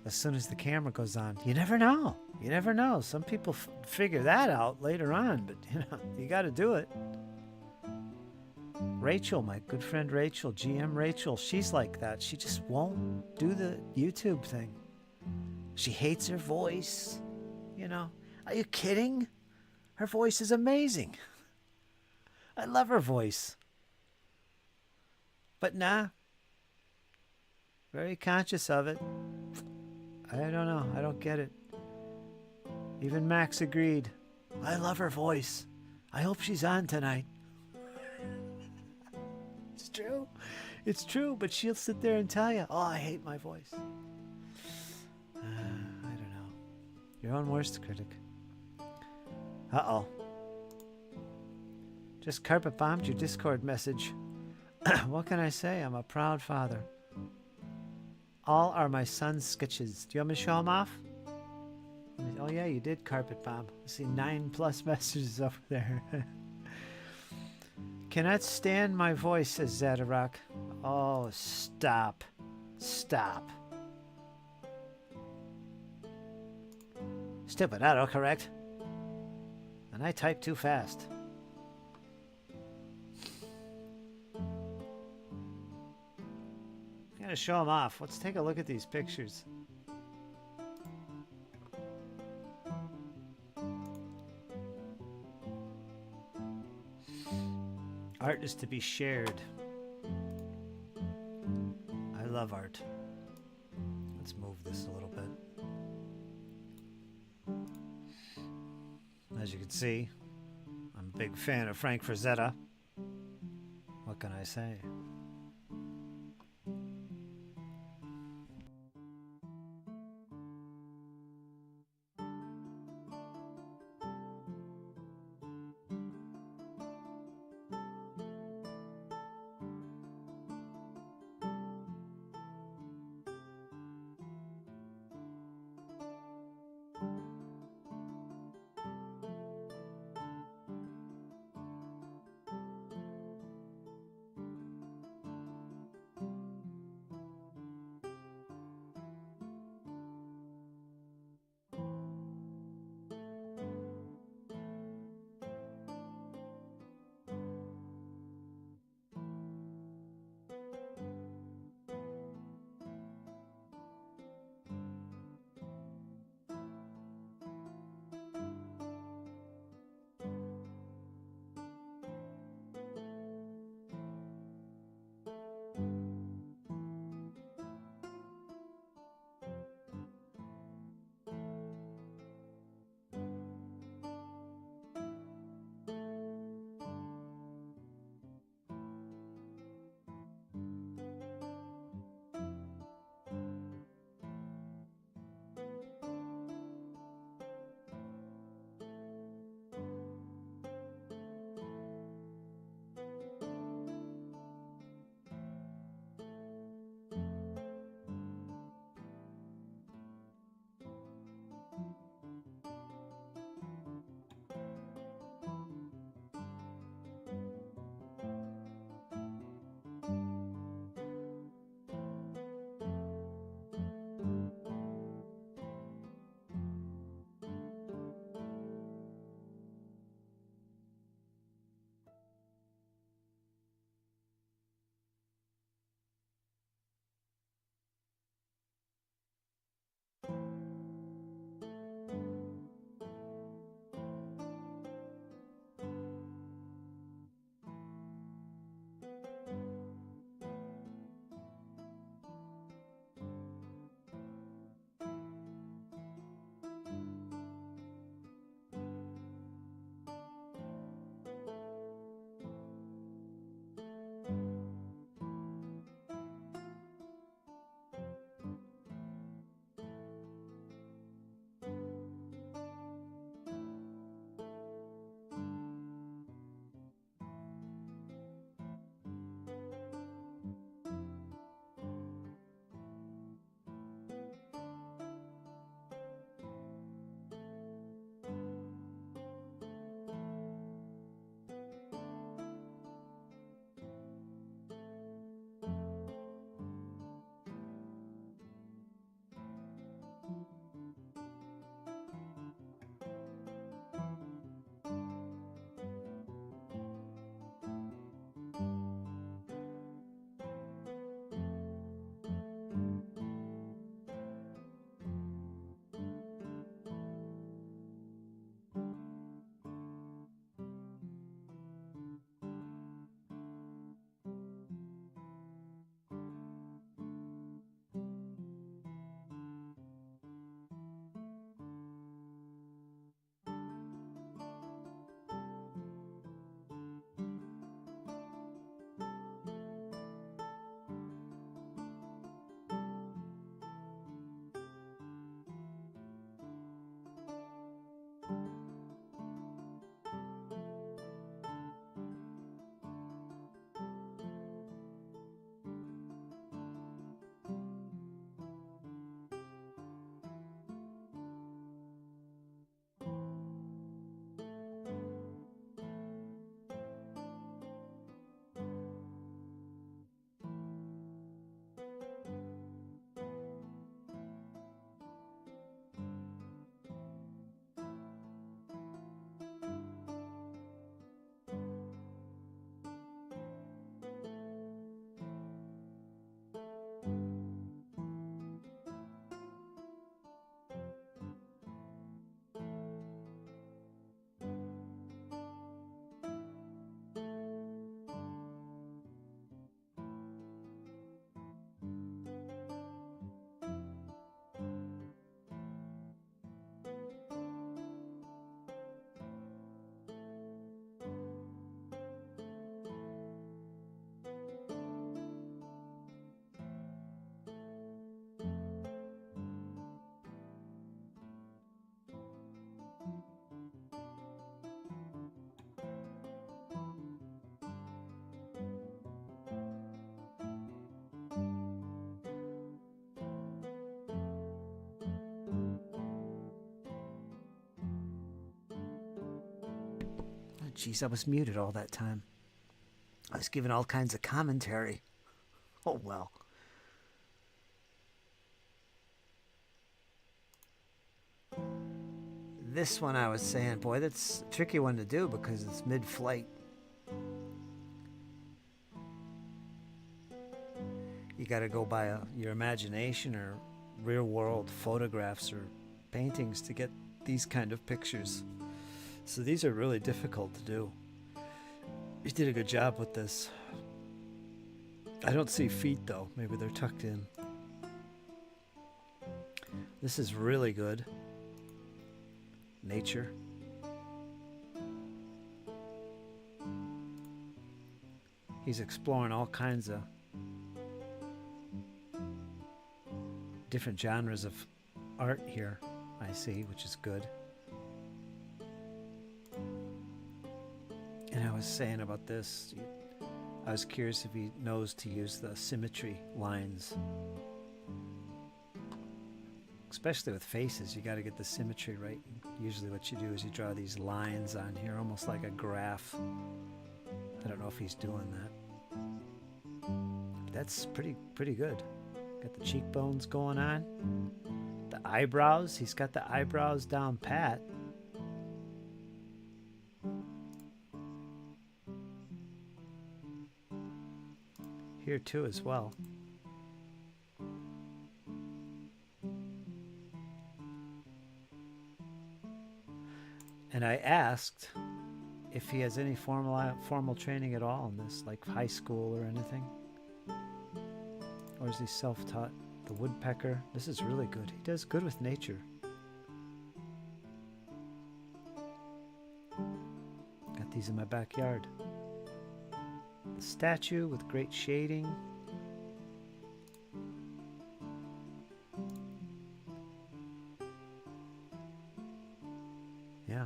as soon as the camera goes on. You never know. You never know. Some people figure that out later on, but you know, you gotta do it. Rachel, my good friend Rachel, GM Rachel, she's like that. She just won't do the YouTube thing. She hates her voice. You know, are you kidding? Her voice is amazing. I love her voice. But nah, very conscious of it. I don't know. I don't get it. Even Max agreed. I love her voice. I hope she's on tonight. It's true. It's true, but she'll sit there and tell you, oh, I hate my voice. I don't know. Your own worst critic. Uh-oh. Just carpet bombed your Discord message. What can I say? I'm a proud father. All are my son's sketches. Do you want me to show them off? Oh, yeah, you did carpet bomb. I see 9+ messages over there. Cannot stand my voice, says Zadarok. Oh, stop. Stop. Stupid autocorrect. And I type too fast. I gotta show them off. Let's take a look at these pictures. Art is to be shared. I love art. Let's move this a little bit. As you can see, I'm a big fan of Frank Frazetta. What can I say? Jeez, I was muted all that time. I was giving all kinds of commentary. Oh well. This one I was saying, boy, that's a tricky one to do because it's mid-flight. You got to go by your imagination or real-world photographs or paintings to get these kind of pictures. So these are really difficult to do. You did a good job with this. I don't see feet though. Maybe they're tucked in. This is really good. Nature. He's exploring all kinds of different genres of art here, I see, which is good. And I was saying about this, I was curious if he knows to use the symmetry lines. Especially with faces, you got to get the symmetry right. Usually what you do is you draw these lines on here, almost like a graph. I don't know if he's doing that. That's pretty good. Got the cheekbones going on. The eyebrows, he's got the eyebrows down pat. Here too as well. And I asked if he has any formal training at all in this, like high school or anything. Or is he self-taught? The woodpecker. This is really good. He does good with nature. Got these in my backyard. The statue with great shading. Yeah.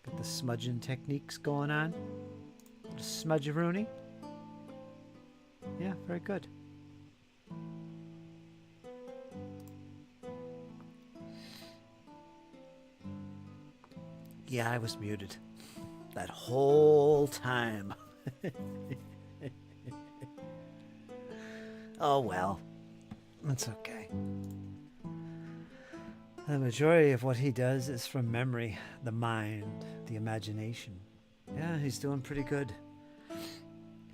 Got the smudging techniques going on. Just smudge-a-rooney. Yeah, very good. Yeah, I was muted that whole time. Oh well, that's okay. The majority of what he does is from memory, the mind, the imagination. Yeah, he's doing pretty good.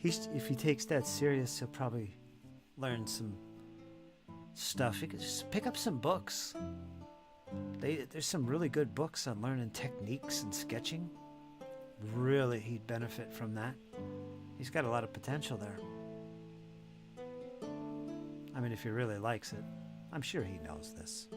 If he takes that serious, he'll probably learn some stuff. He could just pick up some books. There's some really good books on learning techniques and sketching. Really, he'd benefit from that. He's got a lot of potential there. I mean, if he really likes it, I'm sure he knows this.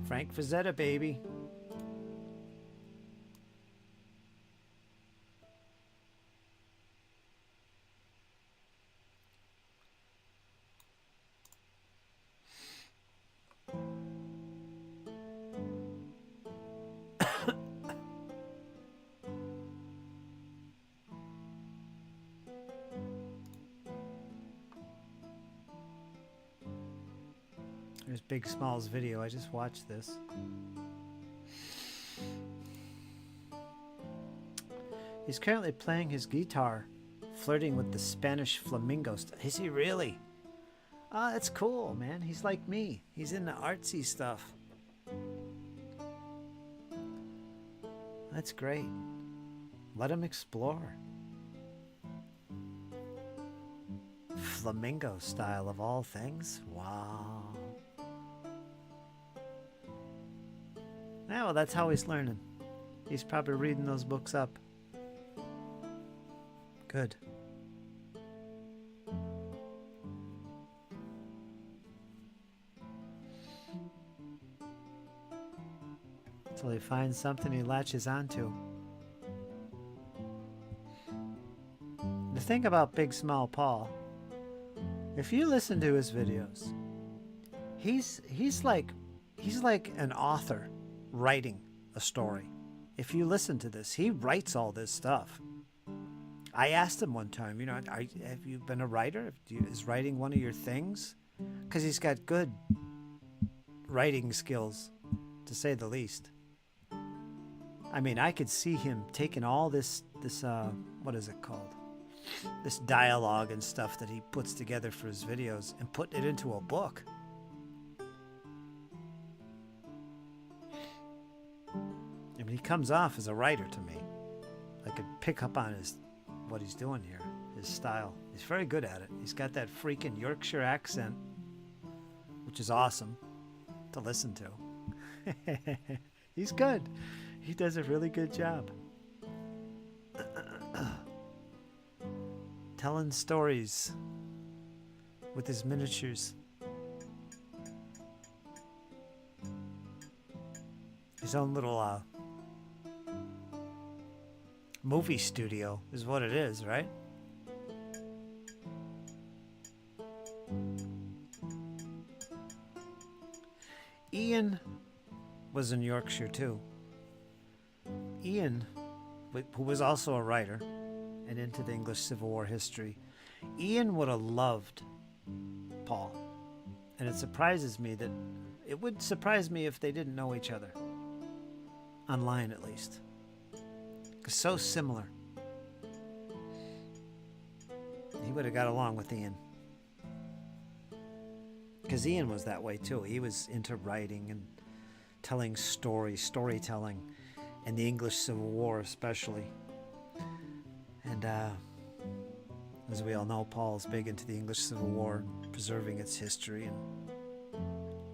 Frank Frazetta, baby. There's Big Small's video. I just watched this. He's currently playing his guitar, flirting with the Spanish flamingo. Is he really? Ah, that's cool, man. He's like me. He's into artsy stuff. That's great. Let him explore. Flamingo style of all things. Wow. Yeah, well, that's how he's learning. He's probably reading those books up. Good. Until he finds something he latches onto. The thing about Big Small Paul, if you listen to his videos, he's like an author writing a story. If you listen to this, he writes all this stuff. I asked him one time, have you been a writer? Is writing one of your things? Because he's got good writing skills, to say the least. I mean, I could see him taking all this what is it called? This dialogue and stuff that he puts together for his videos and putting it into a book. I mean, he comes off as a writer to me. I could pick up on what he's doing here, his style. He's very good at it. He's got that freaking Yorkshire accent, which is awesome to listen to. He's good. He does a really good job. Telling stories with his miniatures. His own little movie studio is what it is, right? Ian was in Yorkshire too. Ian, who was also a writer and into the English Civil War history, Ian would have loved Paul. And it would surprise me if they didn't know each other. Online, at least. Because so similar. He would have got along with Ian. Because Ian was that way too. He was into writing and telling storytelling, and the English Civil War especially. And as we all know, Paul's big into the English Civil War, preserving its history, and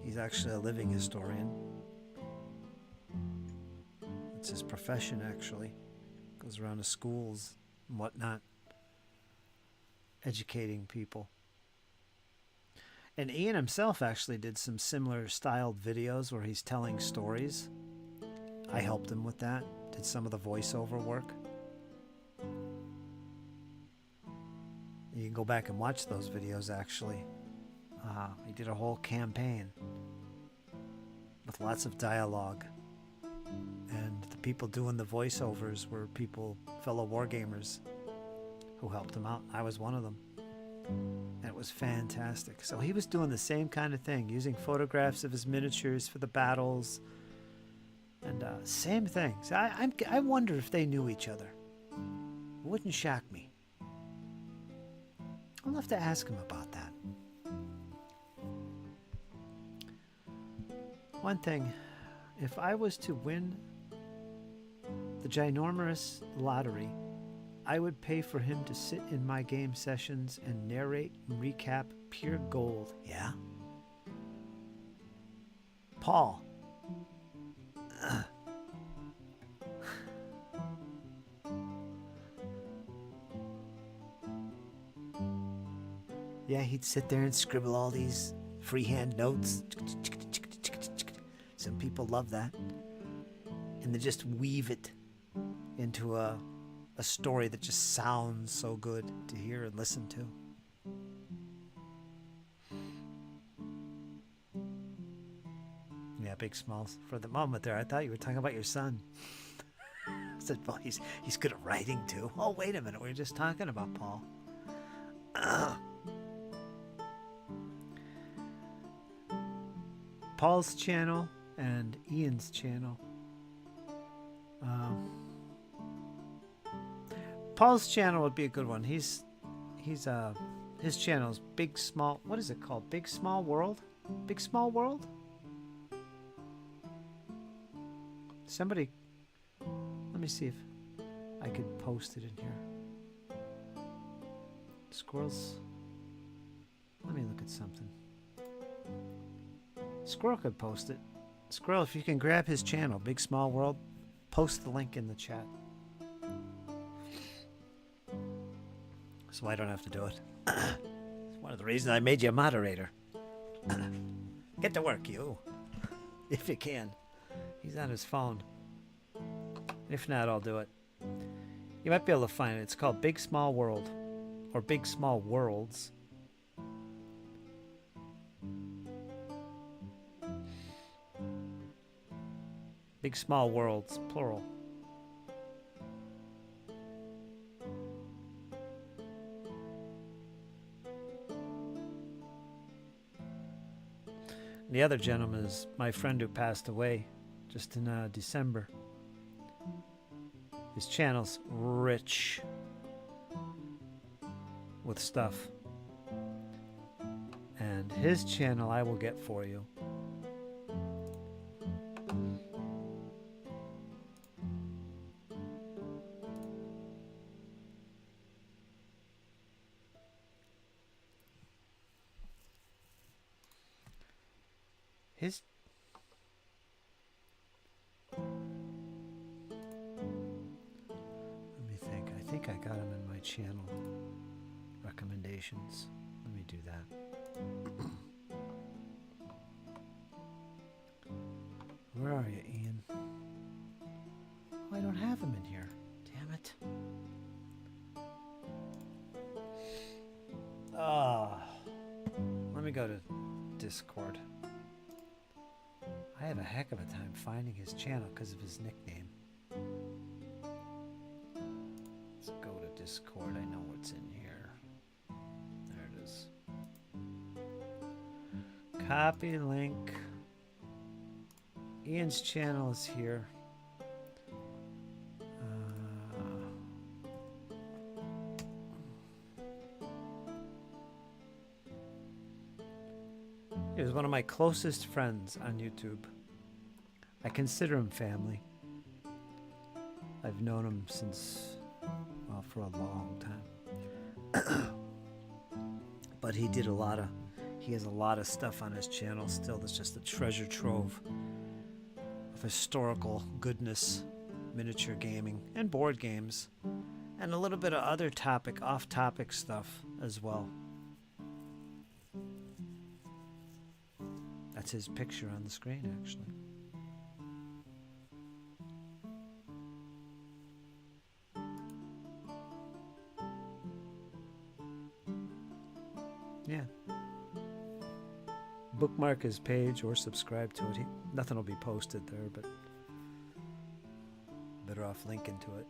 he's actually a living historian. It's his profession, actually. Goes around to schools and whatnot, educating people. And Ian himself actually did some similar styled videos where he's telling stories. I helped him with that, did some of the voiceover work. You can go back and watch those videos, actually. He did a whole campaign with lots of dialogue. And the people doing the voiceovers were fellow wargamers who helped him out. I was one of them. And it was fantastic. So he was doing the same kind of thing, using photographs of his miniatures for the battles. And same thing. So I wonder if they knew each other. It wouldn't shock me. I'll have to ask him about that. One thing, if I was to win the ginormous lottery, I would pay for him to sit in my game sessions and narrate and recap pure gold. Yeah? Paul. Yeah, he'd sit there and scribble all these freehand notes. Some people love that. And they just weave it into a story that just sounds so good to hear and listen to. Yeah, big smiles. For the moment there, I thought you were talking about your son. I said, well, he's good at writing too. Oh, wait a minute. We were just talking about Paul. Paul's channel and Ian's channel. Paul's channel would be a good one. His channel is Big Small. What is it called? Big Small World? Big Small World? Somebody, let me see if I could post it in here. Squirrels. Let me look at something. Squirrel could post it. Squirrel, if you can grab his channel, Big Small World, post the link in the chat. So I don't have to do it. It's one of the reasons I made you a moderator. Get to work, you. If you can. He's on his phone. If not, I'll do it. You might be able to find it. It's called Big Small World. Or Big Small Worlds. Big Small Worlds, plural. The other gentleman is my friend who passed away just in December. His channel's rich with stuff. And his channel I will get for you. His let me think. I think I got him in my channel recommendations. Let me do that. Where are you, Ian? Oh, I don't have him in here. Damn it. Let me go to Discord. I have a heck of a time finding his channel because of his nickname. Let's go to Discord. I know what's in here. There it is. Copy link. Ian's channel is here. He was one of my closest friends on YouTube. I consider him family. I've known him since, well, for a long time. But he has a lot of stuff on his channel still that's just a treasure trove of historical goodness, miniature gaming, and board games, and a little bit of other off-topic stuff as well. That's his picture on the screen, actually. Yeah. Bookmark his page or subscribe to it. Nothing will be posted there, but better off linking to it.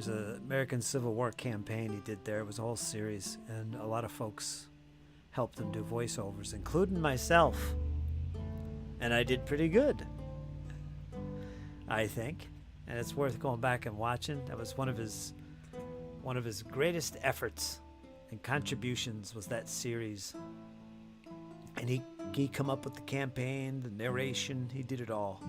There's an American Civil War campaign he did there. It was a whole series, and a lot of folks helped him do voiceovers, including myself. And I did pretty good, I think. And it's worth going back and watching. That was one of his greatest efforts and contributions, was that series. And he come up with the campaign, the narration, he did it all.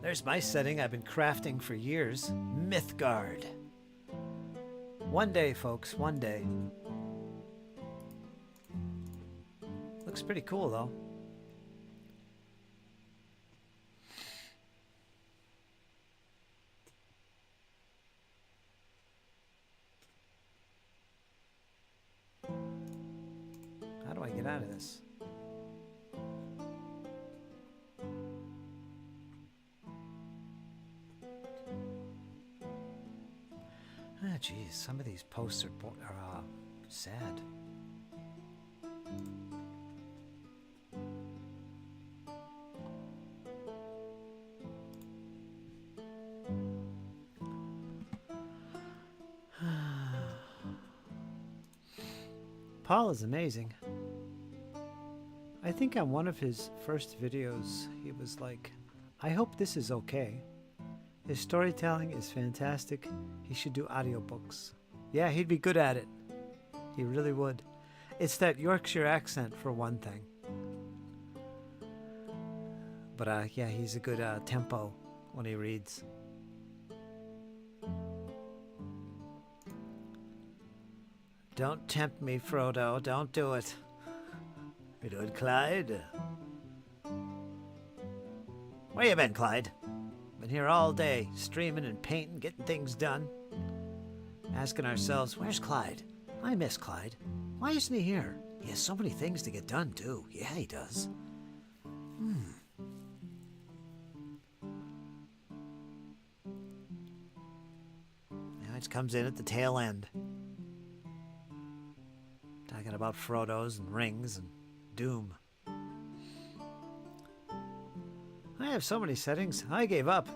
There's my setting I've been crafting for years. Mythgard. One day, folks, one day. Looks pretty cool, though. How do I get out of this? Geez, some of these posts are sad. Paul is amazing. I think on one of his first videos, he was like, I hope this is okay. His storytelling is fantastic. He should do audiobooks. Yeah, he'd be good at it. He really would. It's that Yorkshire accent, for one thing. But yeah, he's a good tempo when he reads. Don't tempt me, Frodo. Don't do it. You doing, Clyde? Where you been, Clyde? Been here all day, streaming and painting, getting things done. Asking ourselves, where's Clyde? I miss Clyde. Why isn't he here? He has so many things to get done, too. Yeah, he does. Now it comes in at the tail end. Talking about Frodo's and rings and doom. I have so many settings, I gave up.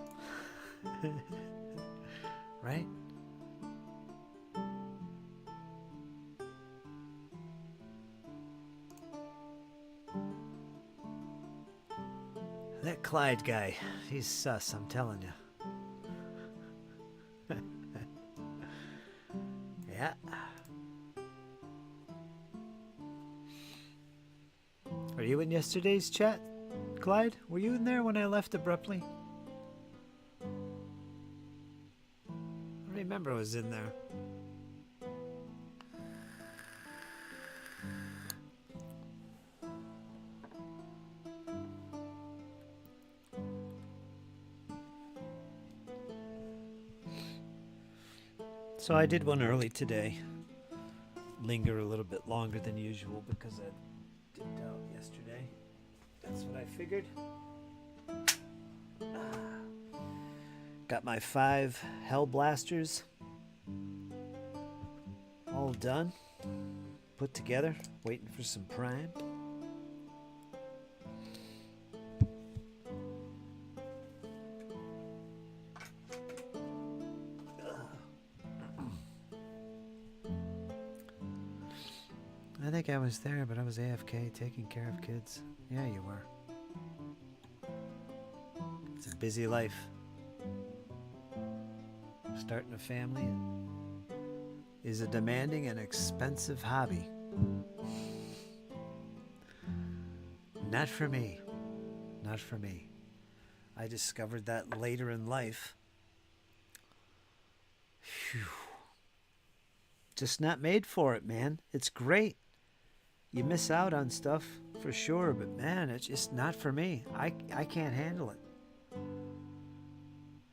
Right? That Clyde guy, he's sus, I'm telling you. Yeah. Are you in yesterday's chat, Clyde? Were you in there when I left abruptly? I remember I was in there. So I did one early today. Linger a little bit longer than usual because I dipped out yesterday. That's what I figured. Got my 5 Hell Blasters all done, put together, waiting for some prime. I think I was there, but I was AFK taking care of kids. Yeah, you were. It's a busy life. Starting a family is a demanding and expensive hobby. Not for me. Not for me. I discovered that later in life. Phew. Just not made for it, man. It's great. You miss out on stuff for sure, but man, it's just not for me. I can't handle it.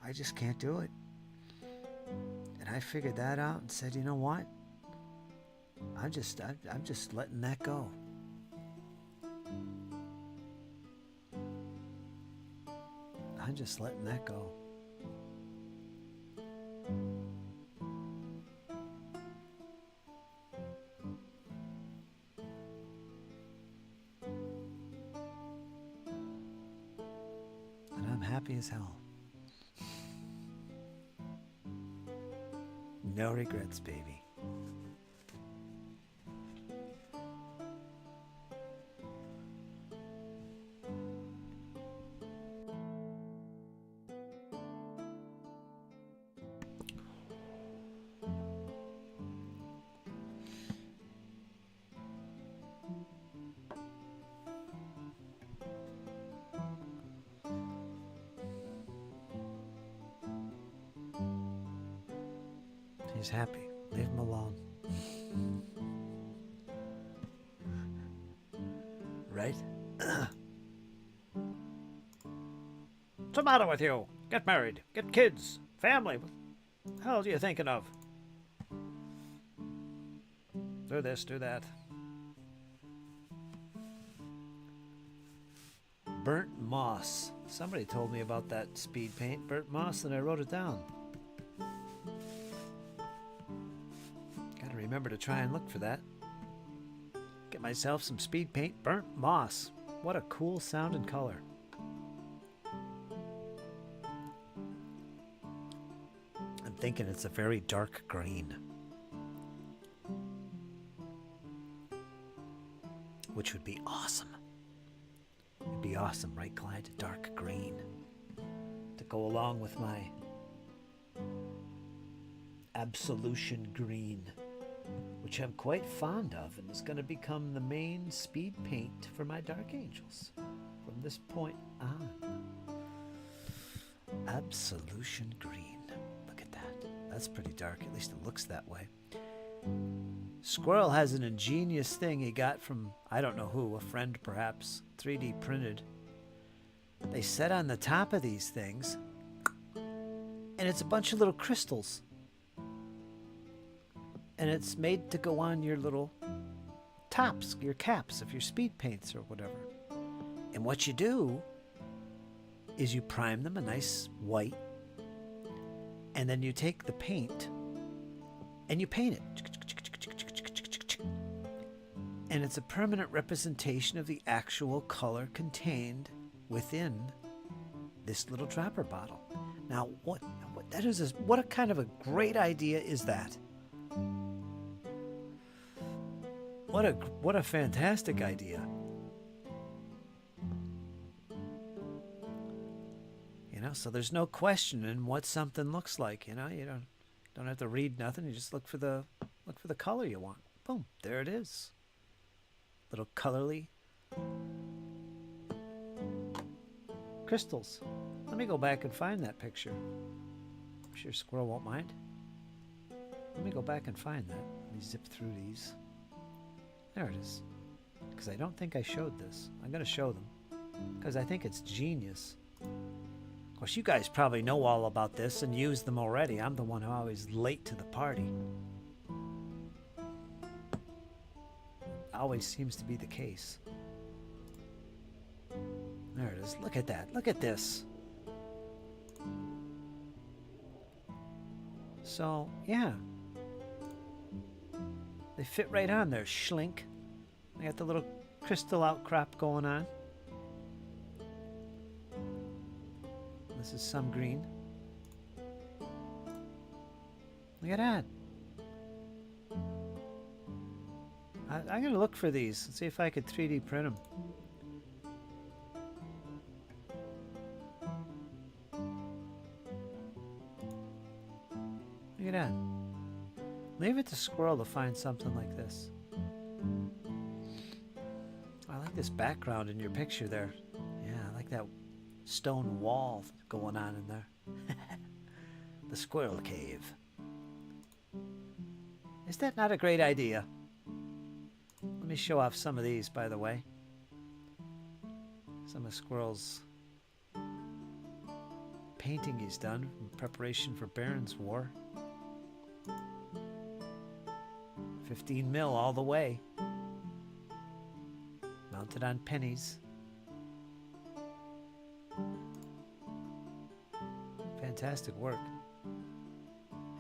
I just can't do it. And I figured that out and said, you know what? I'm just letting that go. I'm just letting that go. And I'm happy as hell. No regrets, baby. He's happy. Leave him alone. Right? What's the matter with you? Get married. Get kids. Family. What the hell are you thinking of? Do this, do that. Burnt moss. Somebody told me about that speed paint, burnt moss, and I wrote it down. Gotta remember to try and look for that. Get myself some speed paint, burnt moss. What a cool sounding color. I'm thinking it's a very dark green. Which would be awesome. It'd be awesome, right, Clyde? Dark green. To go along with my absolution green, which I'm quite fond of and is going to become the main speed paint for my Dark Angels from this point on. Absolution green. Look at that. That's pretty dark. At least it looks that way. Squirrel has an ingenious thing he got from, I don't know who, a friend perhaps, 3D printed. They set on the top of these things, and it's a bunch of little crystals. And it's made to go on your little tops, your caps of your speed paints or whatever. And what you do is you prime them a nice white, and then you take the paint and you paint it. And it's a permanent representation of the actual color contained within this little dropper bottle. Now, what a kind of a great idea is that? What a fantastic idea. You know, so there's no questioning what something looks like, you know? You don't have to read nothing, you just look for the color you want. Boom, there it is. Little colorly crystals. Let me go back and find that picture. I'm sure Squirrel won't mind. Let me go back and find that. Let me zip through these. There it is. Because I don't think I showed this. I'm going to show them. Because I think it's genius. Of course, you guys probably know all about this and use them already. I'm the one who always late to the party. Always seems to be the case. There it is. Look at that. Look at this. So, yeah. They fit right on there. Schlink. They got the little crystal outcrop going on. This is some green. Look at that. I'm going to look for these and see if I could 3D print them. Look at that. Leave it to Squirrel to find something like this. I like this background in your picture there. Yeah, I like that stone wall going on in there. The squirrel cave. Is that not a great idea? Let me show off some of these, by the way. Some of Squirrel's painting he's done in preparation for Baron's War. 15 mil all the way. Mounted on pennies. Fantastic work.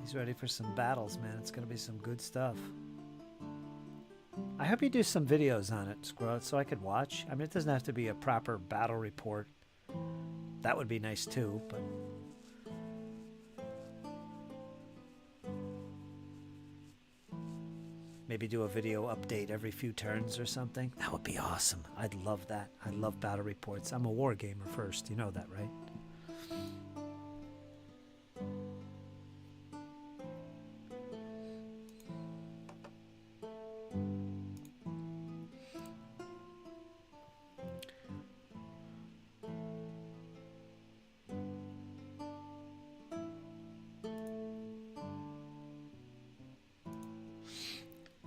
He's ready for some battles, man. It's going to be some good stuff. I hope you do some videos on it, Squirrel, so I could watch. I mean, it doesn't have to be a proper battle report. That would be nice too, but... maybe do a video update every few turns or something. That would be awesome. I'd love that. I love battle reports. I'm a war gamer first. You know that, right?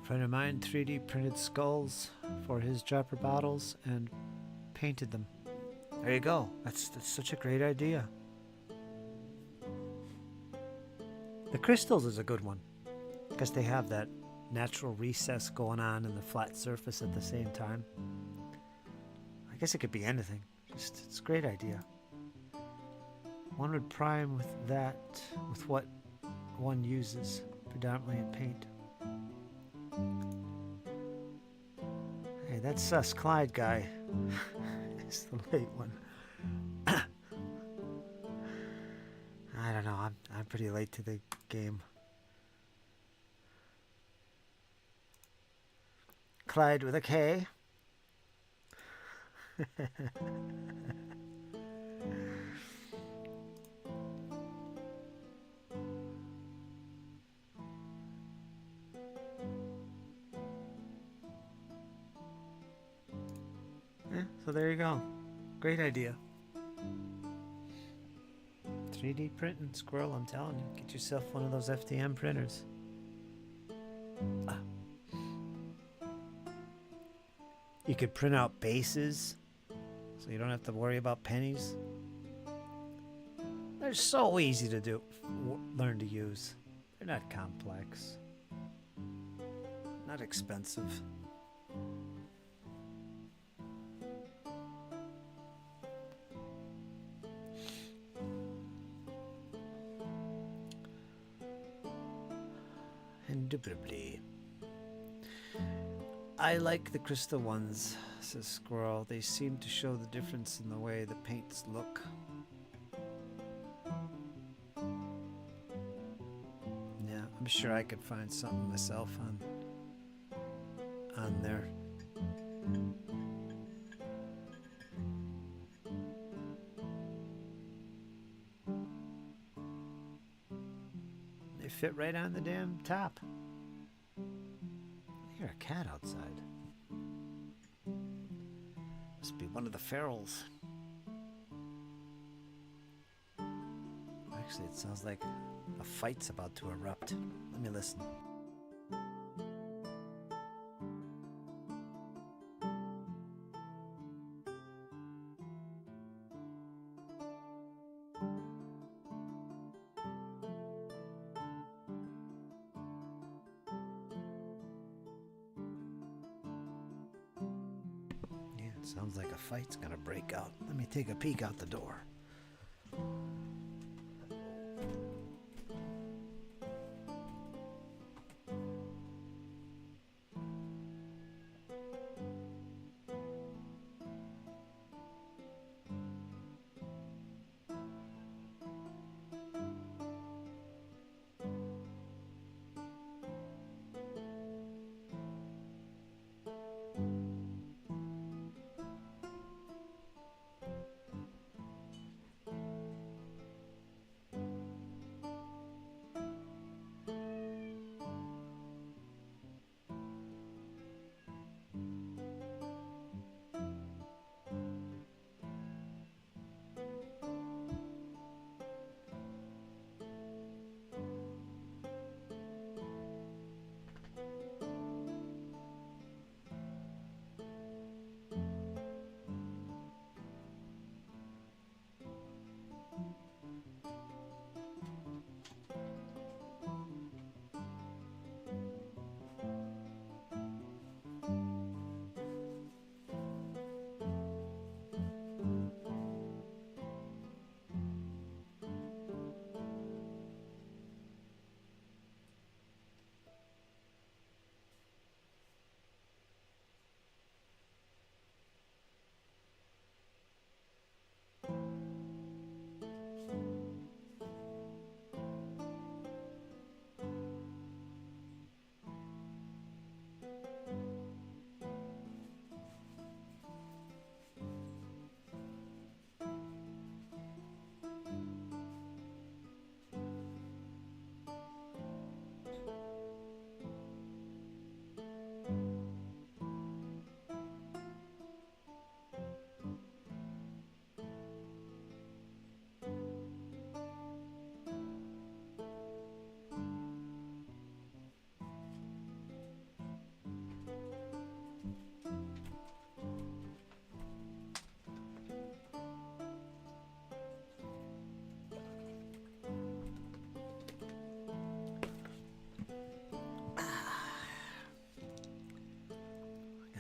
Friend of mine 3D printed skulls for his dropper bottles and painted them. There you go. That's such a great idea. The crystals is a good one because they have that natural recess going on in the flat surface at the same time. I guess it could be anything. Just it's a great idea. One would prime with that, with what one uses predominantly in paint. Hey, that sus Clyde guy is the late one. I don't know. I'm pretty late to the game. Clyde with a K. So there you go. Great idea. 3D printing, Squirrel, I'm telling you. Get yourself one of those FDM printers. You could print out bases, so you don't have to worry about pennies. They're so easy to do, learn to use. They're not complex. Not expensive. Indubitably. I like the crystal ones, says Squirrel. They seem to show the difference in the way the paints look. Yeah, I'm sure I could find something myself on there. They fit right on the damn top. I hear a cat outside. Must be one of the ferals. Actually, it sounds like a fight's about to erupt. Let me listen. Sounds like a fight's gonna break out. Let me take a peek out the door.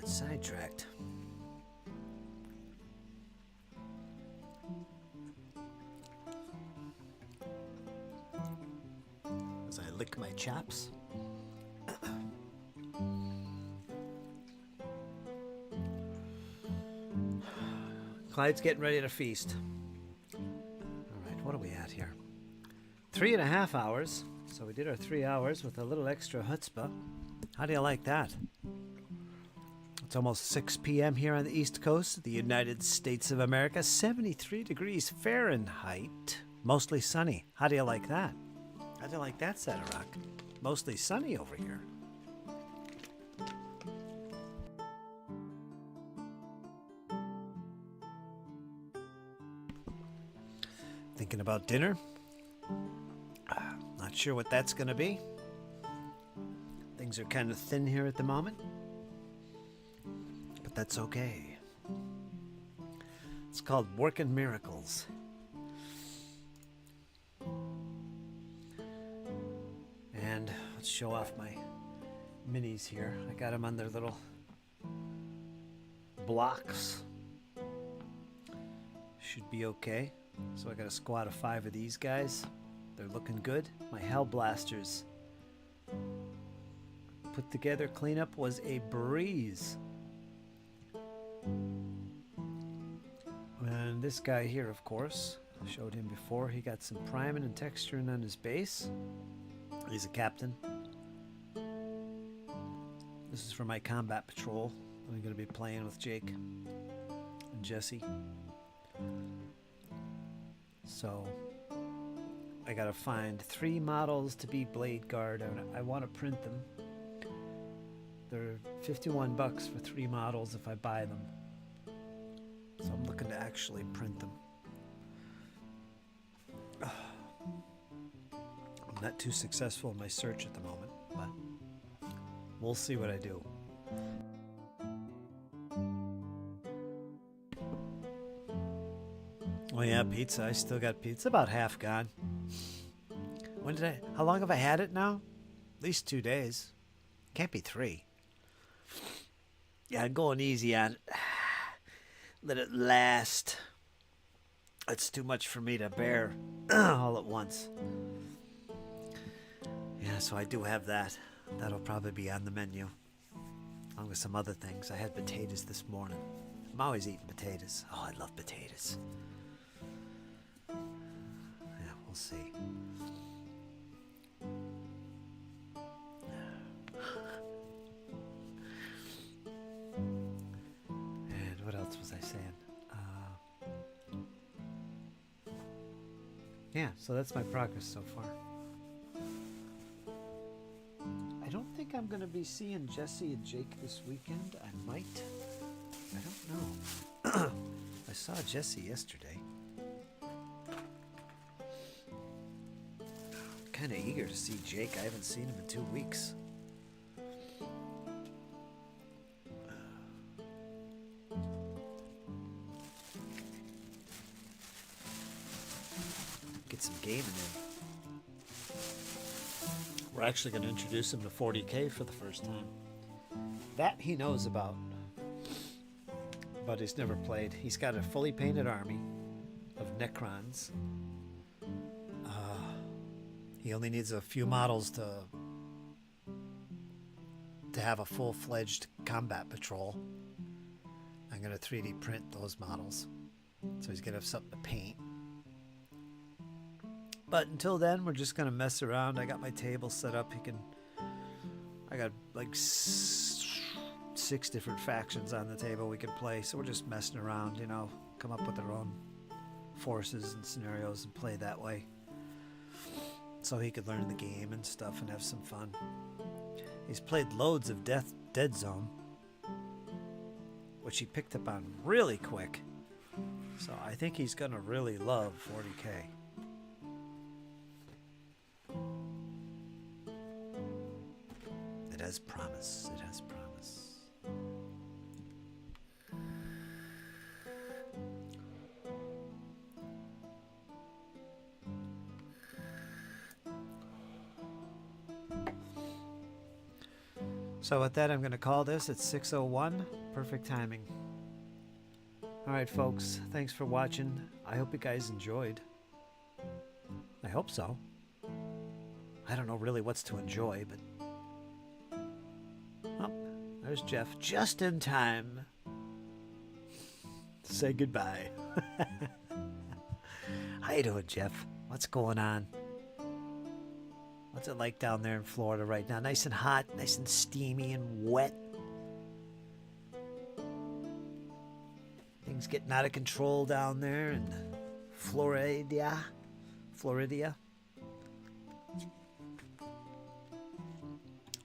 got sidetracked. As I lick my chops. Clyde's getting ready to feast. Alright, what are we at here? 3.5 hours. So we did our 3 hours with a little extra chutzpah. How do you like that? It's almost 6 p.m. here on the East Coast of the United States of America. 73 degrees Fahrenheit. Mostly sunny. How do you like that? How do you like that, Sadarak? Mostly sunny over here. Thinking about dinner. Not sure what that's going to be. Things are kind of thin here at the moment. But that's okay. It's called Working Miracles. And let's show off my minis here. I got them on their little blocks. Should be okay. So I got a squad of 5 of these guys. They're looking good. My Hell Blasters put together cleanup was a breeze. And this guy here, of course, I showed him before. He got some priming and texturing on his base. He's a captain. This is for my combat patrol. I'm going to be playing with Jake and Jesse. So I gotta find 3 models to be Blade Guard, and I want to print them. They're $51 for 3 models if I buy them. So I'm looking to actually print them. I'm not too successful in my search at the moment, but we'll see what I do. Oh yeah, pizza. I still got pizza. About half gone. How long have I had it now? At least 2 days. Can't be 3. Yeah, I'm going easy on it. Let it last. It's too much for me to bear all at once. Yeah, so I do have that. That'll probably be on the menu. Along with some other things. I had potatoes this morning. I'm always eating potatoes. Oh, I love potatoes. Yeah, we'll see. And what else was I saying? Yeah, so that's my progress so far. I don't think I'm going to be seeing Jesse and Jake this weekend. I might. I don't know. I saw Jesse yesterday. I'm kind of eager to see Jake. I haven't seen him in 2 weeks. Get some gaming in. We're actually going to introduce him to 40K for the first time. That he knows about, but he's never played. He's got a fully painted army of Necrons. He only needs a few models to have a full-fledged combat patrol. I'm going to 3D print those models, so he's going to have something to paint. But until then, we're just going to mess around. I got my table set up. I got like 6 different factions on the table we can play. So we're just messing around, you know, come up with our own forces and scenarios and play that way. So he could learn the game and stuff and have some fun. He's played loads of Dead Zone, which he picked up on really quick. So I think he's going to really love 40K. It has promise. It has promise. So with that, I'm going to call this at 6:01. Perfect timing. All right, folks. Thanks for watching. I hope you guys enjoyed. I hope so. I don't know really what's to enjoy, but... Oh, there's Jeff. Just in time. Say goodbye. How you doing, Jeff? What's going on? What's it like down there in Florida right now? Nice and hot, nice and steamy and wet. Things getting out of control down there in Florida.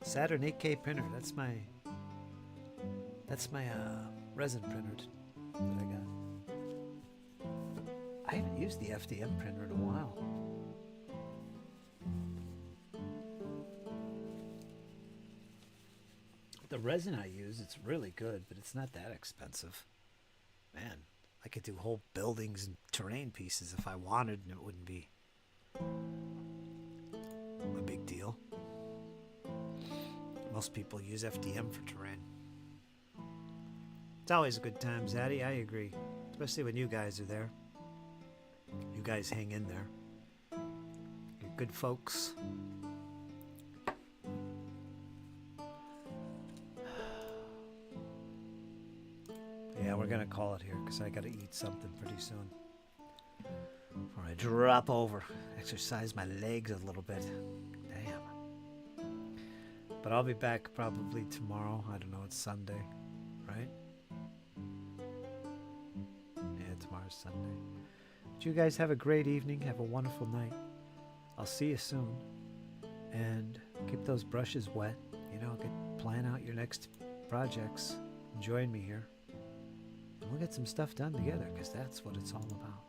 Saturn 8K printer. That's my resin printer that I got. I haven't used the FDM printer in a while. The resin I use, it's really good, but it's not that expensive. Man, I could do whole buildings and terrain pieces if I wanted, and it wouldn't be a big deal. Most people use FDM for terrain. It's always a good time, Zaddy, I agree. Especially when you guys are there. You guys hang in there. You're good folks. Yeah, we're going to call it here because I got to eat something pretty soon. Before I drop over, exercise my legs a little bit. Damn. But I'll be back probably tomorrow. I don't know, it's Sunday, right? Yeah, tomorrow's Sunday. But you guys have a great evening. Have a wonderful night. I'll see you soon. And keep those brushes wet. You know, plan out your next projects. And join me here. And we'll get some stuff done together because that's what it's all about.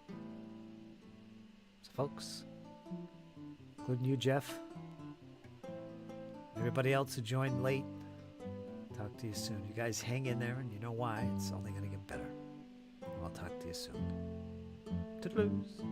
So folks, including you, Jeff, everybody else who joined late, talk to you soon. You guys hang in there, and you know why. It's only going to get better. I'll talk to you soon. Toodaloos.